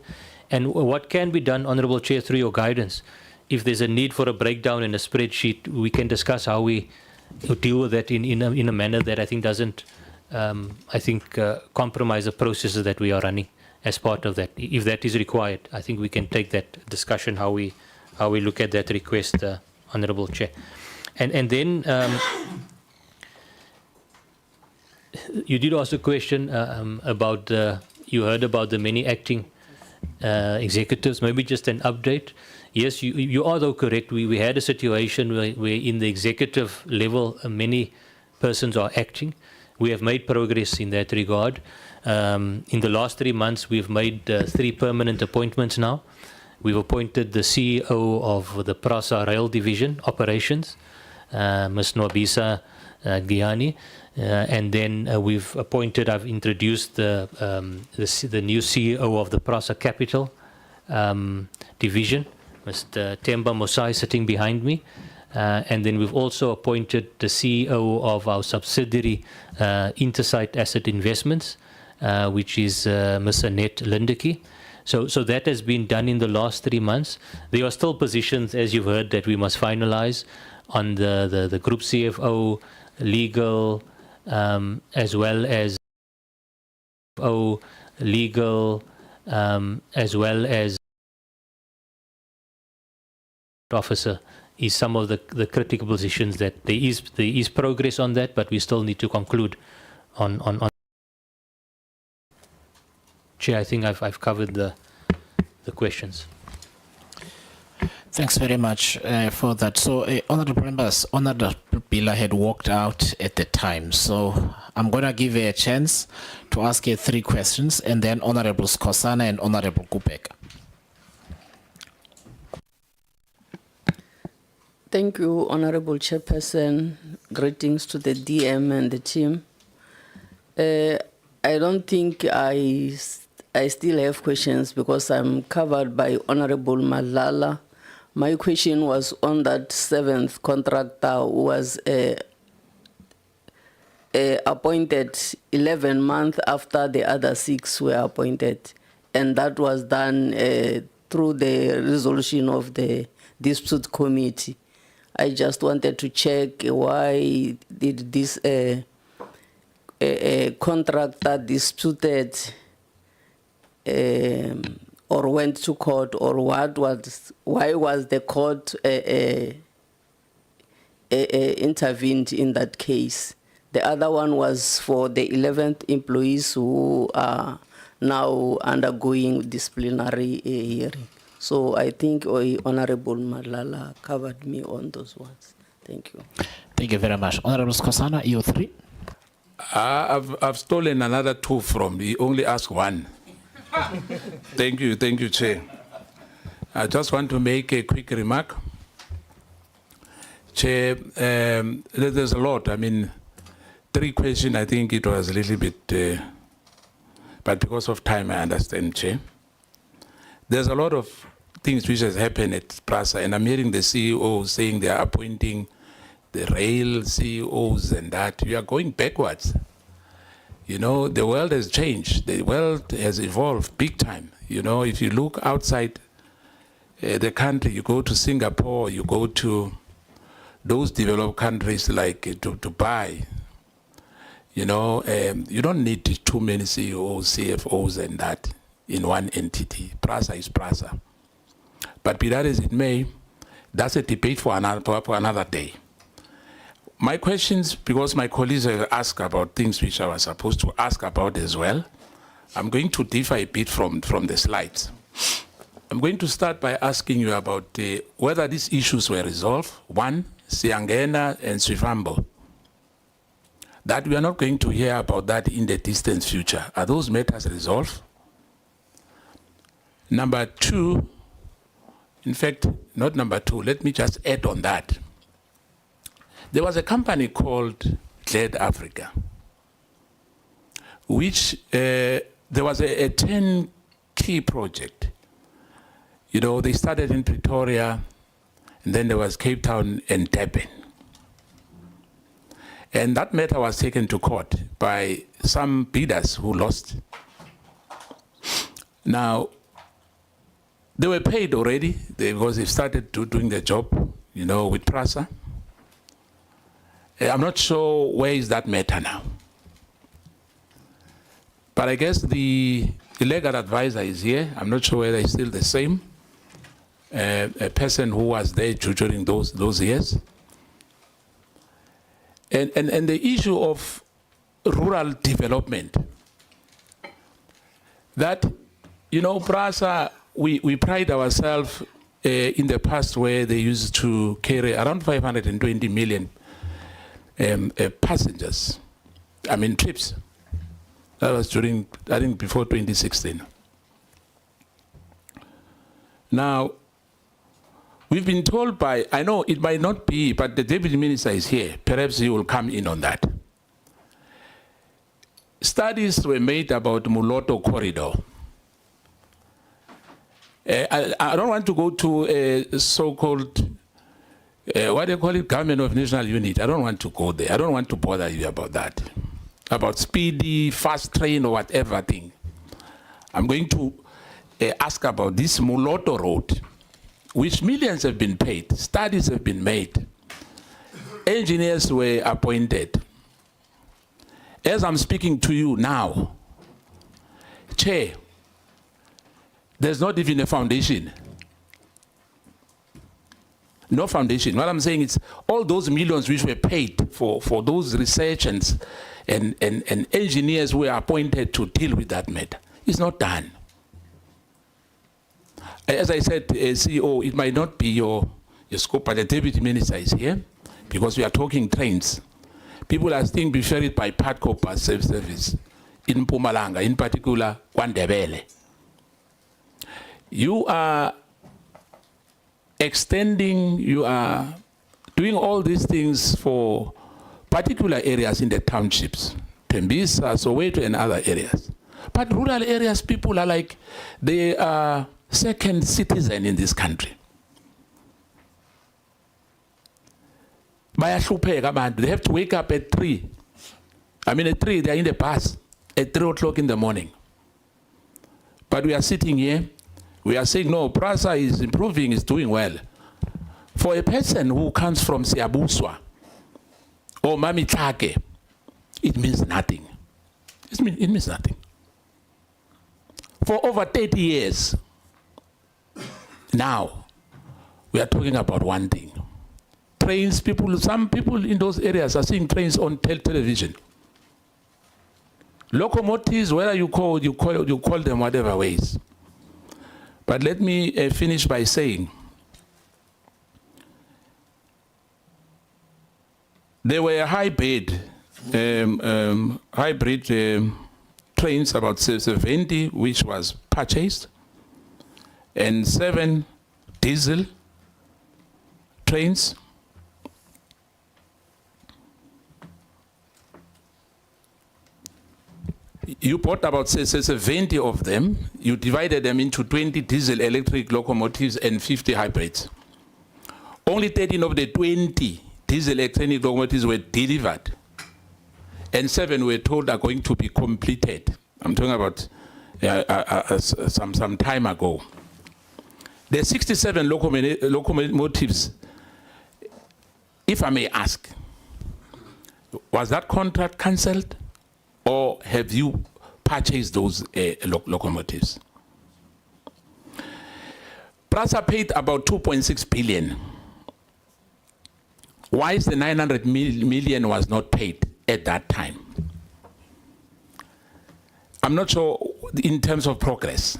And what can be done, Honourable Chair, through your guidance. If there's a need for a breakdown in a spreadsheet, we can discuss how we deal with that in a manner that I think doesn't, compromise the processes that we are running as part of that. If that is required, I think we can take that discussion, how we look at that request, Honourable Chair. And then you did ask a question about, you heard about the many acting executives, maybe just an update. Yes, you are though correct. We had a situation where in the executive level, many persons are acting. We have made progress in that regard. In the last 3 months, we've made 3 permanent appointments now. We've appointed the CEO of the Prasa Rail Division Operations, Ms. Nwabisa Giani. And then I've introduced the new CEO of the Prasa Capital Division, Mr. Temba Mosai, sitting behind me. And then we've also appointed the CEO of our subsidiary, Intersight Asset Investments, which is Ms. Annette Lindeke. So that has been done in the last 3 months. There are still positions, as you've heard, that we must finalize on the group CFO, legal, as well as as well as officer is some of the critical positions that there is progress on that, but we still need to conclude on. Chair, I think I've covered the questions. Thanks very much for that. So, honourable members, Honourable Bila had walked out at the time, so I'm going to give her a chance to ask her 3 questions, and then Honourable Skosana and Honourable Kupeka. Thank you, Honourable Chairperson. Greetings to the DM and the team. I don't think I still have questions because I'm covered by Honourable Madlala. My question was on that 7th contractor who was appointed 11 months after the other 6 were appointed. And that was done through the resolution of the dispute committee. I just wanted to check why did this contractor disputed or went to court, or why was the court intervened in that case? The other one was for the 11th employees who are now undergoing disciplinary hearing. So I think Honourable Madlala covered me on those ones. Thank you. Thank you very much. Honourable Skosana, you 3. I've stolen another 2 from. He only asked 1. Thank you, Chair. I just want to make a quick remark. Chair, there's a lot. I mean, 3 questions, I think it was a little bit, but because of time, I understand, Chair. There's a lot of things which has happened at Prasa, and I'm hearing the CEO saying they are appointing the rail CEOs and that. We are going backwards. You know, the world has changed. The world has evolved big time. You know, if you look outside the country, you go to Singapore, you go to those developed countries like Dubai, you know, you don't need too many CEOs, CFOs and that in one entity. Prasa is Prasa. But be that as it may, that's a debate for another day. my questions, because my colleagues have asked about things which I was supposed to ask about as well, I'm going to differ a bit from the slides. I'm going to start by asking you about whether these issues were resolved. One, Siangena and Swifambo. That we are not going to hear about that in the distant future. Are those matters resolved? Number two, in fact, not number two, let me just add on that. There was a company called Glad Africa, which there was a 10-key project. You know, they started in Pretoria, and then there was Cape Town and Durban. And that matter was taken to court by some bidders who lost. Now, they were paid already because they started doing their job, you know, with Prasa. I'm not sure where is that matter now. But I guess the legal advisor is here. I'm not sure whether he's still the same. A person who was there during those years. And the issue of rural development. That, you know, Prasa, we pride ourselves in the past where they used to carry around 520 million passengers, I mean trips. That was during, I think, before 2016. Now, we've been told by, I know it might not be, but the Deputy Minister is here. Perhaps he will come in on that. Studies were made about Muloto Corridor. I don't want to go to a so-called, what do you call it, Government of National Unit. I don't want to go there. I don't want to bother you about that. About speedy, fast train or whatever thing. I'm going to ask about this Muloto Road, which millions have been paid, studies have been made, engineers were appointed. As I'm speaking to you now, Chair, there's not even a foundation. No foundation. What I'm saying is all those millions which were paid for those research and engineers who were appointed to deal with that matter is not done. As I said, CEO, it might not be your scope, but the Deputy Minister is here because we are talking trains. People are still being ferried by Patco bus service in Mpumalanga, in particular, Kwandebele. You are extending, you are doing all these things for particular areas in the townships, Tembisa, Soweto, and other areas. But rural areas, people are like, they are second citizen in this country. They have to wake up at 3. I mean, at 3, they are in the bus at 3 o'clock in the morning. But we are sitting here, we are saying, no, Prasa is improving, is doing well. For a person who comes from Siabuswa or Mamitake, it means nothing. It means nothing. For over 30 years, now, we are talking about one thing. Trains, some people in those areas are seeing trains on television. Locomotives, whether you call them whatever ways. But let me finish by saying, there were hybrid trains, about 70, which was purchased, and 7 diesel trains. You bought about 70 of them. You divided them into 20 diesel electric locomotives and 50 hybrids. Only 13 of the 20 diesel electric locomotives were delivered, and 7 were told are going to be completed. I'm talking about some time ago. The 67 locomotives, if I may ask, was that contract cancelled? Or have you purchased those locomotives? Prasa paid about 2.6 billion why is the 900 million was not paid at that time? I'm not sure in terms of progress,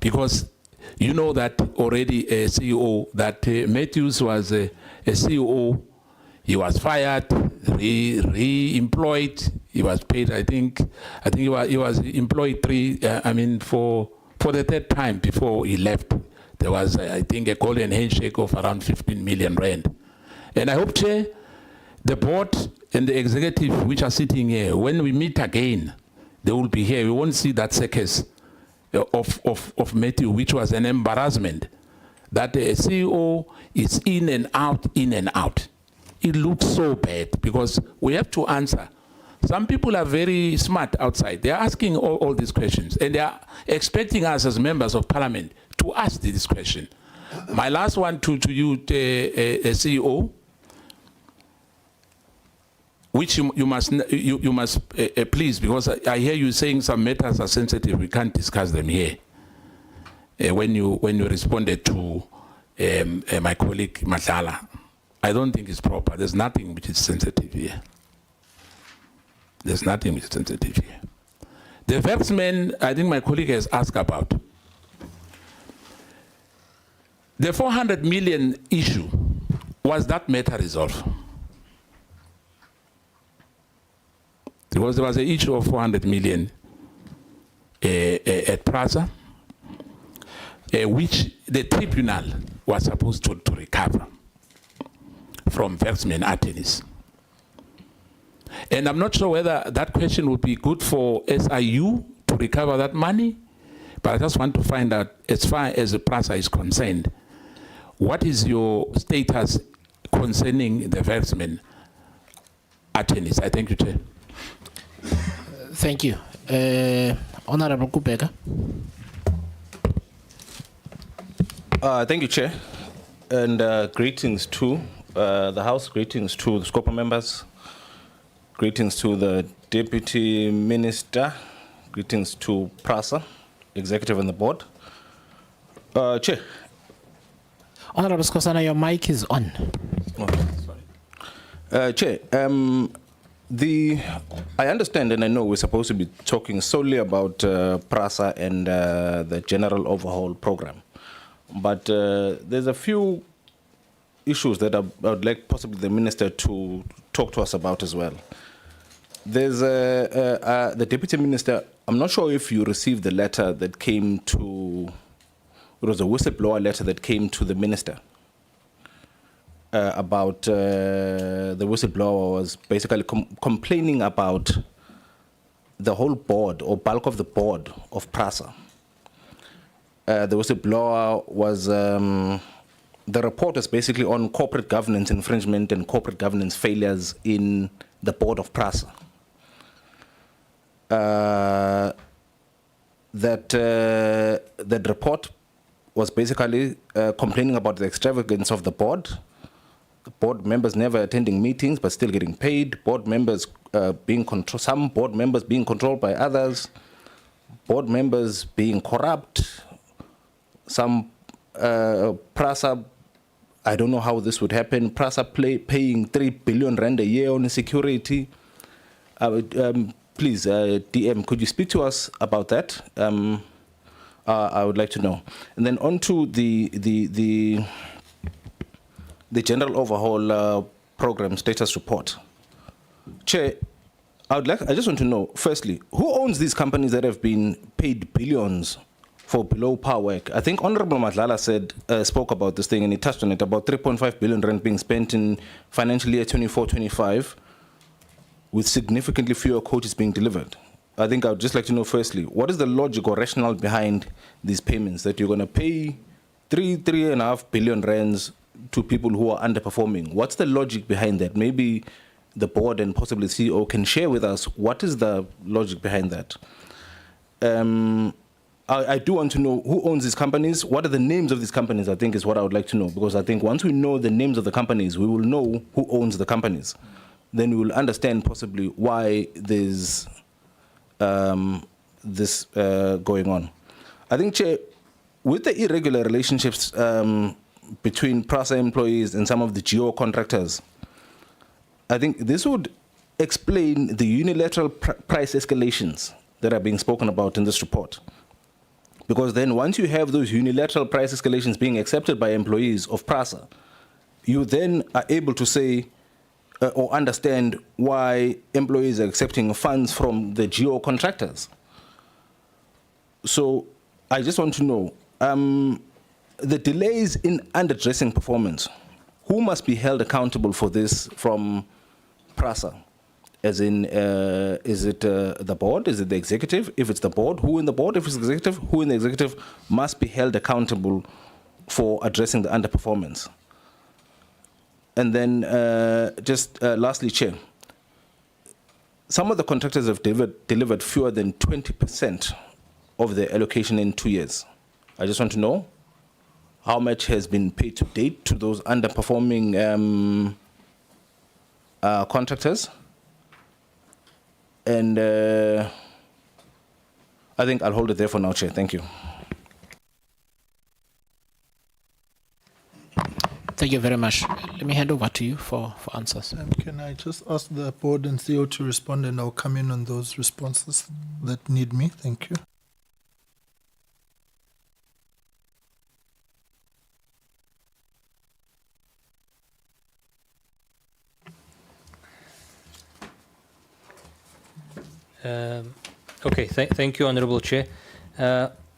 because you know that already a CEO, that Matthews was a CEO, he was fired, re-employed, he was paid, I think he was employed for the third time before he left. There was, I think, a golden handshake of around 15 million rand. And I hope, Chair, the board and the executive which are sitting here, when we meet again, they will be here. We won't see that circus of Matthew, which was an embarrassment. That the CEO is in and out, in and out. It looks so bad because we have to answer. Some people are very smart outside. They are asking all these questions, and they are expecting us as members of parliament to ask this question. My last one to you, CEO, which you must please, because I hear you saying some matters are sensitive. We can't discuss them here. When you responded to my colleague Matala, I don't think it's proper. There's nothing which is sensitive here. There's nothing which is sensitive here. The Versman, I think my colleague has asked about. The 400 million issue, was that matter resolved? Because there was an issue of 400 million at Prasa, which the tribunal was supposed to recover from Versman attorneys. And I'm not sure whether that question would be good for SIU to recover that money, but I just want to find out, as far as the Prasa is concerned, what is your status concerning the Versman attorneys? I thank you, Chair. Thank you. Honorable Kubeka. Thank you, Chair. And greetings to the House, greetings to the Scopa members, greetings to the Deputy Minister, greetings to Prasa, Executive and the Board. Chair. Honorable Skosana, your mic is on. Oh, sorry. Chair, I understand and I know we're supposed to be talking solely about Prasa and the general overhaul program. But there's a few issues that I would like possibly the Minister to talk to us about as well. There's the Deputy Minister, I'm not sure if you received the letter that came to, it was a whistleblower letter that came to the Minister about the whistleblower was basically complaining about the whole board or bulk of the board of Prasa. The whistleblower was, the report is basically on corporate governance infringement and corporate governance failures in the board of Prasa. That report was basically complaining about the extravagance of the board members never attending meetings but still getting paid, board members being controlled, some board members being controlled by others, board members being corrupt, some Prasa, I don't know how this would happen, Prasa paying 3 billion rand a year on security. Please, DM, could you speak to us about that? I would like to know. And then on to the general overhaul program status report. Chair, I just want to know, firstly, who owns these companies that have been paid billions for below par work? I think Honorable Madlala spoke about this thing and he touched on it, about 3.5 billion rand being spent in financial year 24-25 with significantly fewer coaches being delivered. I think I would just like to know, firstly, what is the logic or rationale behind these payments that you're going to pay 3.5 billion rands to people who are underperforming? What's the logic behind that? Maybe the board and possibly the CEO can share with us what is the logic behind that. I do want to know who owns these companies. What are the names of these companies, I think, is what I would like to know. Because I think once we know the names of the companies, we will know who owns the companies. Then we will understand possibly why there's this going on. I think, Chair, with the irregular relationships between Prasa employees and some of the GO contractors. I think this would explain the unilateral price escalations that are being spoken about in this report. Because then once you have those unilateral price escalations being accepted by employees of Prasa, you then are able to say or understand why employees are accepting funds from the GO contractors. So I just want to know, the delays in underdressing performance, who must be held accountable for this from Prasa? As in, is it the board? Is it the executive? If it's the board, who in the board? If it's the executive, who in the executive must be held accountable for addressing the underperformance? And then lastly, Chair, some of the contractors have delivered fewer than 20% of their allocation in 2 years. I just want to know how much has been paid to date to those underperforming contractors. And I think I'll hold it there for now, Chair. Thank you. Thank you very much. Let me hand over to you for answers. Can I just ask the board and CEO to respond, and I'll come in on those responses that need me? Thank you. Okay, thank you, Honourable Chair.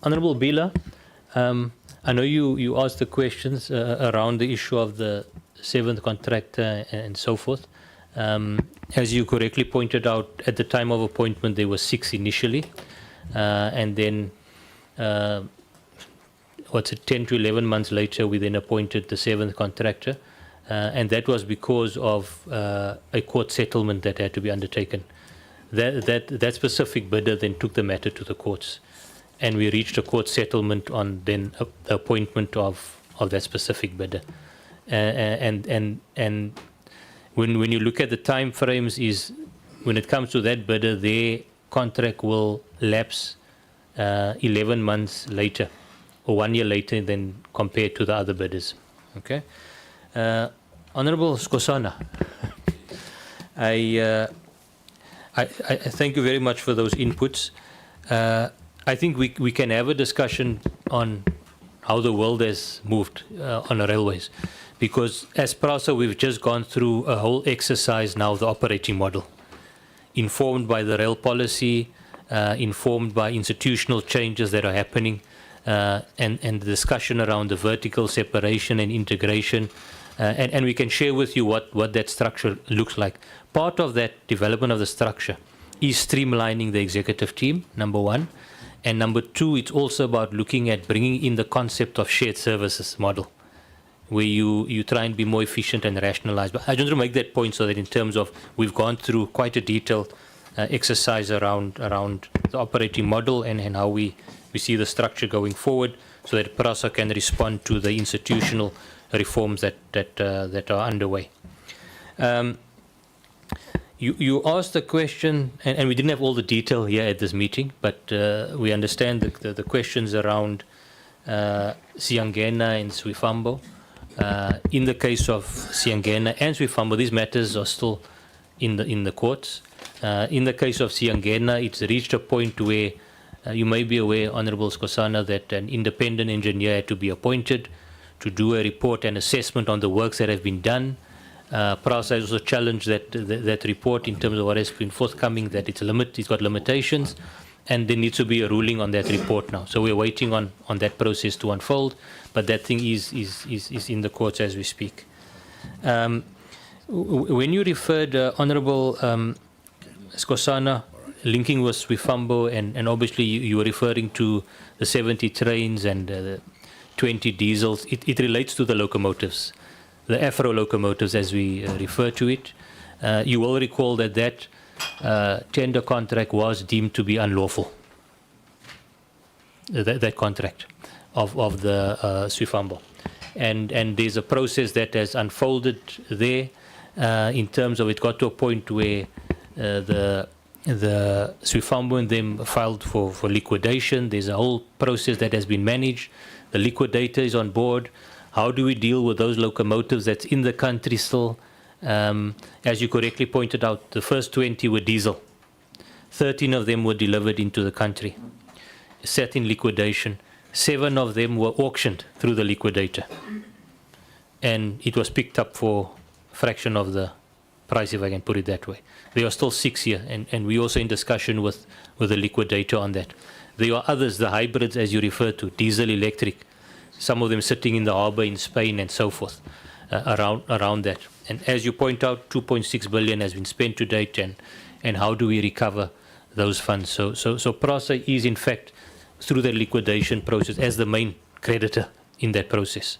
Honourable Bila, I know you asked the questions around the issue of the 7th contractor and so forth. As you correctly pointed out, at the time of appointment there were 6 initially, and then 10 to 11 months later we then appointed the 7th contractor, and that was because of a court settlement that had to be undertaken. That specific bidder then took the matter to the courts, and we reached a court settlement on then the appointment of that specific bidder. And when you look at the time frames, is when it comes to that bidder, their contract will lapse 11 months later, or 1 year later than compared to the other bidders. Okay, Honourable Skosana, I thank you very much for those inputs. I think we can have a discussion on how the world has moved on the railways, because as Prasa we've just gone through a whole exercise now, the operating model, informed by the rail policy, informed by institutional changes that are happening, and the discussion around the vertical separation and integration, and we can share with you what that structure looks like. Part of that development of the structure is streamlining the executive team, number one. And number two, it's also about looking at bringing in the concept of shared services model, where you try and be more efficient and rationalize. But I just want to make that point so that in terms of, we've gone through quite a detailed exercise around the operating model and how we see the structure going forward, so that Prasa can respond to the institutional reforms that are underway. You asked the question, and we didn't have all the detail here at this meeting, but we understand the questions around Siangena and Swifambo. In the case of Siangena and Swifambo, these matters are still in the courts. In the case of Siangena, it's reached a point where you may be aware, Honourable Skosana, that an independent engineer had to be appointed to do a report and assessment on the works that have been done. Prasa has also challenged that report in terms of what has been forthcoming, that it's got limitations, and there needs to be a ruling on that report now. So we're waiting on that process to unfold, but that thing is in the courts as we speak. When you referred, Honourable Skosana, linking with Swifambo, and obviously you were referring to the 70 trains and the 20 diesels, it relates to the locomotives, the Afro locomotives as we refer to it. You will recall that tender contract was deemed to be unlawful, that contract of the Swifambo. And there's a process that has unfolded there in terms of, it got to a point where the Swifambo and them filed for liquidation. There's a whole process that has been managed. The liquidator is on board. How do we deal with those locomotives that's in the country still? As you correctly pointed out, the first 20 were diesel. 13 of them were delivered into the country, set in liquidation. 7 of them were auctioned through the liquidator. And it was picked up for a fraction of the price, if I can put it that way. There are still 6 here, and we're also in discussion with the liquidator on that. There are others, the hybrids, as you refer to, diesel, electric, some of them sitting in the harbor in Spain and so forth, around that. And as you point out, 2.6 billion has been spent to date, and how do we recover those funds? So Prasa is, in fact, through the liquidation process, as the main creditor in that process,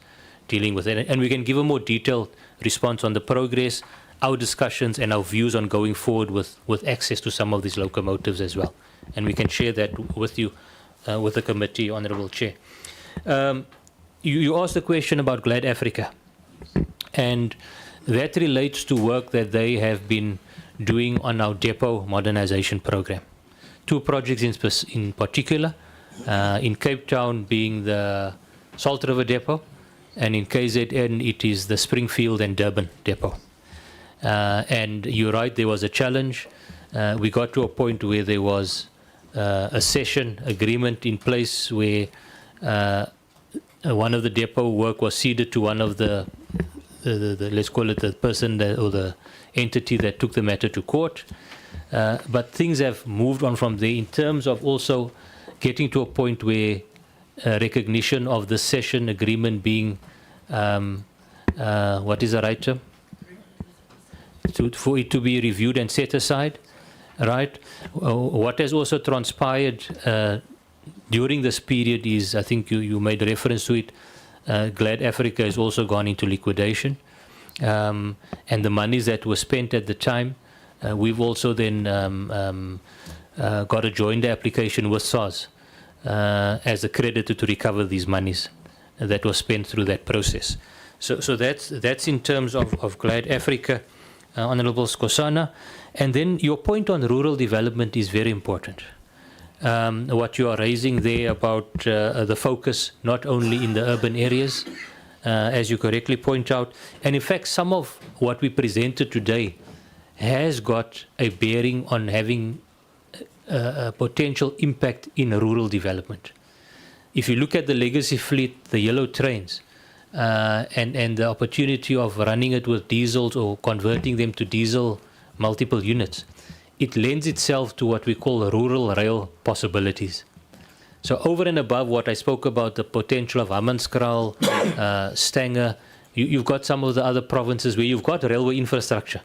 dealing with it. And we can give a more detailed response on the progress, our discussions, and our views on going forward with access to some of these locomotives as well. And we can share that with you, with the committee, Honourable Chair. You asked a question about Glad Africa, and that relates to work that they have been doing on our depot modernization program. 2 projects in particular, in Cape Town being the Salt River depot, and in KZN it is the Springfield and Durban depot. And you're right, there was a challenge. We got to a point where there was a session agreement in place where one of the depot work was ceded to one of the let's call it the person that, or the entity that took the matter to court. But things have moved on from there in terms of also getting to a point where recognition of the session agreement being, what is the right term? For it to be reviewed and set aside, right? What has also transpired during this period is, I think you made reference to it, Glad Africa has also gone into liquidation. And the monies that were spent at the time, we've also then got a joint application with SARS as a creditor to recover these monies that were spent through that process. So that's in terms of Glad Africa, Honourable Skosana. And then your point on rural development is very important. What you are raising there about the focus not only in the urban areas, as you correctly point out, and in fact some of what we presented today has got a bearing on having a potential impact in rural development. If you look at the legacy fleet, the yellow trains, and the opportunity of running it with diesels or converting them to diesel multiple units, it lends itself to what we call rural rail possibilities. So over and above what I spoke about, the potential of Hammanskraal, Stanger, you've got some of the other provinces where you've got railway infrastructure,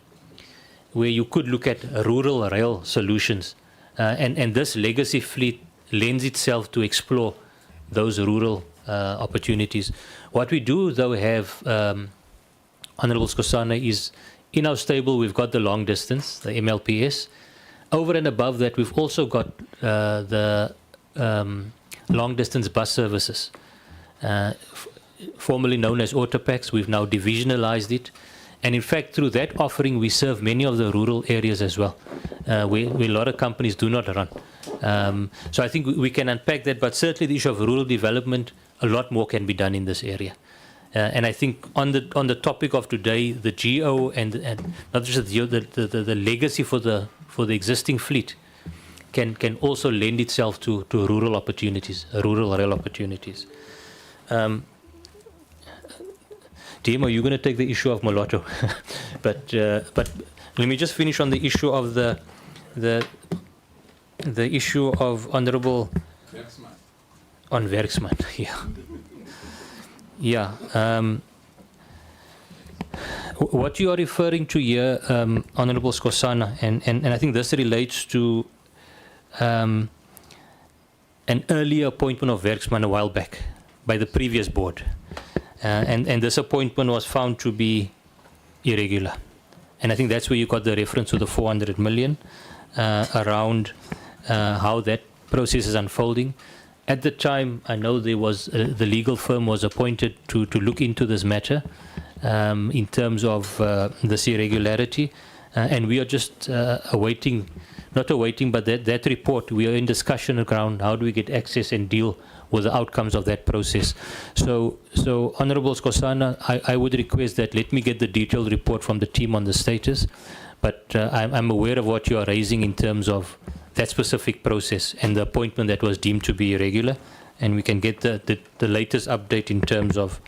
where you could look at rural rail solutions. And this legacy fleet lends itself to explore those rural opportunities. What we do, though, have, Honourable Skosana, is in our stable we've got the long distance, the MLPS. Over and above that, we've also got the long distance bus services, formerly known as Autopacks. We've now divisionalized it. And in fact, through that offering, we serve many of the rural areas as well, where a lot of companies do not run. So I think we can unpack that, but certainly the issue of rural development, a lot more can be done in this area. And I think on the topic of today, the GO and not just the legacy for the existing fleet can also lend itself to rural opportunities, rural rail opportunities. Demo, you're going to take the issue of Molotto, but let me just finish on the issue of the issue of Honourable on Werksman. Yeah. What you are referring to here, Honourable Skosana, and I think this relates to an earlier appointment of Werksman a while back by the previous board. And this appointment was found to be irregular. And I think that's where you got the reference to the 400 million around how that process is unfolding. At the time, I know there was the legal firm was appointed to look into this matter in terms of this irregularity. And we are just awaiting not awaiting, but that report, we are in discussion around how do we get access and deal with the outcomes of that process. So Honorable Skosana, I would request that let me get the detailed report from the team on the status, but I'm aware of what you are raising in terms of that specific process and the appointment that was deemed to be irregular, and we can get the latest update in terms of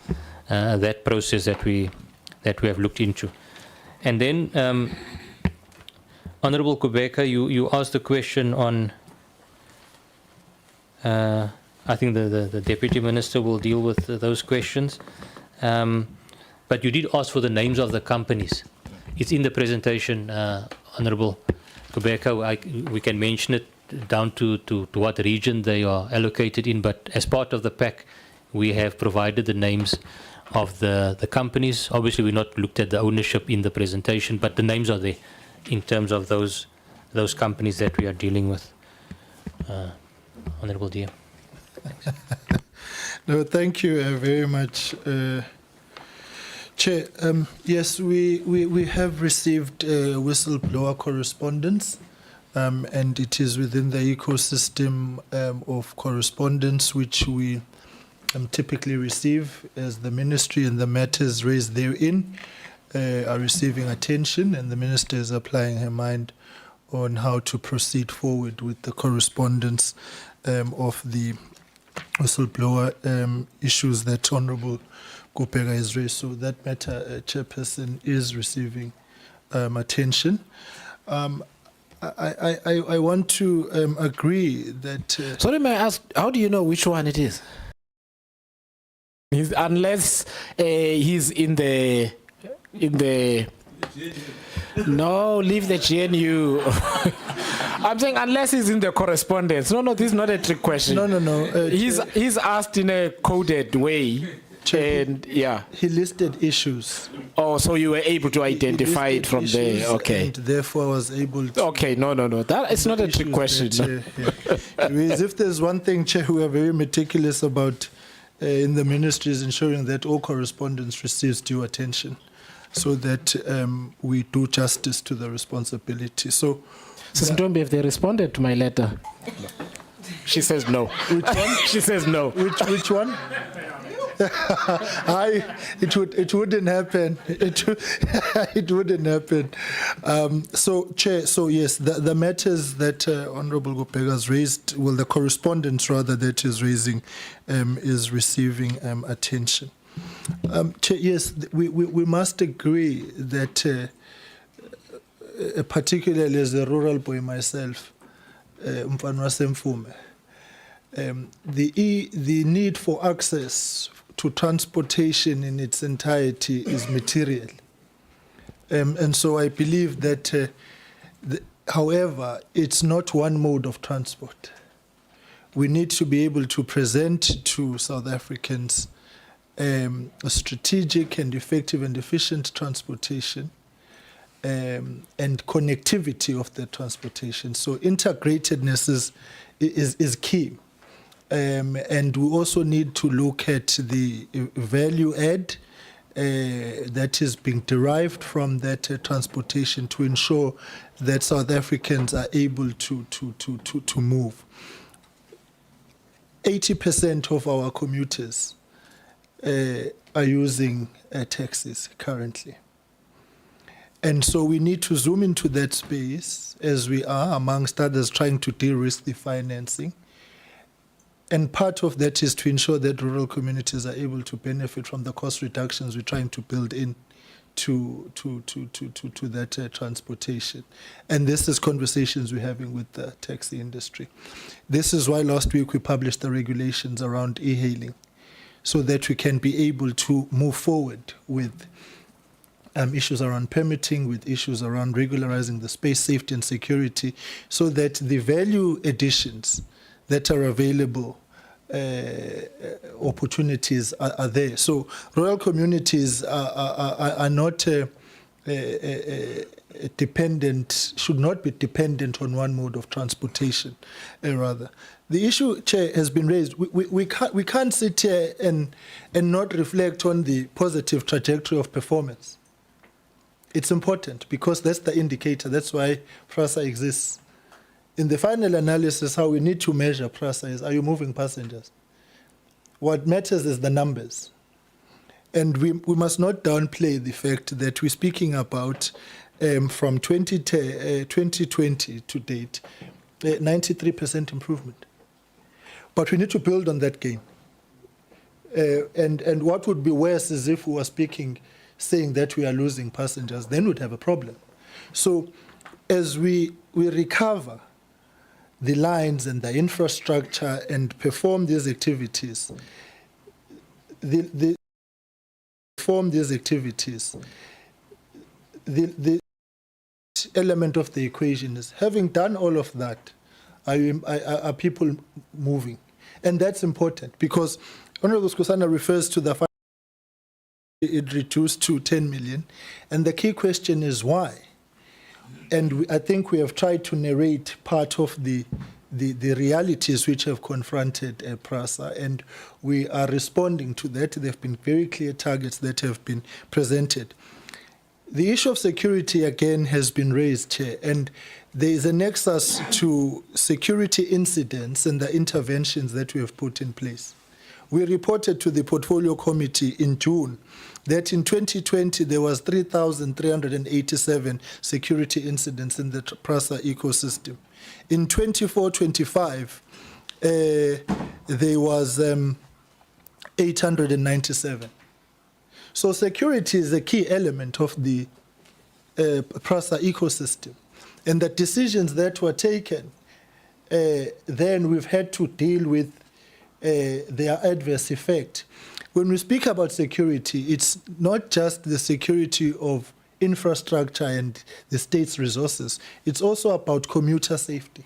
that process that we have looked into. And then, Honorable Kubeka, you asked the question on, I think the Deputy Minister will deal with those questions, but you did ask for the names of the companies. It's in the presentation, Honorable Kubeka. We can mention it down to what region they are allocated in, but as part of the pack, we have provided the names of the companies. Obviously, we've not looked at the ownership in the presentation, but the names are there in terms of those companies that we are dealing with. Honorable DM. No, thank you very much, Chair. Yes, we have received whistleblower correspondence, and it is within the ecosystem of correspondence which we typically receive as the ministry, and the matters raised therein are receiving attention, and the minister is applying her mind on how to proceed forward with the correspondence of the whistleblower issues that Honorable Kupega has raised. So that matter, Chairperson, is receiving attention. I want to agree that... Sorry, may I ask, how do you know which one it is? Unless he's in the... No, leave the GNU. I'm saying unless he's in the correspondence. No, this is not a trick question. No. He's asked in a coded way. And yeah, he listed issues. Oh, so you were able to identify it from there. Okay. And therefore was able to... Okay, no. That is not a trick question. If there's one thing, Chair, we are very meticulous about in the ministry is ensuring that all correspondence receives due attention, so that we do justice to the responsibility. So, Sister Ntombi, have they responded to my letter? No. She says no. Which one? She says no. Which one? It wouldn't happen. It wouldn't happen. So, Chair, yes, the matters that Honourable Kupega has raised, well, the correspondence rather that is raising is receiving attention. Chair, yes, we must agree that, particularly as a rural boy myself, the need for access to transportation in its entirety is material. And so I believe that, however, it's not one mode of transport. We need to be able to present to South Africans a strategic and effective and efficient transportation and connectivity of the transportation. So integratedness is key. And we also need to look at the value add that is being derived from that transportation to ensure that South Africans are able to move. 80% of our commuters are using taxis currently. And so we need to zoom into that space, as we are, amongst others, trying to de-risk the financing. And part of that is to ensure that rural communities are able to benefit from the cost reductions we're trying to build in to that transportation. And this is conversations we're having with the taxi industry. This is why last week we published the regulations around e-hailing, so that we can be able to move forward with issues around permitting, with issues around regularizing the space, safety and security, so that the value additions that are available, opportunities are there. So rural communities are not dependent, should not be dependent on one mode of transportation, rather. The issue, Chair, has been raised. We can't sit here and not reflect on the positive trajectory of performance. It's important because that's the indicator. That's why Prasa exists. in the final analysis, how we need to measure Prasa is, are you moving passengers? What matters is the numbers. And we must not downplay the fact that we're speaking about from 2020 to date, 93% improvement. But we need to build on that gain. And what would be worse is if we were saying that we are losing passengers, then we'd have a problem. So as we recover the lines and the infrastructure and perform these activities, the element of the equation is, having done all of that, are people moving? And that's important because Honorable Skhosana refers to the fact it reduced to 10 million. And the key question is why? And I think we have tried to narrate part of the realities which have confronted Prasa, and we are responding to that. There have been very clear targets that have been presented. The issue of security, again, has been raised here, and there is a nexus to security incidents and the interventions that we have put in place. We reported to the Portfolio Committee in June that in 2020 there was 3,387 security incidents in the Prasa ecosystem. In 24-25, there was 897. So security is a key element of the Prasa ecosystem. And the decisions that were taken, then we've had to deal with their adverse effect. When we speak about security, it's not just the security of infrastructure and the state's resources. It's also about commuter safety.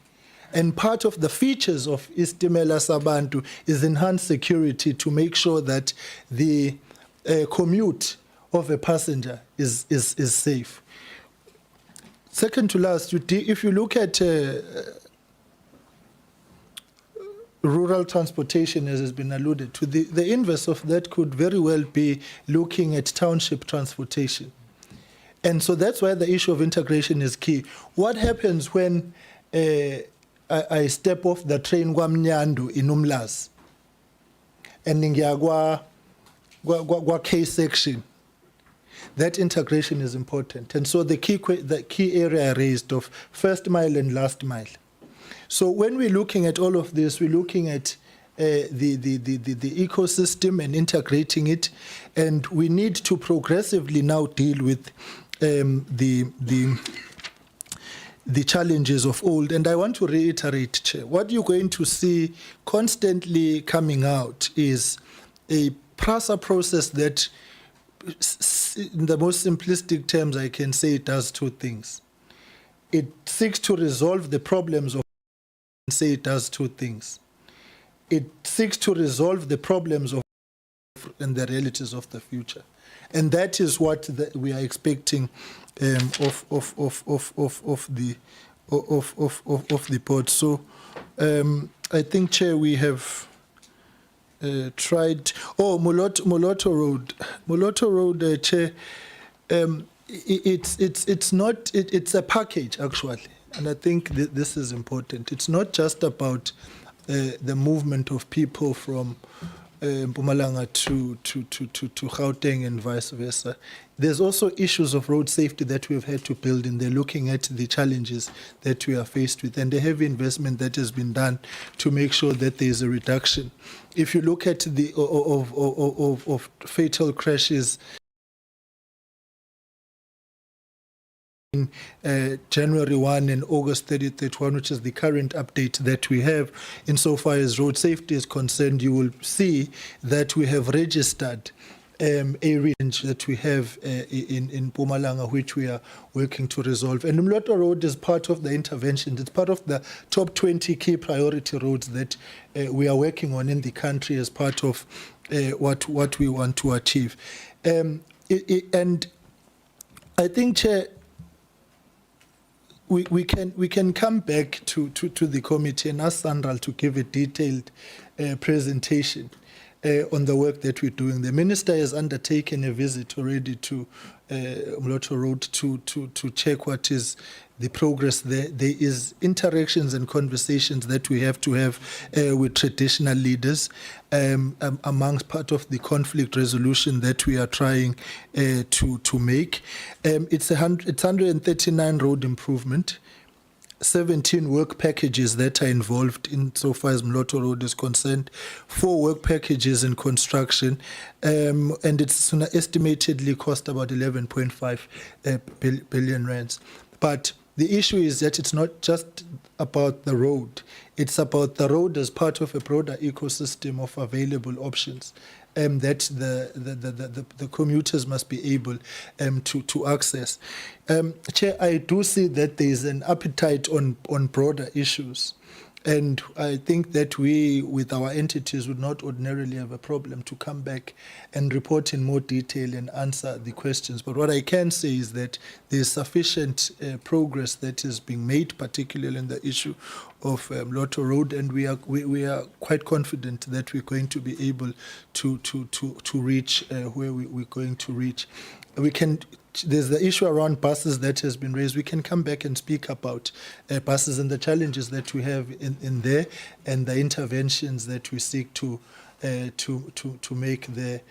And part of the features of Istimela Sabantu is enhanced security to make sure that the commute of a passenger is safe. Second to last, if you look at rural transportation, as has been alluded to, the inverse of that could very well be looking at township transportation. And so that's why the issue of integration is key. What happens when I step off the train Gwamnyandu in Umlas and Ngiagwa K section? That integration is important. And so the key area I raised of first mile and last mile. So when we're looking at all of this, we're looking at the ecosystem and integrating it, and we need to progressively now deal with the challenges of old. And I want to reiterate, Chair, what you're going to see constantly coming out is a Prasa process that, in the most simplistic terms, I can say it does two things. It seeks to resolve the problems of, say it does two things. It seeks to resolve the problems of and the realities of the future. And that is what we are expecting of the board. So I think, Chair, we have tried. Oh, Moloto Road, Chair. It's a package actually, and I think this is important. It's not just about the movement of people from Mpumalanga to Gauteng and vice versa. There's also issues of road safety that we've had to build in there, looking at the challenges that we are faced with and the heavy investment that has been done to make sure that there is a reduction. If you look at the of fatal crashes in January 1 and August 31, which is the current update that we have, insofar as road safety is concerned, you will see that we have registered a range that we have in Mpumalanga, which we are working to resolve. And Mloto Road is part of the intervention. It's part of the top 20 key priority roads that we are working on in the country as part of what we want to achieve. And I think, Chair, we can come back to the committee and ask Sandral to give a detailed presentation on the work that we're doing. The minister has undertaken a visit already to Mloto Road to check what is the progress there. There is interactions and conversations that we have to have with traditional leaders amongst part of the conflict resolution that we are trying to make. It's 139 road improvement, 17 work packages that are involved in so far as Mloto Road is concerned, 4 work packages in construction, and it's gonna estimatedly cost about 11.5 billion rands. But the issue is that it's not just about the road. It's about the road as part of a broader ecosystem of available options that the commuters must be able to access. Chair, I do see that there is an appetite on broader issues. And I think that we, with our entities, would not ordinarily have a problem to come back and report in more detail and answer the questions. But what I can say is that there is sufficient progress that is being made, particularly in the issue of Mloto Road, and we are quite confident that we're going to be able to reach where we're going to reach. There's the issue around buses that has been raised. We can come back and speak about buses and the challenges that we have in there, and the interventions that we seek to make there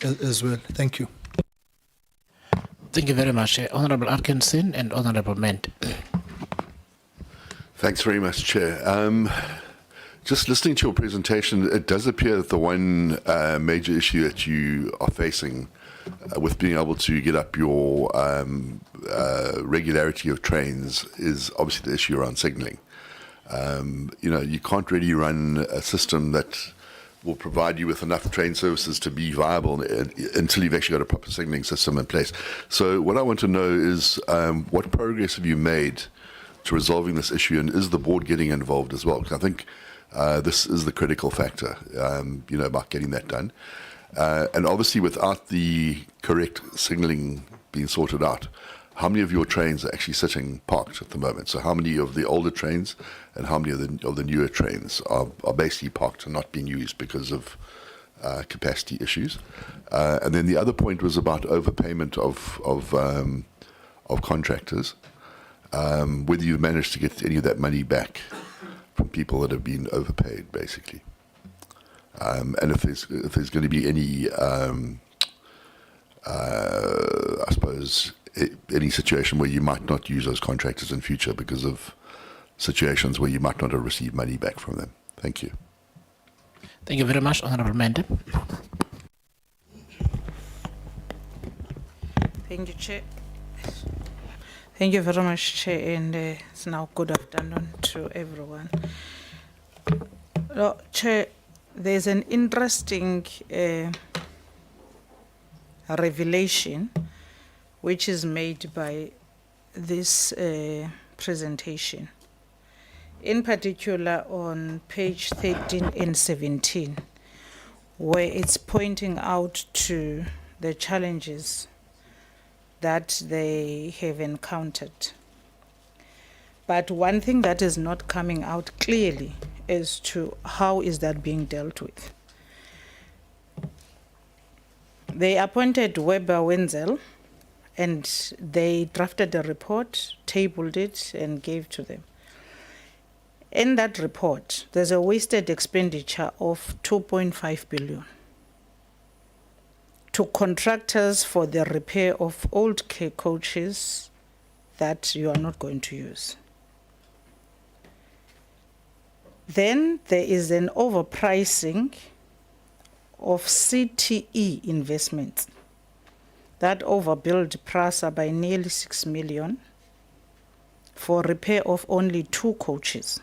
as well. Thank you. Thank you very much, Honourable Atkinson and Honourable Ment. Thanks very much, Chair. Just listening to your presentation, it does appear that the one major issue that you are facing with being able to get up your regularity of trains is obviously the issue around signalling. You can't really run a system that will provide you with enough train services to be viable until you've actually got a proper signalling system in place. So what I want to know is what progress have you made to resolving this issue, and is the board getting involved as well? Because I think this is the critical factor, about getting that done. And obviously, without the correct signalling being sorted out, how many of your trains are actually sitting parked at the moment? So how many of the older trains and how many of the newer trains are basically parked and not being used because of capacity issues? And then the other point was about overpayment of contractors. Whether you've managed to get any of that money back from people that have been overpaid, basically. And if there's going to be any, I suppose, any situation where you might not use those contractors in future because of situations where you might not have received money back from them. Thank you. Thank you very much, Honourable Mende. Thank you, Chair. Thank you very much, Chair, and it's now good afternoon to everyone. Chair, there's an interesting revelation which is made by this presentation, in particular on page 13 and 17, where it's pointing out to the challenges that they have encountered. But one thing that is not coming out clearly as to how is that being dealt with. They appointed Weber Wenzel and they drafted a report, tabled it and gave to them. In that report, there's a wasted expenditure of 2.5 billion to contractors for the repair of old coaches that you are not going to use. Then there is an overpricing of CTE investments that overbilled Prasa by nearly 6 million for repair of only 2 coaches.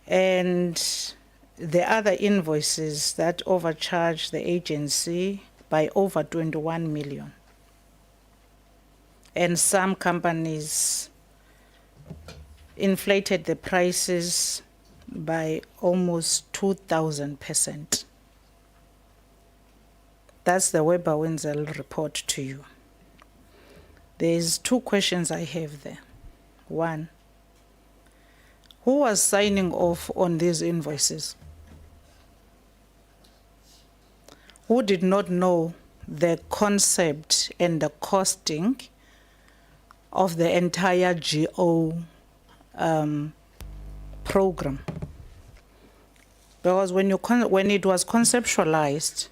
And the other invoices that overcharged the agency by over 21 million. And some companies inflated the prices by almost 2,000%. That's the Weber Wenzel report to you. There's 2 questions I have there. 1, who was signing off on these invoices? who did not know the concept and the costing of the entire GO program. Because when it was conceptualized,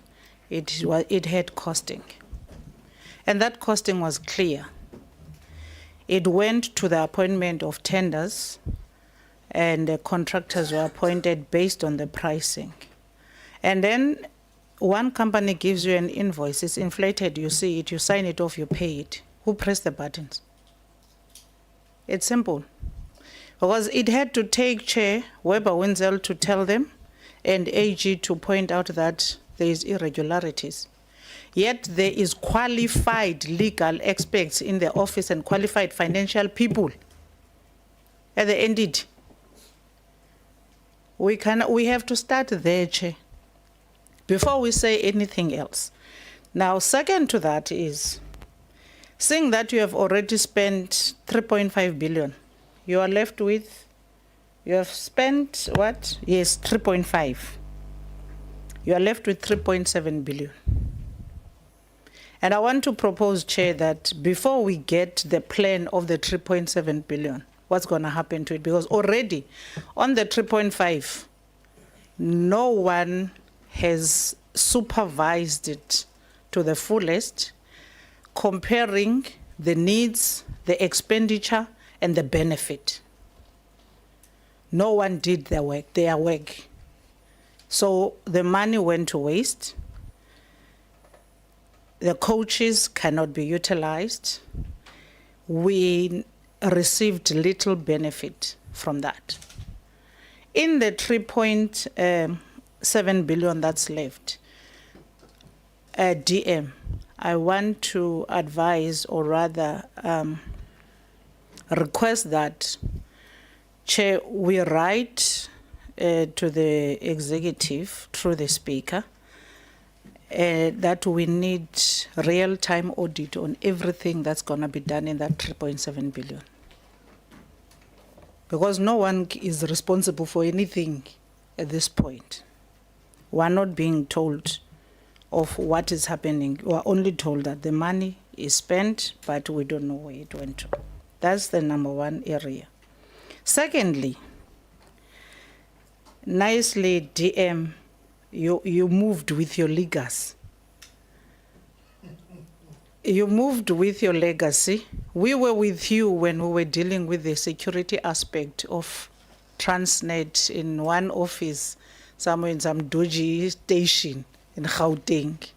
it had costing. And that costing was clear. It went to the appointment of tenders, and the contractors were appointed based on the pricing. And then one company gives you an invoice, it's inflated, you see it, you sign it off, you pay it. Who pressed the buttons? It's simple. Because it had to take Chair Weber Wenzel to tell them and AG to point out that there is irregularities. Yet there is qualified legal experts in the office and qualified financial people at the NDT. We have to start there, Chair, before we say anything else. Now, second to that is, seeing that you have already spent 3.5 billion, you are left with, you have spent what? Yes, 3.5. You are left with 3.7 billion. And I want to propose, Chair, that before we get the plan of the 3.7 billion, what's going to happen to it? Because already on the 3.5, no one has supervised it to the fullest, comparing the needs, the expenditure, and the benefit. No one did their work. So the money went to waste. The coaches cannot be utilized. We received little benefit from that. In the 3.7 billion that's left, DM, I want to advise, or rather request that, Chair, we write to the executive through the speaker that we need real-time audit on everything that's going to be done in that 3.7 billion. Because no one is responsible for anything at this point. We're not being told of what is happening. We're only told that the money is spent, but we don't know where it went to. That's the number one area. Secondly, nicely, DM, you moved with your legacy. You moved with your legacy. We were with you when we were dealing with the security aspect of Transnet in one office, somewhere in some dodgy station in Gauteng,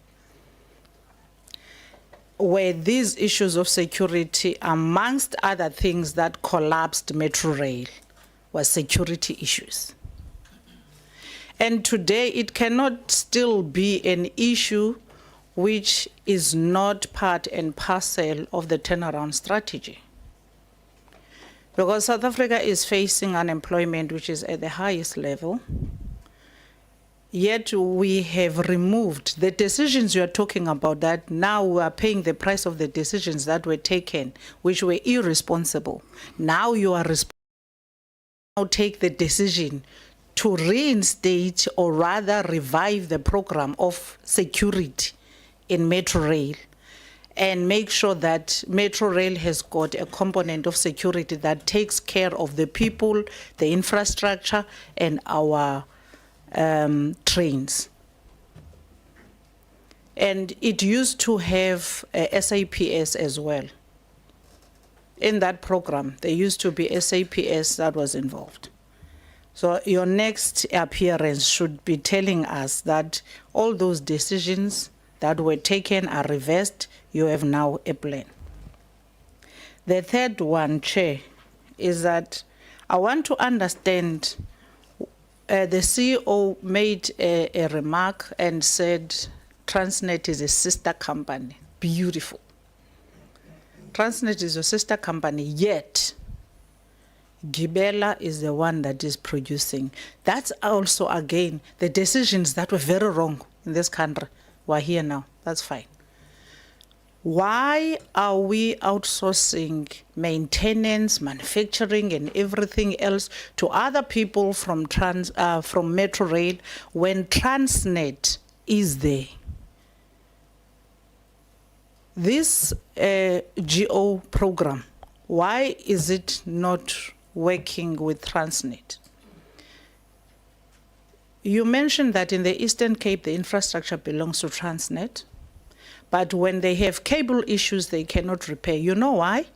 where these issues of security, amongst other things that collapsed Metro Rail, was security issues. And today it cannot still be an issue which is not part and parcel of the turnaround strategy. Because South Africa is facing unemployment which is at the highest level, yet we have removed the decisions you are talking about, that now we are paying the price of the decisions that were taken, which were irresponsible. Now you are responsible. Now take the decision to reinstate, or rather revive, the program of security in Metro Rail, and make sure that Metro Rail has got a component of security that takes care of the people, the infrastructure, and our trains. And it used to have SAPS as well. In that program, there used to be SAPS that was involved. So your next appearance should be telling us that all those decisions that were taken are reversed. You have now a plan. The third one, Chair, is that I want to understand, the CEO made a remark and said Transnet is a sister company. Beautiful. Transnet is a sister company, yet Gibela is the one that is producing. That's also, again, the decisions that were very wrong in this country. We're here now. That's fine. Why are we outsourcing maintenance, manufacturing, and everything else to other people from Metro Rail when Transnet is there? This GO program, why is it not working with Transnet? You mentioned that in the Eastern Cape, the infrastructure belongs to Transnet, but when they have cable issues, they cannot repair. You know why?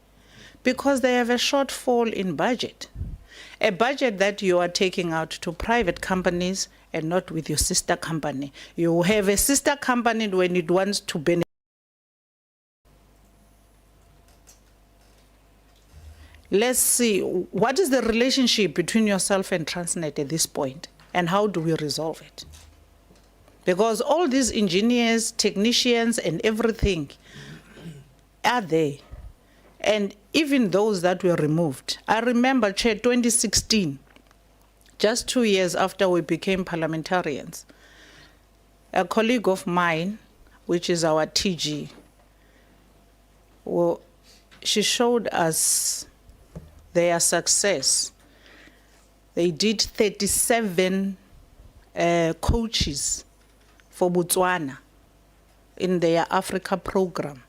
Because they have a shortfall in budget. A budget that you are taking out to private companies and not with your sister company. You have a sister company when it wants to benefit. Let's see, what is the relationship between yourself and Transnet at this point, and how do we resolve it? Because all these engineers, technicians, and everything are there. And even those that were removed. I remember, Chair, 2016, just 2 years after we became parliamentarians, a colleague of mine, which is our TG, well, she showed us their success. They did 37 coaches for Botswana in their Africa program.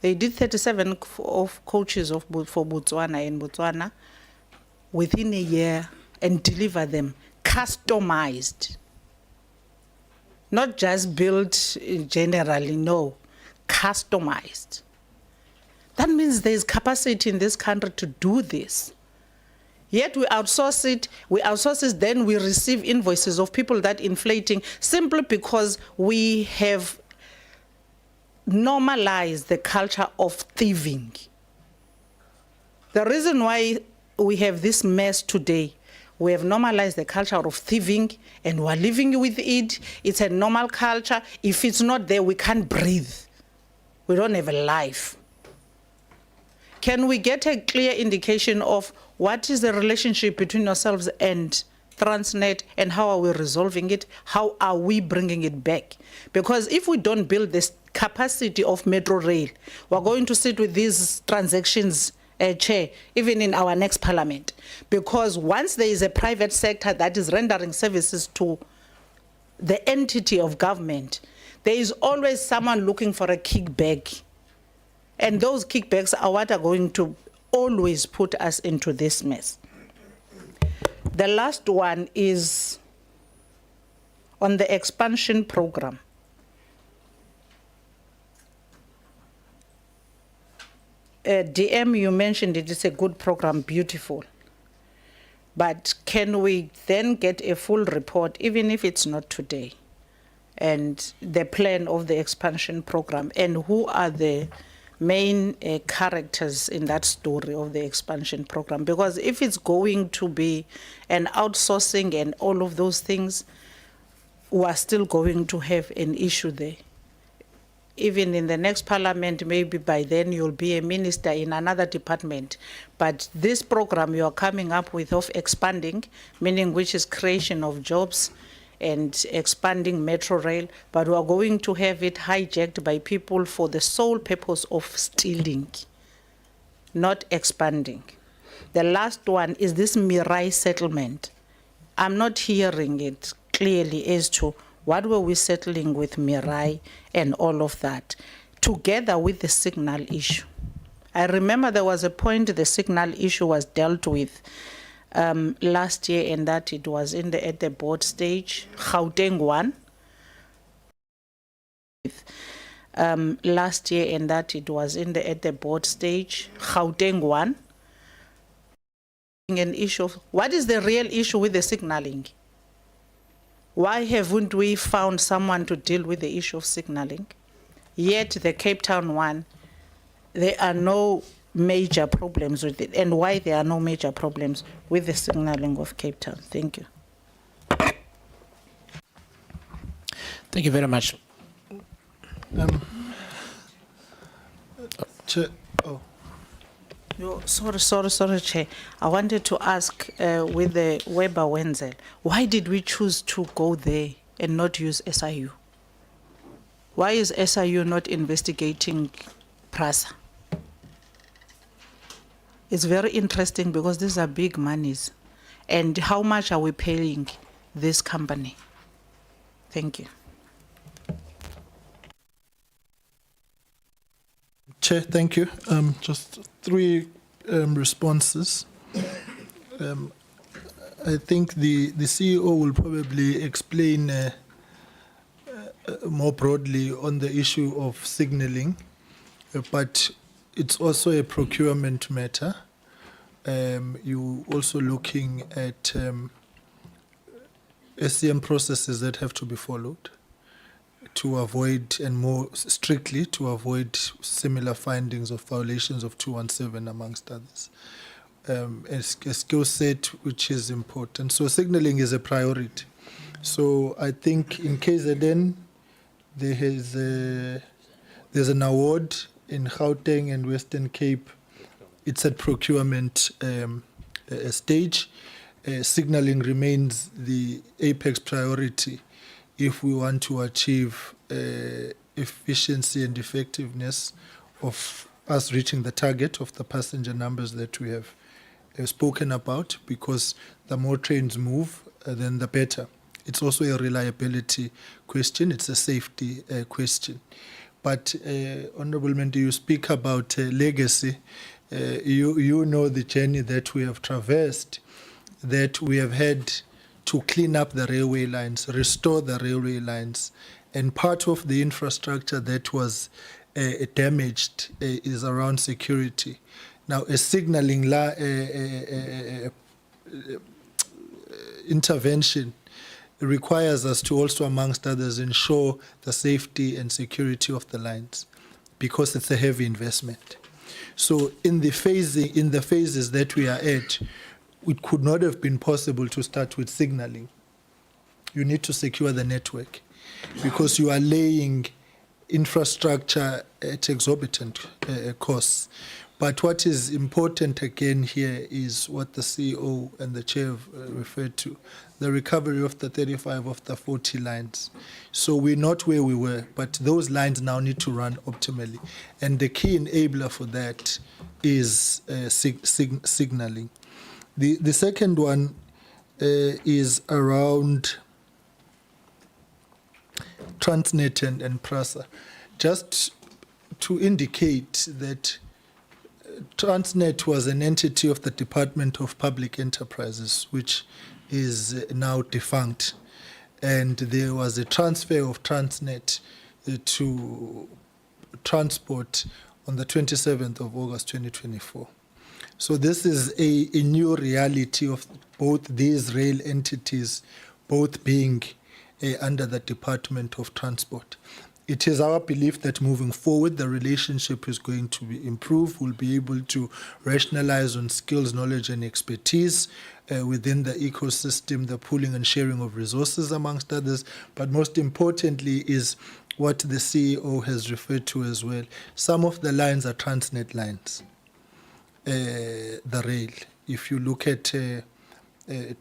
They did 37 of coaches for Botswana in Botswana within a year and deliver them customized. Not just built generally, no, customized. That means there's capacity in this country to do this. Yet we outsource it, then we receive invoices of people that inflating simply because we have normalized the culture of thieving. The reason why we have this mess today, we have normalized the culture of thieving and we're living with it. It's a normal culture. If it's not there, we can't breathe. We don't have a life. Can we get a clear indication of what is the relationship between yourselves and Transnet and how are we resolving it? How are we bringing it back? Because if we don't build this capacity of metro rail, we're going to sit with these transactions, Chair, even in our next parliament. Because once there is a private sector that is rendering services to the entity of government, there is always someone looking for a kickback. And those kickbacks are what are going to always put us into this mess. The last one is on the expansion program. DM, you mentioned it is a good program, beautiful. But can we then get a full report, even if it's not today, and the plan of the expansion program, and who are the main characters in that story of the expansion program? Because if it's going to be an outsourcing and all of those things, we are still going to have an issue there. Even in the next parliament, maybe by then you'll be a minister in another department. But this program you are coming up with of expanding, meaning which is creation of jobs and expanding metro rail, but we are going to have it hijacked by people for the sole purpose of stealing, not expanding. The last one is this Mirai settlement. I'm not hearing it clearly as to what were we settling with Mirai and all of that, together with the signal issue. I remember there was a point the signal issue was dealt with last year, and that it was at the board stage, Gauteng 1. Last year, and that it was at the board stage, Gauteng 1. An issue of what is the real issue with the signaling? Why haven't we found someone to deal with the issue of signaling? Yet the Cape Town one, there are no major problems with it. And why there are no major problems with the signaling of Cape Town? Thank you. Thank you very much. Chair, oh. Sorry, Chair. I wanted to ask with the Weber Wenzel, why did we choose to go there and not use SIU? Why is SIU not investigating Prasa? It's very interesting because these are big monies. And how much are we paying this company? Thank you. Chair, thank you. Just three responses. I think the CEO will probably explain more broadly on the issue of signalling, but it's also a procurement matter. You also looking at SCM processes that have to be followed to avoid, and more strictly to avoid similar findings of violations of 217 amongst others. A skill set which is important. So signalling is a priority. So I think in KZN there's an award in Gauteng and Western Cape. It's at procurement stage. Signalling remains the apex priority if we want to achieve efficiency and effectiveness of us reaching the target of the passenger numbers that we have spoken about, because the more trains move, then the better. It's also a reliability question. It's a safety question. But Honourable Member, you speak about legacy. You know the journey that we have traversed, that we have had to clean up the railway lines, restore the railway lines, and part of the infrastructure that was damaged is around security. Now, a signalling intervention requires us to also, amongst others, ensure the safety and security of the lines, because it's a heavy investment. So in the phases that we are at, it could not have been possible to start with signalling. You need to secure the network, because you are laying infrastructure at exorbitant costs. But what is important again here is what the CEO and the chair have referred to, the recovery of the 35 of the 40 lines. So we're not where we were, but those lines now need to run optimally. And the key enabler for that is signaling. The second one is around Transnet and Prasa. Just to indicate that Transnet was an entity of the Department of Public Enterprises, which is now defunct. And there was a transfer of Transnet to Transport on the 27th of August 2024. So this is a new reality of both these rail entities, both being under the Department of Transport. It is our belief that moving forward, the relationship is going to be improved. We'll be able to rationalize on skills, knowledge, and expertise within the ecosystem, the pooling and sharing of resources, amongst others. But most importantly is what the CEO has referred to as well. Some of the lines are Transnet lines, the rail. If you look at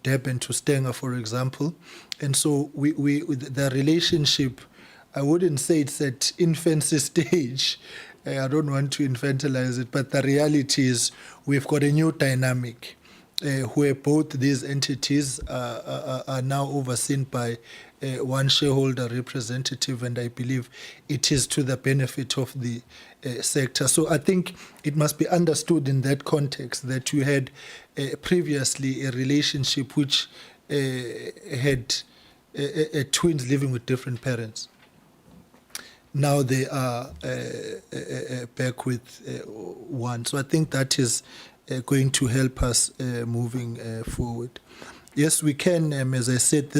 Durban to Stanger, for example. And so the relationship, I wouldn't say it's at infancy stage. I don't want to infantilize it, but the reality is we've got a new dynamic where both these entities are now overseen by one shareholder representative, and I believe it is to the benefit of the sector. So I think it must be understood in that context that you had previously a relationship which had twins living with different parents. Now they are back with one. So I think that is going to help us moving forward. Yes, we can. As I said,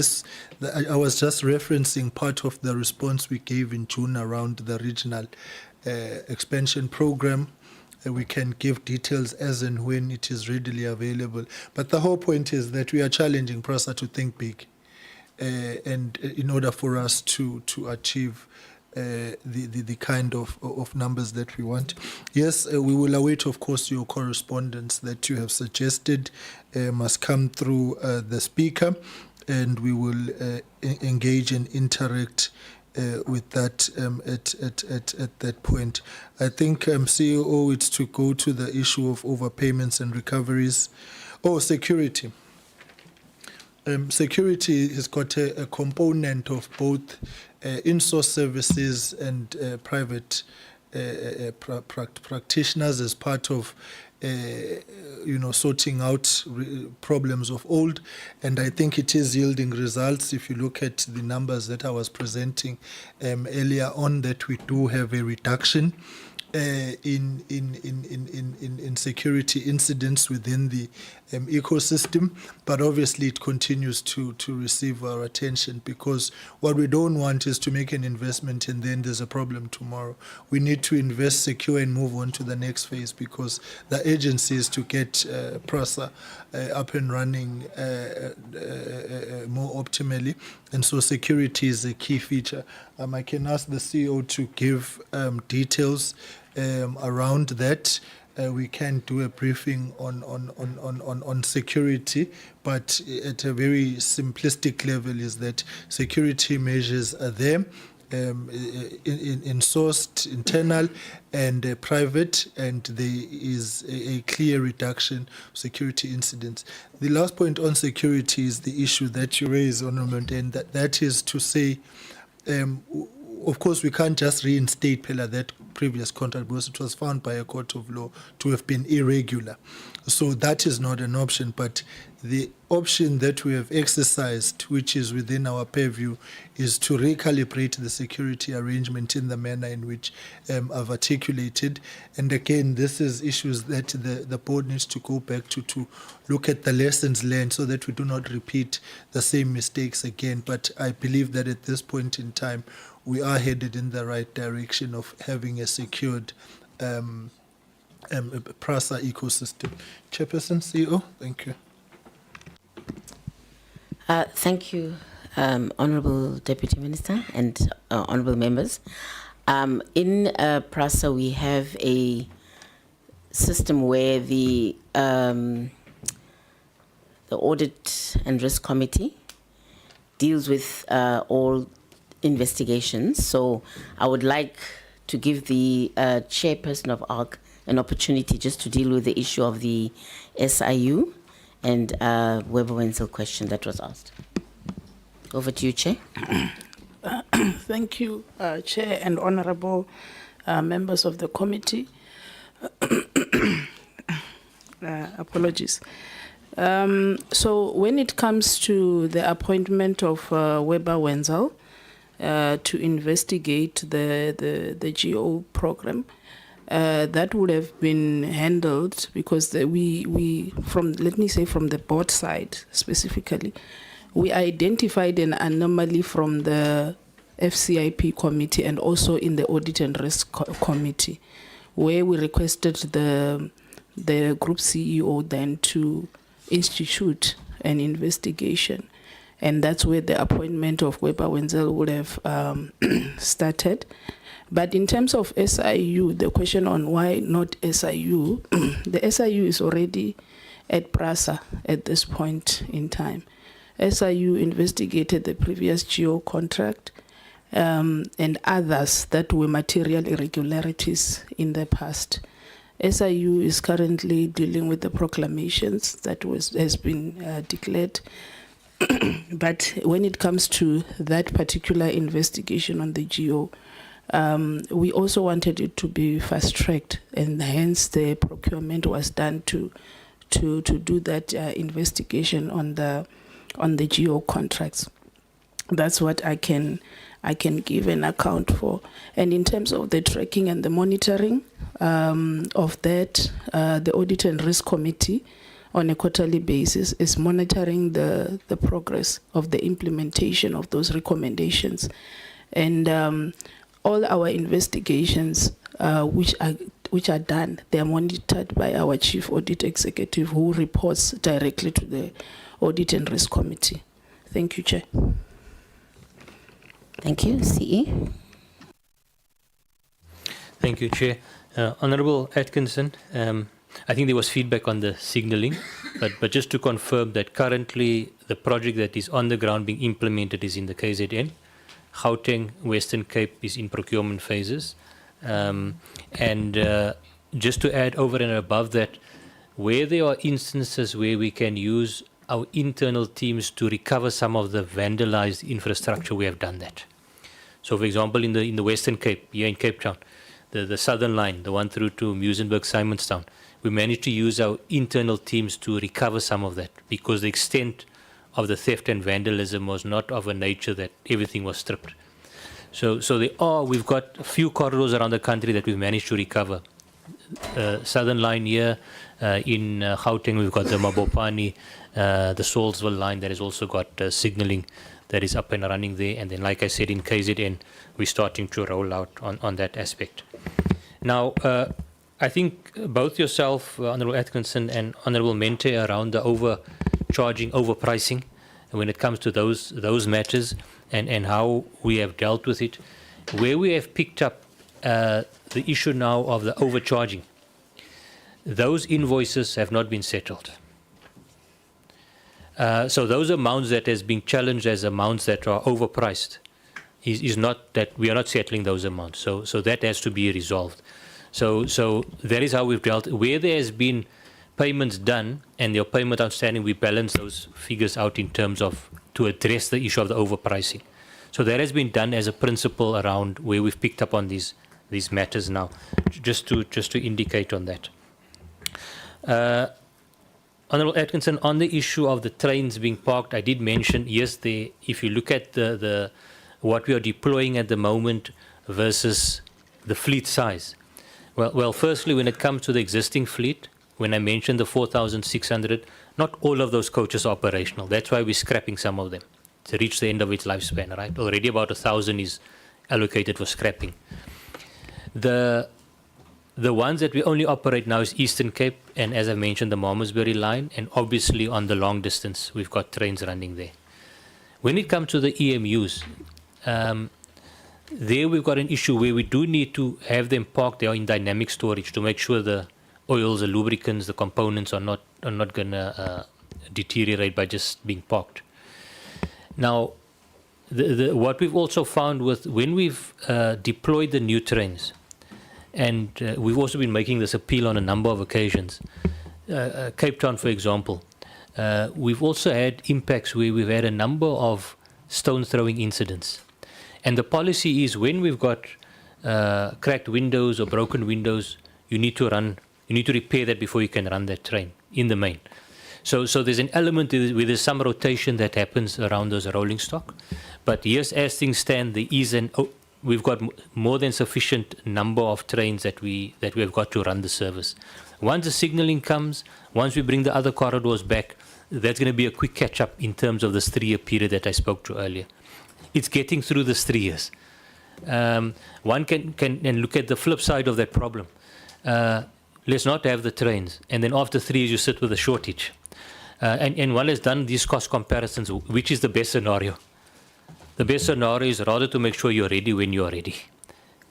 I was just referencing part of the response we gave in June around the regional expansion program. We can give details as and when it is readily available. But the whole point is that we are challenging Prasa to think big, and in order for us to achieve the kind of numbers that we want. Yes, we will await, of course, your correspondence that you have suggested must come through the speaker, and we will engage and interact with that at that point. I think CEO, it's to go to the issue of overpayments and recoveries. Oh, security. Security has got a component of both in-source services and private practitioners as part of sorting out problems of old, and I think it is yielding results. If you look at the numbers that I was presenting earlier on, that we do have a reduction in security incidents within the ecosystem, but obviously it continues to receive our attention, because what we don't want is to make an investment and then there's a problem tomorrow. We need to invest, secure, and move on to the next phase, because the agency is to get Prasa up and running more optimally, and so security is a key feature. I can ask the CEO to give details around that. We can do a briefing on security, but at a very simplistic level is that security measures are there, in sourced, internal, and private, and there is a clear reduction of security incidents. The last point on security is the issue that you raise, Honourable, and that is to say, of course, we can't just reinstate Pella, that previous contract, because it was found by a court of law to have been irregular. So that is not an option. But the option that we have exercised, which is within our purview, is to recalibrate the security arrangement in the manner in which I've articulated. And again, this is issues that the board needs to go back to look at the lessons learned, so that we do not repeat the same mistakes again. But I believe that at this point in time, we are headed in the right direction of having a secured Prasa ecosystem. Chairperson, CEO, thank you. Thank you, Honourable Deputy Minister and honourable members. In Prasa, we have a system where the Audit and Risk Committee deals with all investigations. So I would like to give the chairperson of ARC an opportunity just to deal with the issue of the SIU and Weber Wenzel question that was asked. Over to you, Chair. Thank you, Chair and honourable members of the committee. Apologies. So when it comes to the appointment of Weber Wenzel to investigate the GO program, that would have been handled, because we from, let me say, from the board side specifically, we identified an anomaly from the FCIP committee and also in the Audit and Risk Committee, where we requested the group CEO then to institute an investigation. And that's where the appointment of Weber Wenzel would have started. But in terms of SIU, the question on why not SIU, the SIU is already at Prasa at this point in time. SIU investigated the previous GO contract and others that were material irregularities in the past. SIU is currently dealing with the proclamations that has been declared. But when it comes to that particular investigation on the GO, we also wanted it to be fast-tracked, and hence the procurement was done to do that investigation on the GO contracts. That's what I can give an account for. And in terms of the tracking and the monitoring of that, the Audit and Risk Committee on a quarterly basis is monitoring the progress of the implementation of those recommendations. And all our investigations which are done, they are monitored by our Chief Audit Executive, who reports directly to the Audit and Risk Committee. Thank you, Chair. Thank you. CE. Thank you, Chair. Honourable Atkinson, I think there was feedback on the signalling, but just to confirm that currently the project that is on the ground being implemented is in the KZN. Gauteng, Western Cape is in procurement phases. And just to add over and above that, where there are instances where we can use our internal teams to recover some of the vandalized infrastructure, we have done that. So, for example, in the Western Cape, here in Cape Town, the southern line, the one through to Muizenberg, Simonstown, we managed to use our internal teams to recover some of that because the extent of the theft and vandalism was not of a nature that everything was stripped. So we've got a few corridors around the country that we've managed to recover. Southern line here, in Gauteng we've got the Mabopani, the Salisbury line that has also got signalling that is up and running there, and then like I said in KZN we're starting to roll out on that aspect. Now I think both yourself, Honourable Atkinson and Honourable Mente, around the overcharging, overpricing when it comes to those matters and how we have dealt with it. Where we have picked up the issue now of the overcharging, those invoices have not been settled. So those amounts that has been challenged as amounts that are overpriced is not that we are not settling those amounts. So that has to be resolved. So that is how we've dealt. Where there has been payments done and your payment outstanding, we balance those figures out in terms of to address the issue of the overpricing. So that has been done as a principle around where we've picked up on these matters now, just to indicate on that. Honourable Atkinson, on the issue of the trains being parked, I did mention, yes, if you look at the what we are deploying at the moment versus the fleet size. Well, firstly, when it comes to the existing fleet, when I mentioned the 4,600, not all of those coaches are operational. That's why we're scrapping some of them to reach the end of its lifespan, right? Already about 1,000 is allocated for scrapping. The ones that we only operate now is Eastern Cape, and as I mentioned, the Malmesbury line, and obviously on the long distance, we've got trains running there. When it comes to the EMUs, there we've got an issue where we do need to have them parked there in dynamic storage to make sure the oils, the lubricants, the components are not going to deteriorate by just being parked. Now, what we've also found with when we've deployed the new trains, and we've also been making this appeal on a number of occasions, Cape Town, for example, we've also had impacts where we've had a number of stone throwing incidents. And the policy is when we've got cracked windows or broken windows, you need to repair that before you can run that train in the main. So there's an element where there's some rotation that happens around those rolling stock. But yes, as things stand, there is we've got more than sufficient number of trains that we have got to run the service. Once the signalling comes, once we bring the other corridors back, that's going to be a quick catch up in terms of this 3-year period that I spoke to earlier. It's getting through this 3 years. One can look at the flip side of that problem. Let's not have the trains, and then after 3 years you sit with a shortage. And one has done these cost comparisons, which is the best scenario. The best scenario is rather to make sure you're ready when you're ready.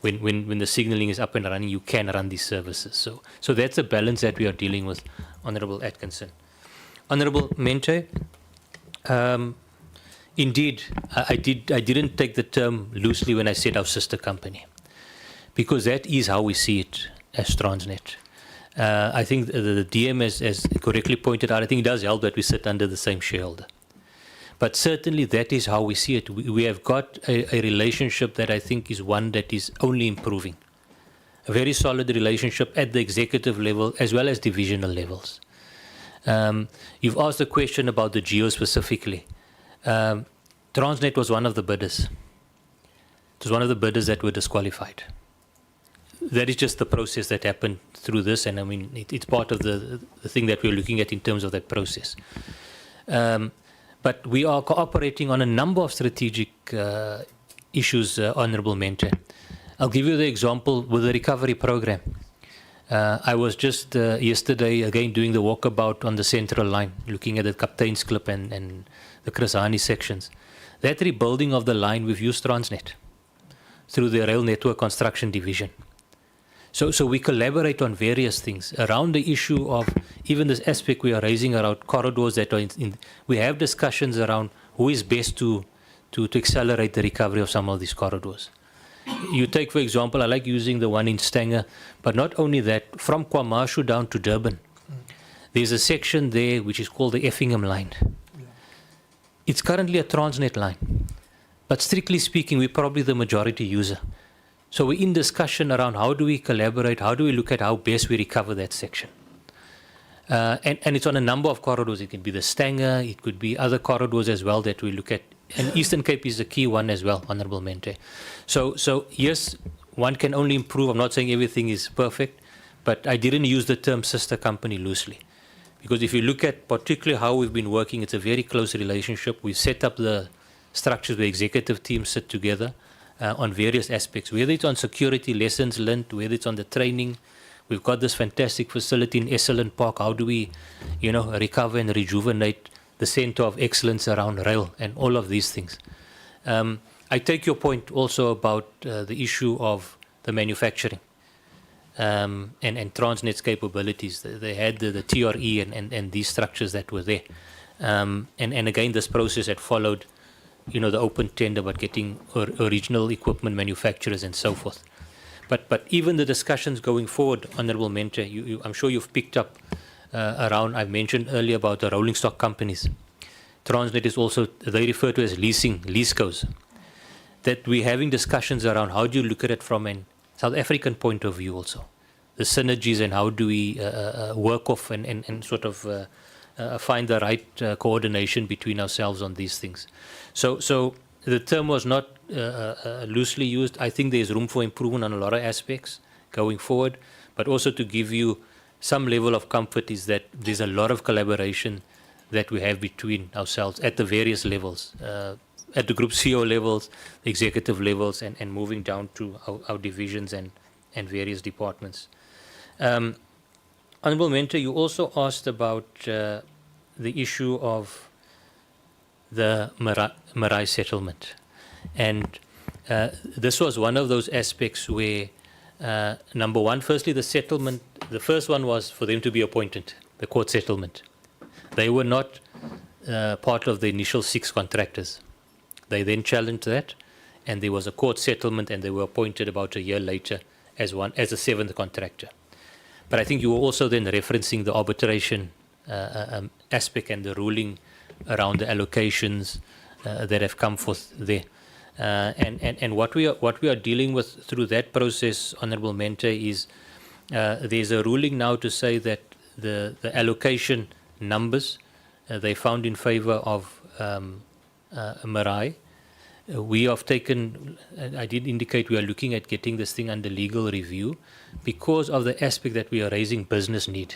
When the signalling is up and running, you can run these services. So that's a balance that we are dealing with, Honourable Atkinson. Honourable Mente, indeed, I didn't take the term loosely when I said our sister company, because that is how we see it as Transnet. I think the DM has correctly pointed out, I think it does help that we sit under the same shareholder. But certainly that is how we see it. We have got a relationship that I think is one that is only improving. A very solid relationship at the executive level as well as divisional levels. You've asked a question about the geo specifically. Transnet was one of the bidders. It was one of the bidders that were disqualified. That is just the process that happened through this, and I mean, it's part of the thing that we're looking at in terms of that process. But we are cooperating on a number of strategic issues, Honourable Mente. I'll give you the example with the recovery program. I was just yesterday again doing the walkabout on the central line, looking at the Kapteins Klip and the Chris Hani sections. That rebuilding of the line, we've used Transnet through the Rail Network Construction Division. So we collaborate on various things around the issue of even this aspect we are raising around corridors that are we have discussions around who is best to accelerate the recovery of some of these corridors. You take, for example, I like using the one in Stanger, but not only that, from KwaMashu down to Durban, there's a section there which is called the Effingham line. It's currently a Transnet line, but strictly speaking, we're probably the majority user. So we're in discussion around how do we collaborate, how do we look at how best we recover that section. And it's on a number of corridors. It can be the Stanger, it could be other corridors as well that we look at. And Eastern Cape is a key one as well, Honourable Mente. So yes, one can only improve. I'm not saying everything is perfect, but I didn't use the term sister company loosely. Because if you look at particularly how we've been working, it's a very close relationship. We've set up the structures where executive teams sit together on various aspects, whether it's on security, lessons learned, whether it's on the training. We've got this fantastic facility in Esalen Park. How do we, recover and rejuvenate the center of excellence around rail and all of these things? I take your point also about the issue of the manufacturing and Transnet's capabilities. They had the TRE and these structures that were there. And again, this process had followed, the open tender, but getting original equipment manufacturers and so forth. But even the discussions going forward, Honourable Mente, I'm sure you've picked up around, I mentioned earlier about the rolling stock companies. Transnet is also, they refer to as leasecos. That we're having discussions around how do you look at it from a South African point of view also. The synergies and how do we work off and sort of find the right coordination between ourselves on these things. So the term was not loosely used. I think there's room for improvement on a lot of aspects going forward, but also to give you some level of comfort is that there's a lot of collaboration that we have between ourselves at the various levels, at the group CEO levels, the executive levels, and moving down to our divisions and various departments. Honourable Mente, you also asked about the issue of the Marai settlement. And this was one of those aspects where, number one, firstly, the settlement, the first one was for them to be appointed, the court settlement. They were not part of the initial 6 contractors. They then challenged that, and there was a court settlement, and they were appointed about a year later as a 7th contractor. But I think you were also then referencing the arbitration aspect and the ruling around the allocations that have come forth there. And what we are dealing with through that process, Honourable Mente, is there's a ruling now to say that the allocation numbers they found in favour of Marai. We have taken, I did indicate we are looking at getting this thing under legal review because of the aspect that we are raising business need.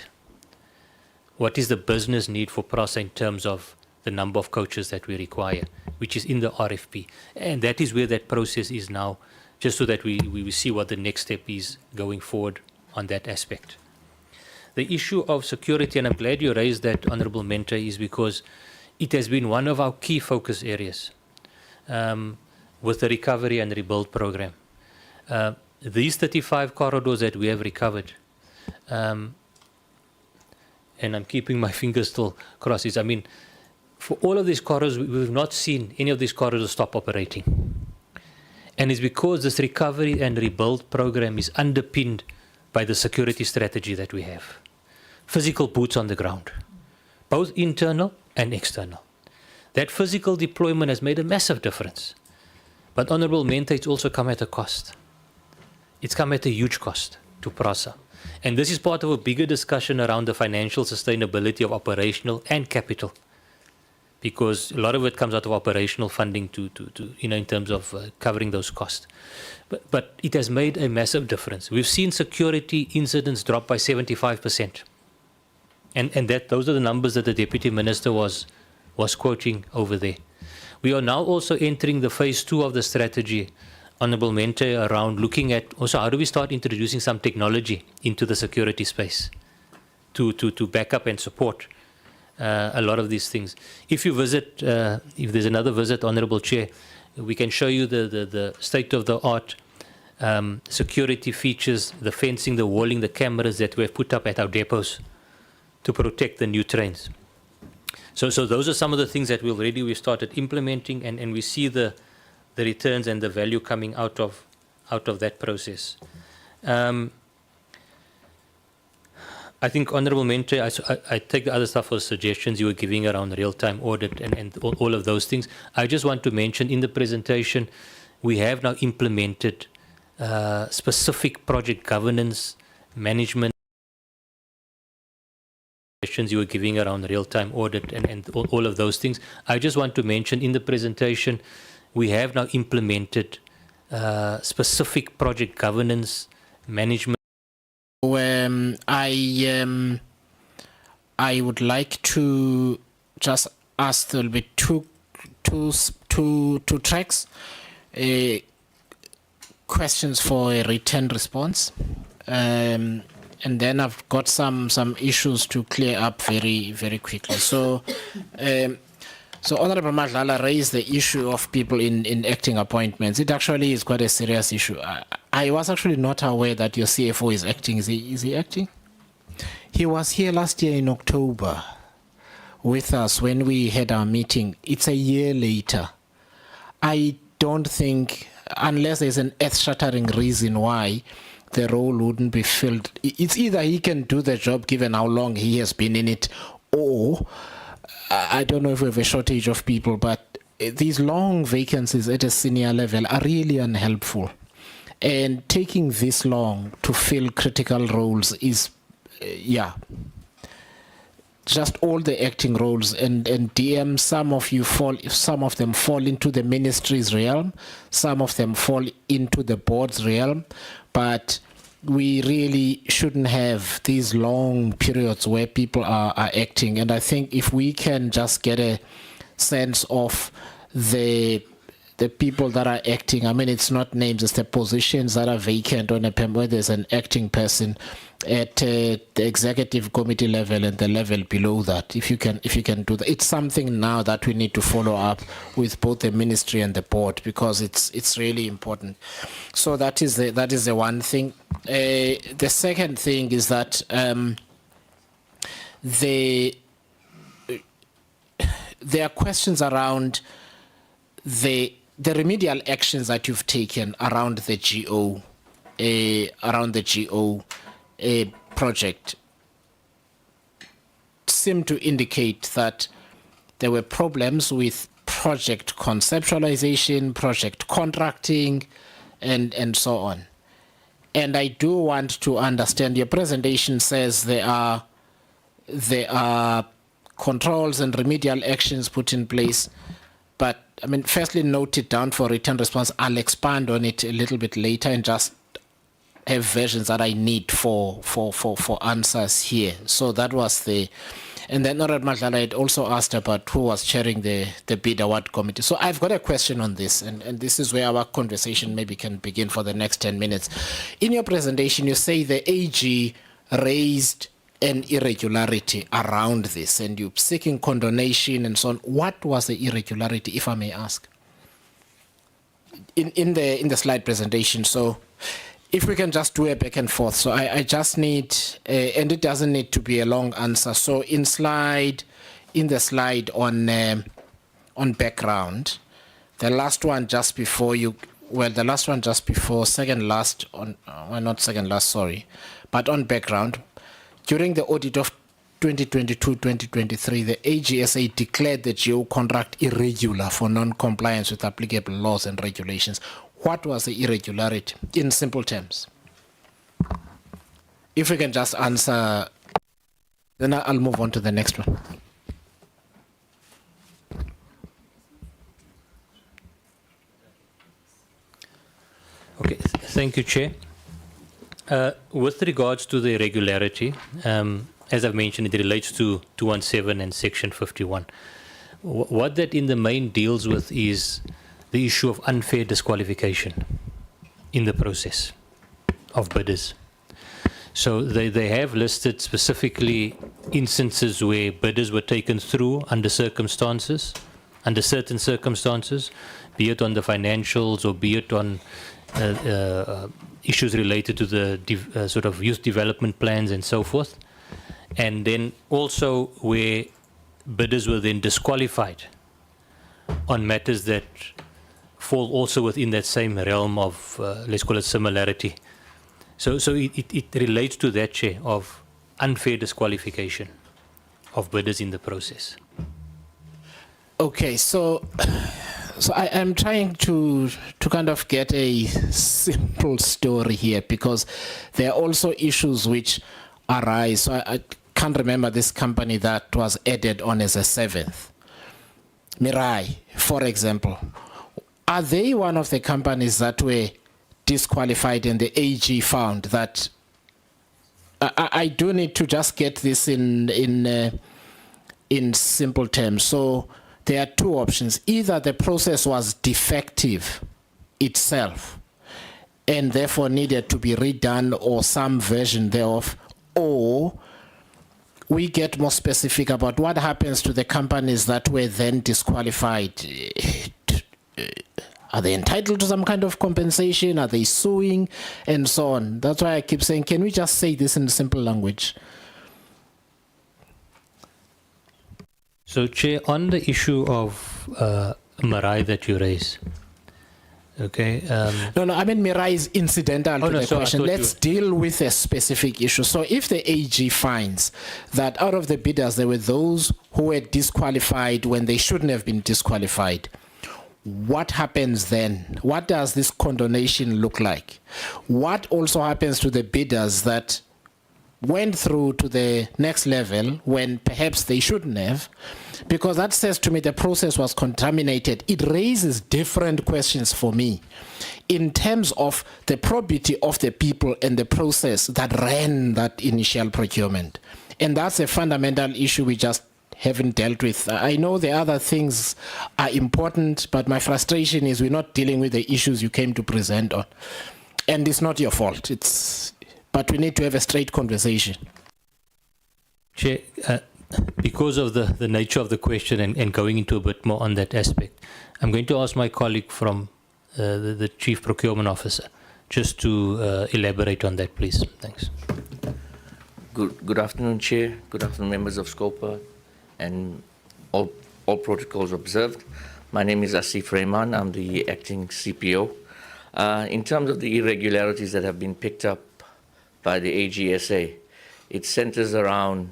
What is the business need for Prasa in terms of the number of coaches that we require, which is in the RFP. And that is where that process is now, just so that we see what the next step is going forward on that aspect. The issue of security, and I'm glad you raised that, Honourable Mente, is because it has been one of our key focus areas with the recovery and rebuild program. These 35 corridors that we have recovered, and I'm keeping my fingers still crossed, I mean, for all of these corridors, we've not seen any of these corridors stop operating. And it's because this recovery and rebuild program is underpinned by the security strategy that we have. Physical boots on the ground, both internal and external. That physical deployment has made a massive difference. But Honourable Mente, it's also come at a cost. It's come at a huge cost to Prasa. And this is part of a bigger discussion around the financial sustainability of operational and capital. Because a lot of it comes out of operational funding to in terms of covering those costs. But it has made a massive difference. We've seen security incidents drop by 75%. And those are the numbers that the Deputy Minister was quoting over there. We are now also entering the phase 2 of the strategy, Honourable Mente, around looking at also how do we start introducing some technology into the security space to back up and support a lot of these things. If you visit, if there's another visit, Honourable Chair, we can show you the state-of-the-art security features, the fencing, the walling, the cameras that we have put up at our depots to protect the new trains. So those are some of the things that we've started implementing, and we see the returns and the value coming out of that process. I think, Honourable Mente, I take the other stuff for suggestions you were giving around real-time audit and all of those things. I just want to mention in the presentation, we have now implemented specific project governance, management questions you were giving around real-time audit and all of those things. I just want to mention in the presentation, we have now implemented specific project governance, management. I would like to just ask there will be two tracks. Questions for a written response, and then I've got some issues to clear up very quickly. So Honorable Madlala raised the issue of people in acting appointments. It actually is quite a serious issue. I was actually not aware that your CFO is acting. Is he acting? He was here last year in October with us when we had our meeting. It's a year later. I don't think, unless there's an earth-shattering reason why the role wouldn't be filled, it's either he can do the job given how long he has been in it, or I don't know if we have a shortage of people, but these long vacancies at a senior level are really unhelpful. And taking this long to fill critical roles is, just all the acting roles and DM, some of them fall into the ministry's realm, some of them fall into the board's realm, but we really shouldn't have these long periods where people are acting. And I think if we can just get a sense of the people that are acting, I mean, it's not names, it's the positions that are vacant on a PEM where there's an acting person at the executive committee level and the level below that. If you can do that, it's something now that we need to follow up with both the ministry and the board, because it's really important. So that is the one thing. The second thing is that there are questions around the remedial actions that you've taken around the GO project seem to indicate that there were problems with project conceptualization, project contracting, and so on. And I do want to understand, your presentation says there are controls and remedial actions put in place, but I mean, firstly, note it down for written response. I'll expand on it a little bit later and just have versions that I need for answers here. So that was and then Honorable Madlala had also asked about who was chairing the bid award committee. So I've got a question on this, and this is where our conversation maybe can begin for the next 10 minutes. In your presentation, you say the AG raised an irregularity around this, and you're seeking condonation and so on. What was the irregularity, if I may ask? In the slide presentation. So if we can just do a back and forth. So I just need, and it doesn't need to be a long answer. So in the slide on background, the last one just before second last on, well, not second last, sorry, but on background, during the audit of 2022-2023, the AGSA declared the GO contract irregular for non-compliance with applicable laws and regulations. What was the irregularity in simple terms? If we can just answer, then I'll move on to the next one. Okay, thank you, Chair. With regards to the irregularity, as I've mentioned, it relates to 217 and Section 51. What that in the main deals with is the issue of unfair disqualification in the process of bidders. So they have listed specifically instances where bidders were taken through under certain circumstances, be it on the financials or be it on issues related to the sort of youth development plans and so forth. And then also where bidders were then disqualified on matters that fall also within that same realm of, let's call it similarity. So it relates to that, Chair, of unfair disqualification of bidders in the process. Okay, so So I am trying to kind of get a simple story here, because there are also issues which arise. So I can't remember this company that was added on as a 7th. Mirai, for example. Are they one of the companies that were disqualified and the AG found that... I do need to just get this in simple terms. So there are two options. Either the process was defective itself and therefore needed to be redone or some version thereof, or we get more specific about what happens to the companies that were then disqualified. Are they entitled to some kind of compensation? Are they suing? And so on. That's why I keep saying, can we just say this in simple language? So, Chair, on the issue of Marai that you raised, okay. No, I mean Mirai is incidental to the so I question. thought Let's deal with a specific issue. So if the AG finds that out of the bidders, there were those who were disqualified when they shouldn't have been disqualified, what happens then? What does this condonation look like? What also happens to the bidders that went through to the next level when perhaps they shouldn't have? Because that says to me the process was contaminated. It raises different questions for me in terms of the probity of the people and the process that ran that initial procurement. And that's a fundamental issue we just haven't dealt with. I know the other things are important, but my frustration is we're not dealing with the issues you came to present on. And it's not your fault. But we need to have a straight conversation. Chair, because of the nature of the question and going into a bit more on that aspect, I'm going to ask my colleague from the Chief Procurement Officer just to elaborate on that, please. Thanks. Good afternoon, Chair. Good afternoon, members of SCOPA and all protocols observed. My name is Asif Rehman. I'm the acting CPO. In terms of the irregularities that have been picked up by the AGSA, it centers around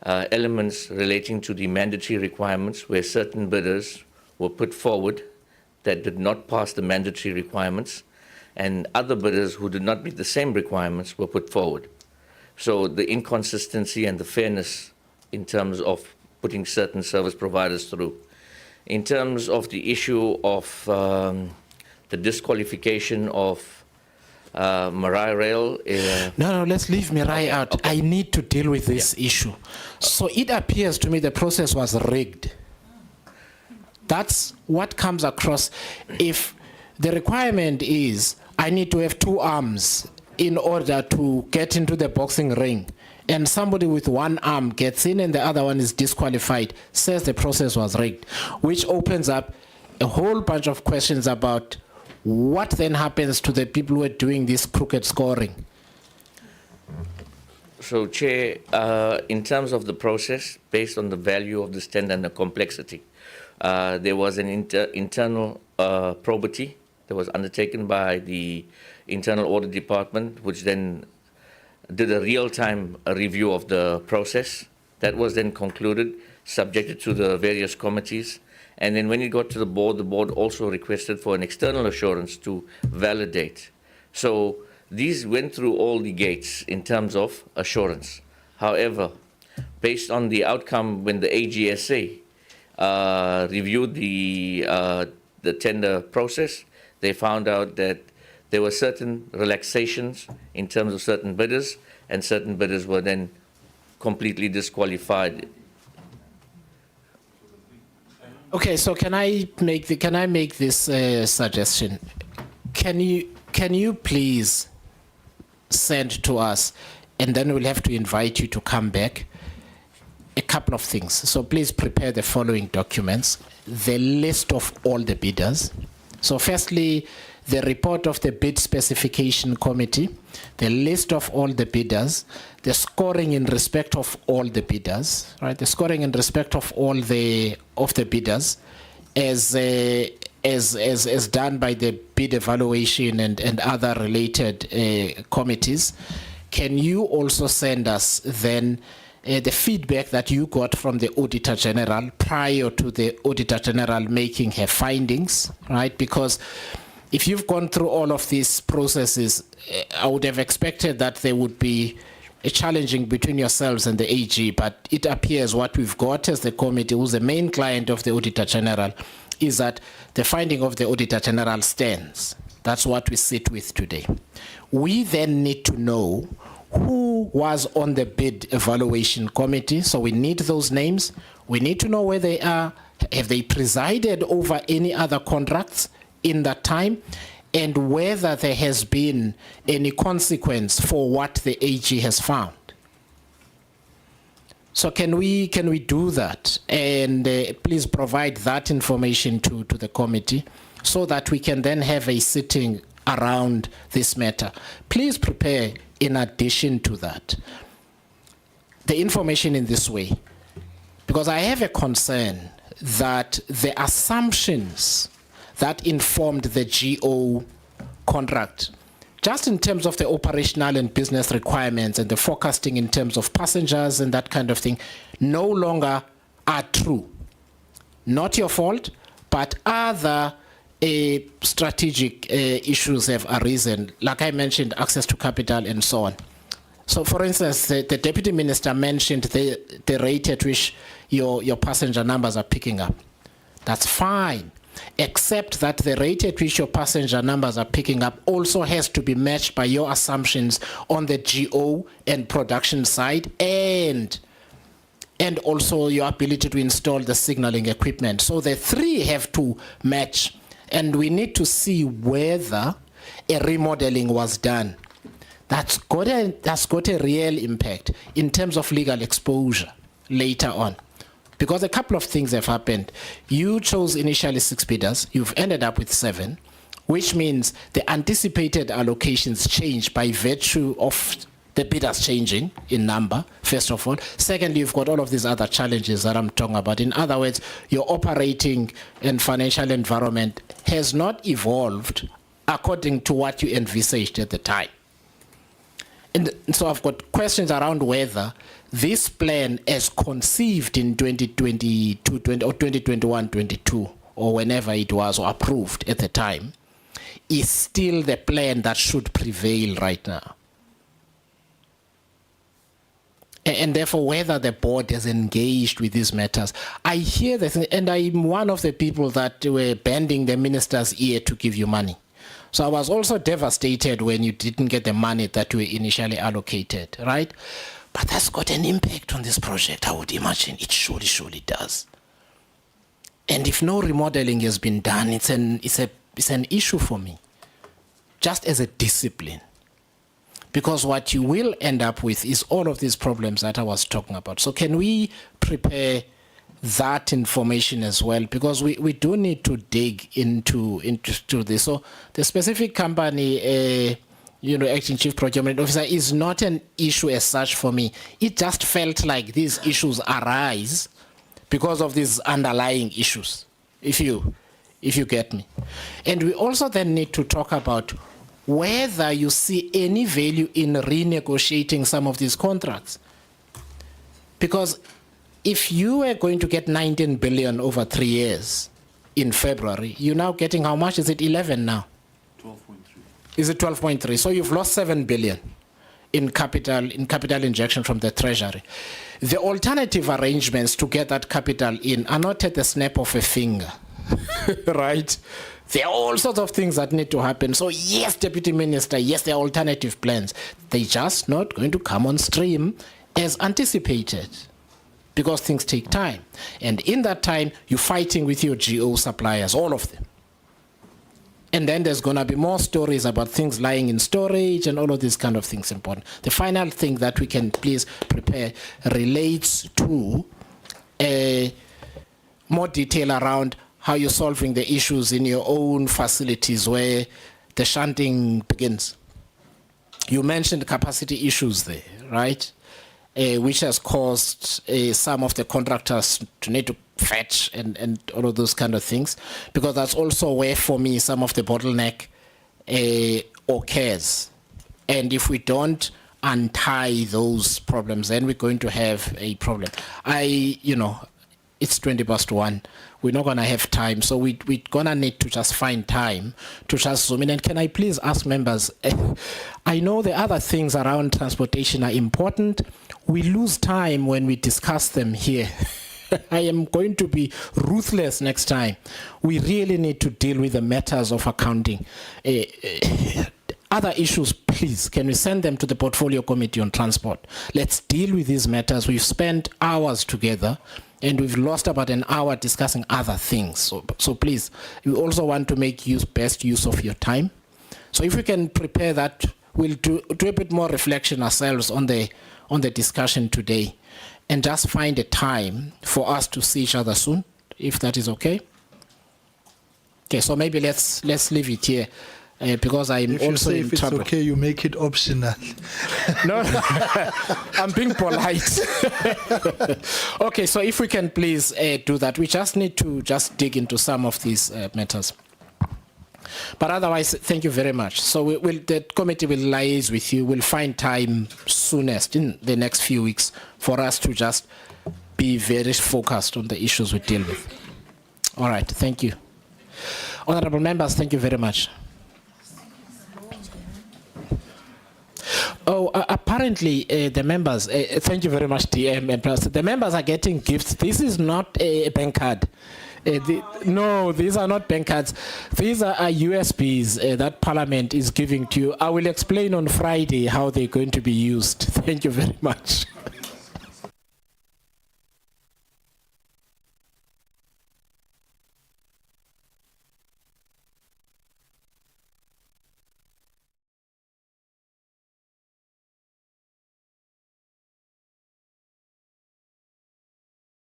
elements relating to the mandatory requirements where certain bidders were put forward that did not pass the mandatory requirements, and other bidders who did not meet the same requirements were put forward. So the inconsistency and the fairness in terms of putting certain service providers through. In terms of the issue of the disqualification of Marai Rail. No, let's leave Mirai out. Okay. I need to deal with this issue. So it appears to me the process was rigged. That's what comes across. If the requirement is, I need to have 2 arms in order to get into the boxing ring, and somebody with 1 arm gets in and the other one is disqualified, says the process was rigged, which opens up a whole bunch of questions about what then happens to the people who are doing this crooked scoring. So, Chair, in terms of the process, based on the value of the tender and the complexity, there was an internal probity that was undertaken by the Internal Audit Department, which then did a real-time review of the process. That was then concluded, subjected to the various committees. And then when it got to the board also requested for an external assurance to validate. So these went through all the gates in terms of assurance. However, based on the outcome when the AGSA reviewed the tender process, they found out that there were certain relaxations in terms of certain bidders, and certain bidders were then completely disqualified. Okay, so can I make this suggestion? Can you please send to us, and then we'll have to invite you to come back, a couple of things. So please prepare the following documents: the list of all the bidders. So firstly, the report of the bid specification committee, the list of all the bidders, the scoring in respect of all the bidders, right? The scoring in respect of all the bidders, as done by the bid evaluation and other related committees. Can you also send us then the feedback that you got from the Auditor General prior to the Auditor General making her findings, right? Because if you've gone through all of these processes, I would have expected that there would be a challenging between yourselves and the AG, but it appears what we've got as the committee, who's the main client of the Auditor General, is that the finding of the Auditor General stands. That's what we sit with today. We then need to know who was on the bid evaluation committee. So we need those names. We need to know where they are. Have they presided over any other contracts in that time? And whether there has been any consequence for what the AG has found. So can we do that? And please provide that information to the committee so that we can then have a sitting around this matter. Please prepare, in addition to that, the information in this way, because I have a concern that the assumptions that informed the GO contract, just in terms of the operational and business requirements and the forecasting in terms of passengers and that kind of thing, no longer are true. Not your fault, but other strategic issues have arisen, like I mentioned, access to capital and so on. So, for instance, the Deputy Minister mentioned the rate at which your passenger numbers are picking up. That's fine, except that the rate at which your passenger numbers are picking up also has to be matched by your assumptions on the GO and production side, and also your ability to install the signaling equipment. So the three have to match. And we need to see whether a remodeling was done. That's got a real impact in terms of legal exposure later on. Because a couple of things have happened. You chose initially 6 bidders, you've ended up with 7, which means the anticipated allocations change by virtue of the bidders changing in number, first of all. Secondly, you've got all of these other challenges that I'm talking about. In other words, your operating and financial environment has not evolved according to what you envisaged at the time. And so I've got questions around whether this plan as conceived in 2022 or 2021-22, or whenever it was, or approved at the time, is still the plan that should prevail right now. And therefore, whether the board has engaged with these matters. I hear this, and I'm one of the people that were bending the minister's ear to give you money. So I was also devastated when you didn't get the money that were initially allocated, right? But that's got an impact on this project, I would imagine. It surely does. And if no remodeling has been done, it's an issue for me, just as a discipline. Because what you will end up with is all of these problems that I was talking about. So can we prepare that information as well? Because we do need to dig into this. So the specific company, acting chief procurement officer, is not an issue as such for me. It just felt like these issues arise because of these underlying issues, if you get me. And we also then need to talk about whether you see any value in renegotiating some of these contracts. Because if you are going to get 19 billion over 3 years in February, you're now getting how much? Is it 11 now? 12.3. Is it 12.3? So you've lost 7 billion in capital injection from the Treasury. The alternative arrangements to get that capital in are not at the snap of a finger, right? There are all sorts of things that need to happen. So yes, Deputy Minister, yes, there are alternative plans. They're just not going to come on stream as anticipated because things take time. And in that time, you're fighting with your GO suppliers, all of them. And then there's going to be more stories about things lying in storage and all of these kind of things important. The final thing that we can please prepare relates to more detail around how you're solving the issues in your own facilities where the shunting begins. You mentioned capacity issues there, right? Which has caused some of the contractors to need to fetch and all of those kind of things, because that's also where, for me, some of the bottleneck occurs. And if we don't untie those problems, then we're going to have a problem. It's 1:20. We're not going to have time, so we're going to need to just find time to just zoom in. And can I please ask members, I know the other things around transportation are important. We lose time when we discuss them here. I am going to be ruthless next time. We really need to deal with the matters of accounting. Other issues, please, can we send them to the Portfolio Committee on Transport? Let's deal with these matters. We've spent hours together, and we've lost about an hour discussing other things. So please, we also want to make best use of your time. So if we can prepare that, we'll do a bit more reflection ourselves on the discussion today, and just find a time for us to see each other soon, if that is okay. Okay, so maybe let's leave it here. Because I'm if you also say in if it's trouble. okay, you make it optional. No, I'm being polite. Okay, so if we can please do that. We just need to just dig into some of these matters. But otherwise, thank you very much. So the committee will liaise with you. We'll find time soonest in the next few weeks for us to just be very focused on the issues we deal with. All right, thank you. Honorable members, thank you very much. Apparently, the members, thank you very much, DM and Prasa. The members are getting gifts. This is not a bank card. No, these are not bank cards. These are USBs that Parliament is giving to you. I will explain on Friday how they're going to be used. Thank you very much.